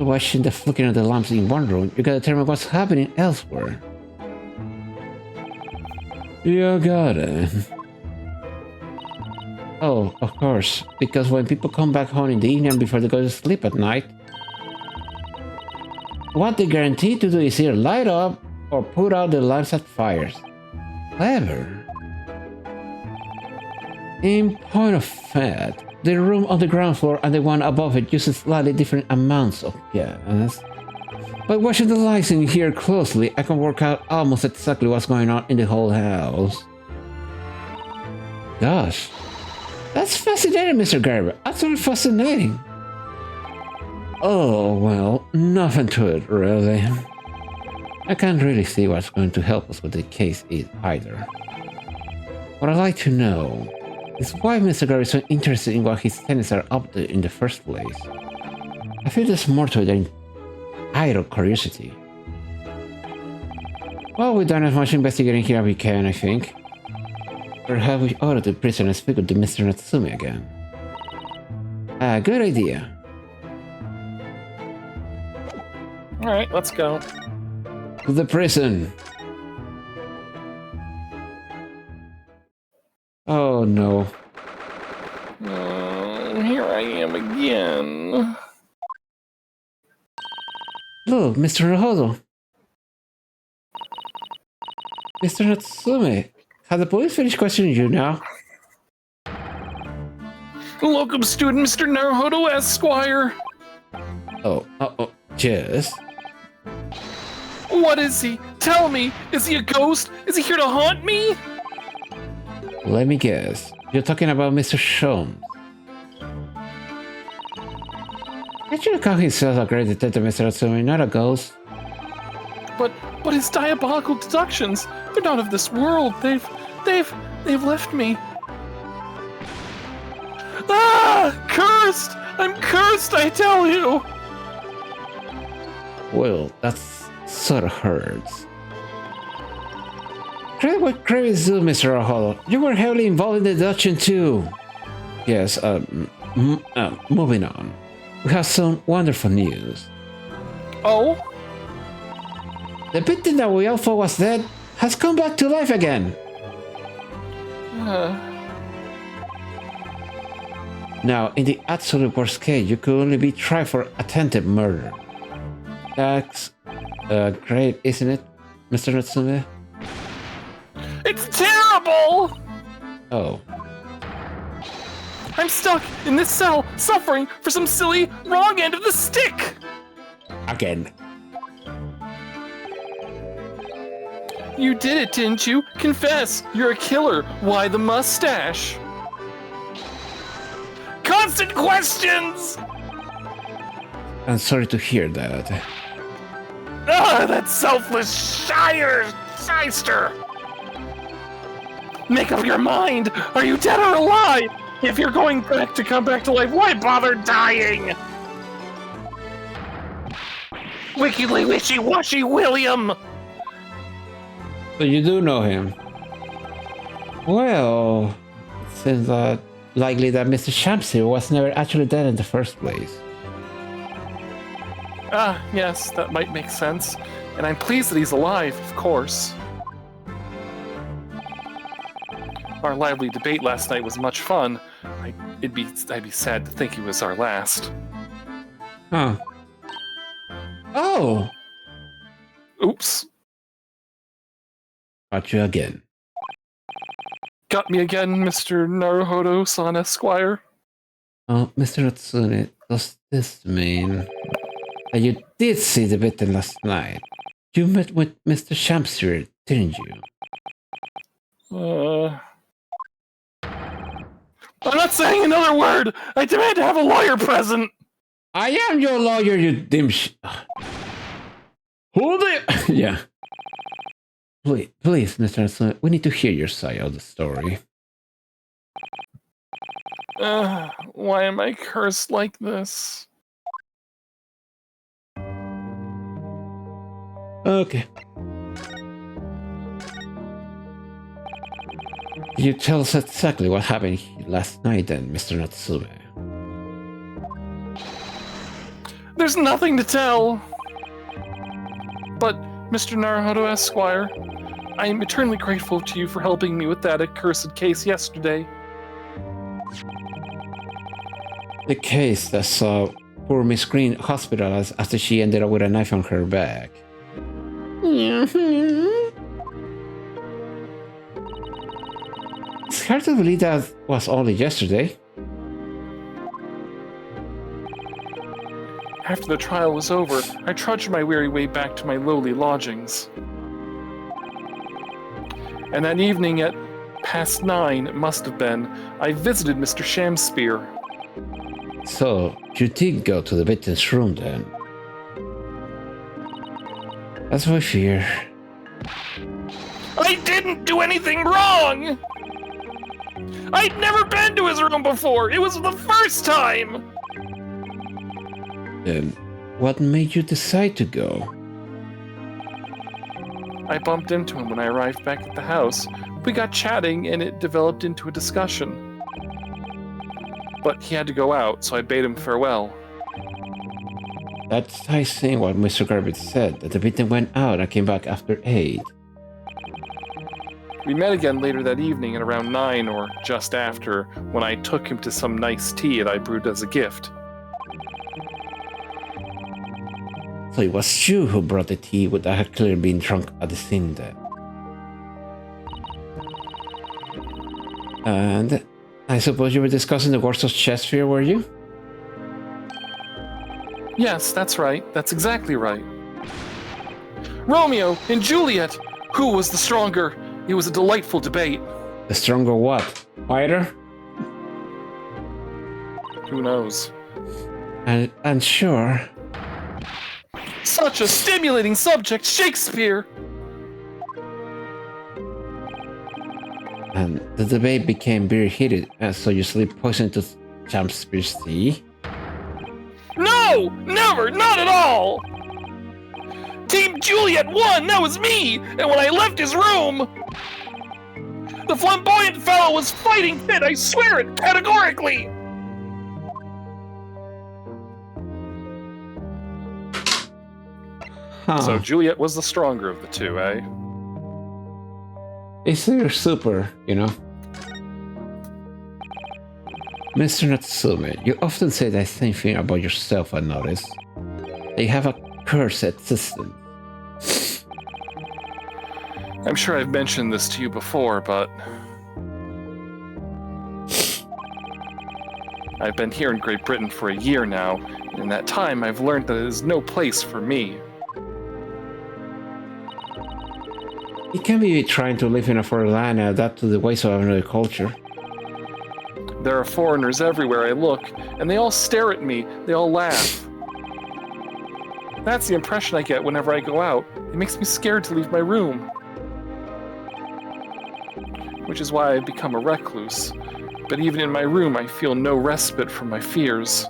Watching the flickering of the lamps in one room, you gotta determine what's happening elsewhere. You got it. Oh, of course. Because when people come back home in the evening before they go to sleep at night, what they guarantee to do is either light up or put out the lamps at fires. Clever. In point of fact, the room on the ground floor and the one above it uses slightly different amounts of gas. By watching the lights in here closely, I can work out almost exactly what's going on in the whole house. Gosh, that's fascinating, Mr. Garber. Absolutely fascinating. Oh, well, nothing to it, really. I can't really see what's going to help us with the case either. What I'd like to know is why Mr. Garber is so interested in what his tenants are up to in the first place. I feel there's more to it than idle curiosity. Well, we've done as much investigating here as we can, I think. Perhaps we ought to prison and speak with Mr. Natsume again. Good idea. Alright, let's go. To the prison. Oh no. Here I am again. Look, Mr. Nahodo. Mr. Natsume, have the police finished questioning you now? Welcome, student Mr. Naruhodo Esquire. Oh, yes. What is he? Tell me, is he a ghost? Is he here to haunt me? Let me guess. You're talking about Mr. Sholmes. I should call himself a great detective, Mr. Natsume, not a ghost. But his diabolical deductions, they're not of this world. They've left me. Ah! Cursed! I'm cursed, I tell you! Well, that's sort of hurts. What credit due, Mr. Nahodo? You were heavily involved in the deduction too. Yes, moving on. We have some wonderful news. Oh? The victim that we all thought was dead has come back to life again. Now, in the absolute worst case, you could only be tried for attempted murder. That's great, isn't it, Mr. Natsume? It's terrible! Oh. I'm stuck in this cell, suffering for some silly wrong end of the stick! Again. You did it, didn't you? Confess, you're a killer. Why the mustache? Constant questions! I'm sorry to hear that. Ah, that selfless shyster! Make up your mind! Are you dead or alive? If you're going back to come back to life, why bother dying? Wickedly wishy-washy William! So you do know him? Well, it seems likely that Mr. Shamsi was never actually dead in the first place. Ah, yes, that might make sense. And I'm pleased that he's alive, of course. Our lively debate last night was much fun. I'd be sad to think he was our last. Huh. Oh! Oops. Got you again. Got me again, Mr. Naruhodo-san Esquire. Oh, Mr. Natsune, does this mean that you did see the victim last night? You met with Mr. Shamsir, didn't you? I'm not saying another word! I demand to have a lawyer present! I am your lawyer, you Hold it! Yeah. Please, Mr. Natsune, we need to hear your side of the story. Why am I cursed like this? Okay. You tell us exactly what happened last night then, Mr. Natsume. There's nothing to tell! But, Mr. Naruhodo Esquire, I am eternally grateful to you for helping me with that accursed case yesterday. The case that saw poor Miss Green hospitalized after she ended up with a knife on her back. It's hard to believe that was only yesterday. After the trial was over, I trudged my weary way back to my lowly lodgings. And that evening at 9:30, it must have been, I visited Mr. Shamspear. So, you did go to the victim's room then? That's my fear. I didn't do anything wrong! I'd never been to his room before! It was the first time! Then, what made you decide to go? I bumped into him when I arrived back at the house. We got chatting, and it developed into a discussion. But he had to go out, so I bade him farewell. That's I think what Mr. Garbage said, that the victim went out and came back after 8. We met again later that evening at around 9 or just after, when I took him to some nice tea that I brewed as a gift. So it was you who brought the tea that had clearly been drunk at the scene then. And I suppose you were discussing the works of Shakespeare, were you? Yes, that's right. That's exactly right. Romeo and Juliet! Who was the stronger? It was a delightful debate. The stronger what? Fighter? Who knows? And sure. Such a stimulating subject, Shakespeare! And the debate became very heated, and so you slipped poison to Shakespeare's tea? No! Never! Not at all! Team Juliet won! That was me! And when I left his room, the flamboyant fellow was fighting fit, I swear it, categorically! Huh. So Juliet was the stronger of the two, eh? It's your super, you know. Mr. Natsume, you often say the same thing about yourself, I notice. They have a cursed system. I'm sure I've mentioned this to you before, but I've been here in Great Britain for a year now, and in that time I've learned that it is no place for me. It can be trying to live in a foreign land and adapt to the ways of another culture. There are foreigners everywhere I look, and they all stare at me, they all laugh. That's the impression I get whenever I go out. It makes me scared to leave my room. Which is why I've become a recluse. But even in my room, I feel no respite from my fears.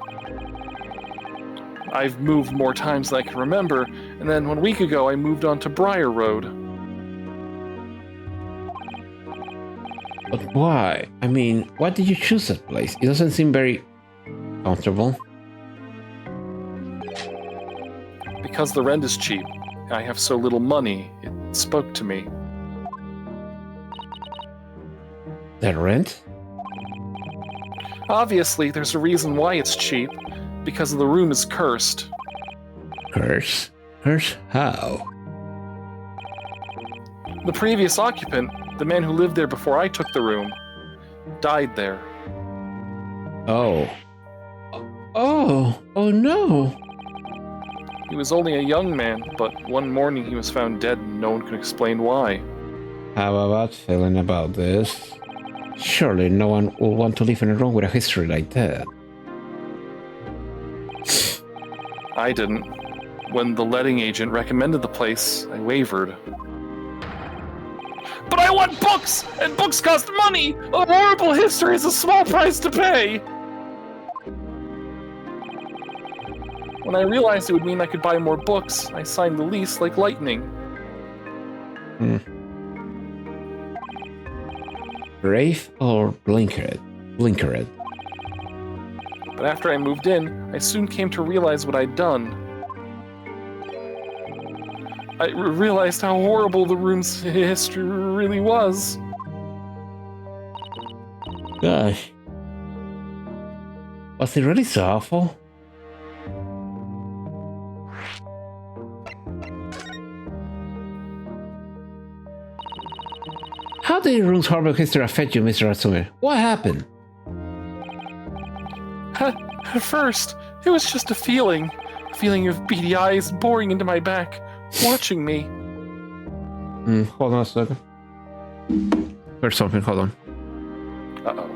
I've moved more times than I can remember, and then 1 week ago I moved on to Briar Road. But why? I mean, why did you choose that place? It doesn't seem very comfortable. Because the rent is cheap, and I have so little money, it spoke to me. The rent? Obviously, there's a reason why it's cheap. Because the room is cursed. Curse? Curse how? The previous occupant, the man who lived there before I took the room, died there. Oh. Oh no. He was only a young man, but one morning he was found dead and no one could explain why. How about feeling about this? Surely no one will want to live in a room with a history like that. I didn't. When the letting agent recommended the place, I wavered. But I want books! And books cost money! A horrible history is a small price to pay! When I realized it would mean I could buy more books, I signed the lease like lightning. Brave or blinkered? Blinkered. But after I moved in, I soon came to realize what I'd done. I realized how horrible the room's history really was. Gosh. Was it really so awful? How did the room's horrible history affect you, Mr. Atsume? What happened? At first, it was just a feeling of beady eyes boring into my back, watching me. Hold on a second. There's something, hold on. Uh-oh.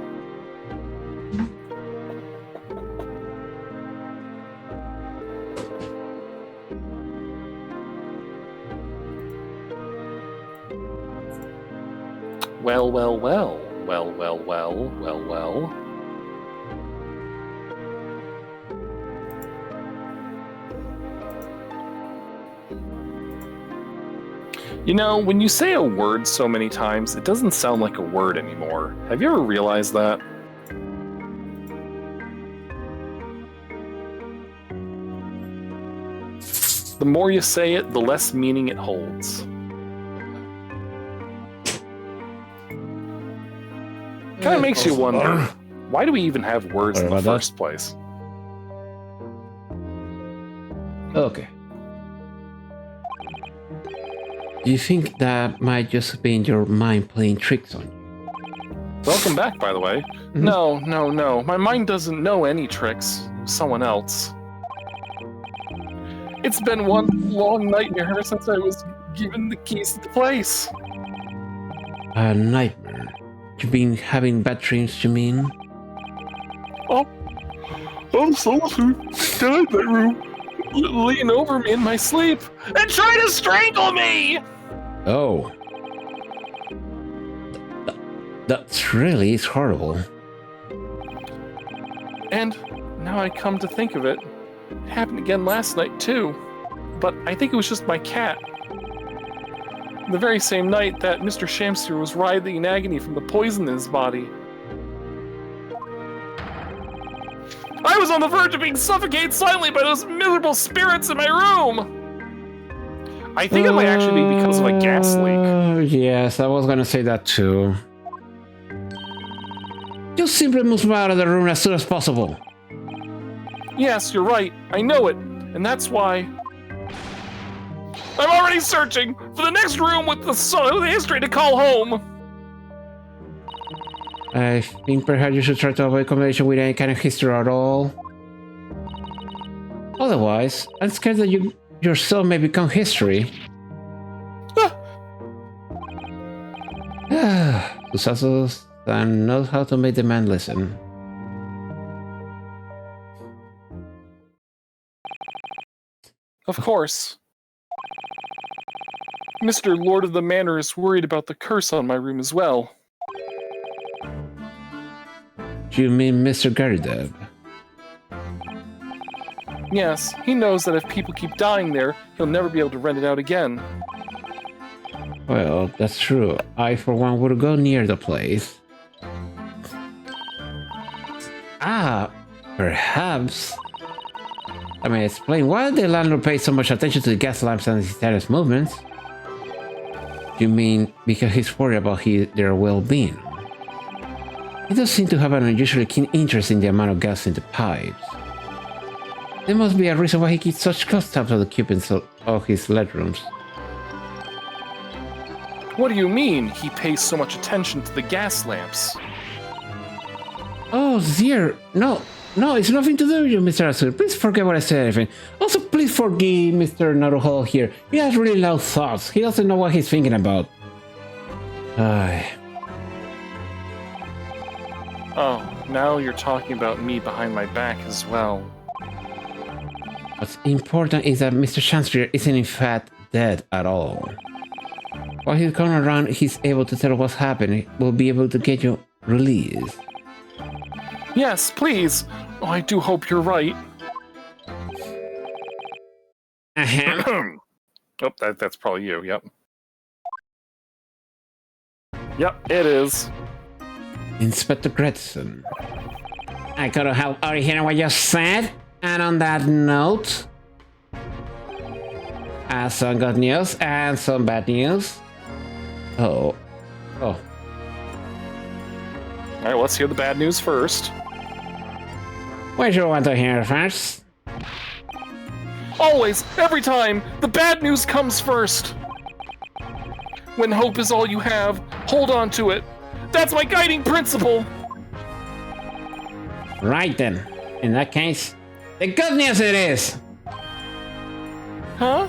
Well, well, well. Well, well, well. Well, well. You know, when you say a word so many times, it doesn't sound like a word anymore. Have you ever realized that? The more you say it, the less meaning it holds. Kind of makes you wonder, why do we even have words in the first place? Okay. Do you think that might just be in your mind playing tricks on you? Welcome back, by the way. No. My mind doesn't know any tricks. Someone else. It's been one long nightmare ever since I was given the keys to the place. A nightmare? You've been having bad dreams, you mean? Oh, someone who died in that room, leaning over me in my sleep and trying to strangle me! Oh. That's really horrible. And now I come to think of it, it happened again last night too. But I think it was just my cat. The very same night that Mr. Shamster was writhing in agony from the poison in his body. I was on the verge of being suffocated silently by those miserable spirits in my room! I think it might actually be because of a gas leak. Yes, I was gonna say that too. Just simply move out of the room as soon as possible. Yes, you're right. I know it. And that's why I'm already searching for the next room with the history to call home. I think perhaps you should try to avoid conversation with any kind of history at all. Otherwise, I'm scared that you yourself may become history. Susasu-san knows how to make the man listen. Of course. Mr. Lord of the Manor is worried about the curse on my room as well. Do you mean Mr. Garidev? Yes, he knows that if people keep dying there, he'll never be able to rent it out again. Well, that's true. I, for one, would go near the place. Ah, perhaps. I may explain why the landlord pays so much attention to the gas lamps and his terrace movements. You mean because he's worried about their well-being? He does seem to have an unusually keen interest in the amount of gas in the pipes. There must be a reason why he keeps such close tabs on the occupants of his bedrooms. What do you mean, he pays so much attention to the gas lamps? Oh dear, no, it's nothing to do with you, Mr. Asur. Please forget what I said, everything. Also, please forgive Mr. Naruho here. He has really loud thoughts. He doesn't know what he's thinking about. Oh, now you're talking about me behind my back as well. What's important is that Mr. Chancellor isn't in fact dead at all. While he's coming around, he's able to tell what's happening. We'll be able to get you released. Yes, please. Oh, I do hope you're right. Oh, that's probably you, yep. Yep, it is. Inspector Gretson. I couldn't help out hearing what you said. And on that note, some good news and some bad news. Oh. Alright, let's hear the bad news first. What do you want to hear first? Always, every time, the bad news comes first. When hope is all you have, hold on to it. That's my guiding principle. Right then. In that case, the good news it is. Huh?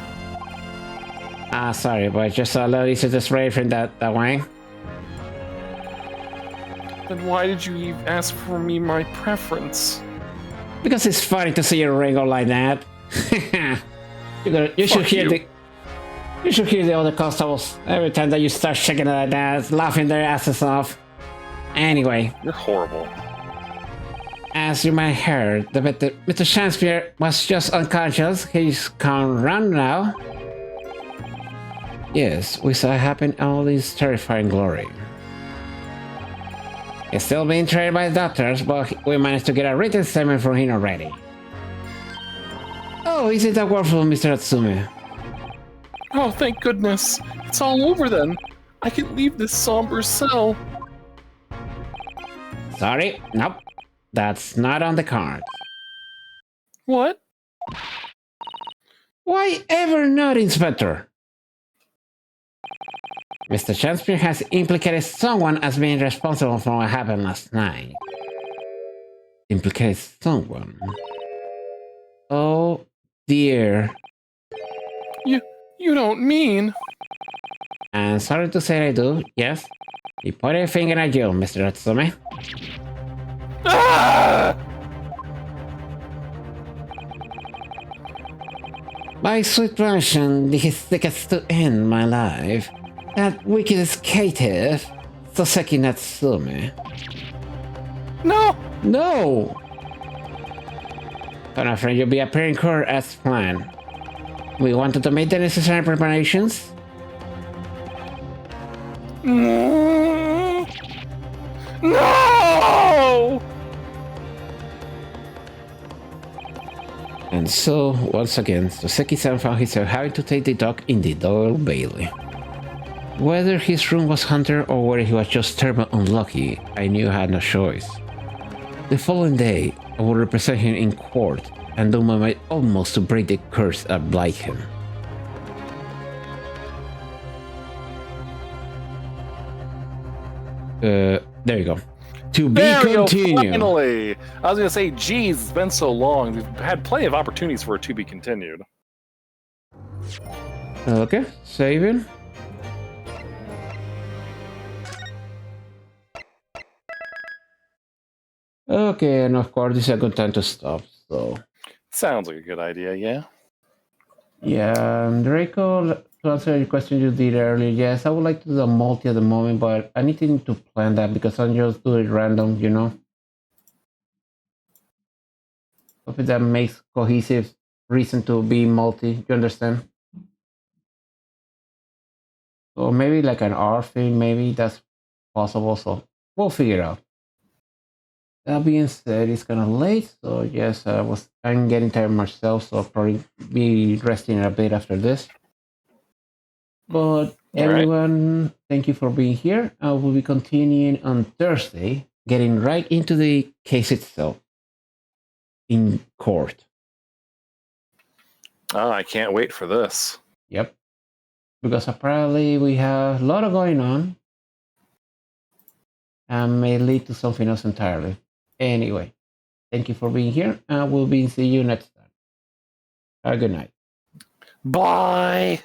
Sorry, but it's just a little easier to spray from that way. Then why did you even ask for me my preference? Because it's funny to see you wriggle like that. You should hear the other constables every time that you start shaking it like that, laughing their asses off. Anyway. You're horrible. As you might heard, Mr. Shakespeare was just unconscious. He's come round now. Yes, we saw it happen in all this terrifying glory. He's still being treated by the doctors, but we managed to get a written statement from him already. Oh, isn't that wonderful, Mr. Atsume? Oh, thank goodness. It's all over then. I can leave this somber cell. Sorry, nope. That's not on the card. What? Why ever not, Inspector? Mr. Shakespeare has implicated someone as being responsible for what happened last night. Implicated someone? Oh dear. You don't mean... I'm sorry to say I do, yes. He pointed a finger at you, Mr. Atsume. Ah! By sweet passion, he seeks to end my life. That wicked caitiff, Soseki Natsume. No! No! I'm afraid you'll be appearing in court as planned. We wanted to make the necessary preparations. No! And so, once again, Soseki-san found himself having to take the dog in the Doyle Bailey. Whether his room was haunted or whether he was just terribly unlucky, I knew I had no choice. The following day, I would represent him in court and do my utmost to break the curse that blight him. There you go. To be There we go, continued. finally! I was gonna say, geez, it's been so long. We've had plenty of opportunities for it to be continued. Okay, saving. Okay, and of course this is a good time to stop, so... Sounds like a good idea, yeah? Yeah, Draco, to answer your question you did earlier, yes, I would like to do a multi at the moment, but I need to plan that because I'm just doing it random, you know? Something that makes cohesive reason to be multi, you understand? So maybe like an R thing, maybe that's possible, so we'll figure it out. That being said, it's kind of late, so yes, I'm getting tired myself, so I'll probably be resting a bit after this. But everyone, thank you for being here. I will be continuing on Thursday, getting right into the case itself in court. Oh, I can't wait for this. Yep. Because apparently we have a lot of going on and may lead to something else entirely. Anyway, thank you for being here, and we'll be seeing you next time. Have a good night. Bye!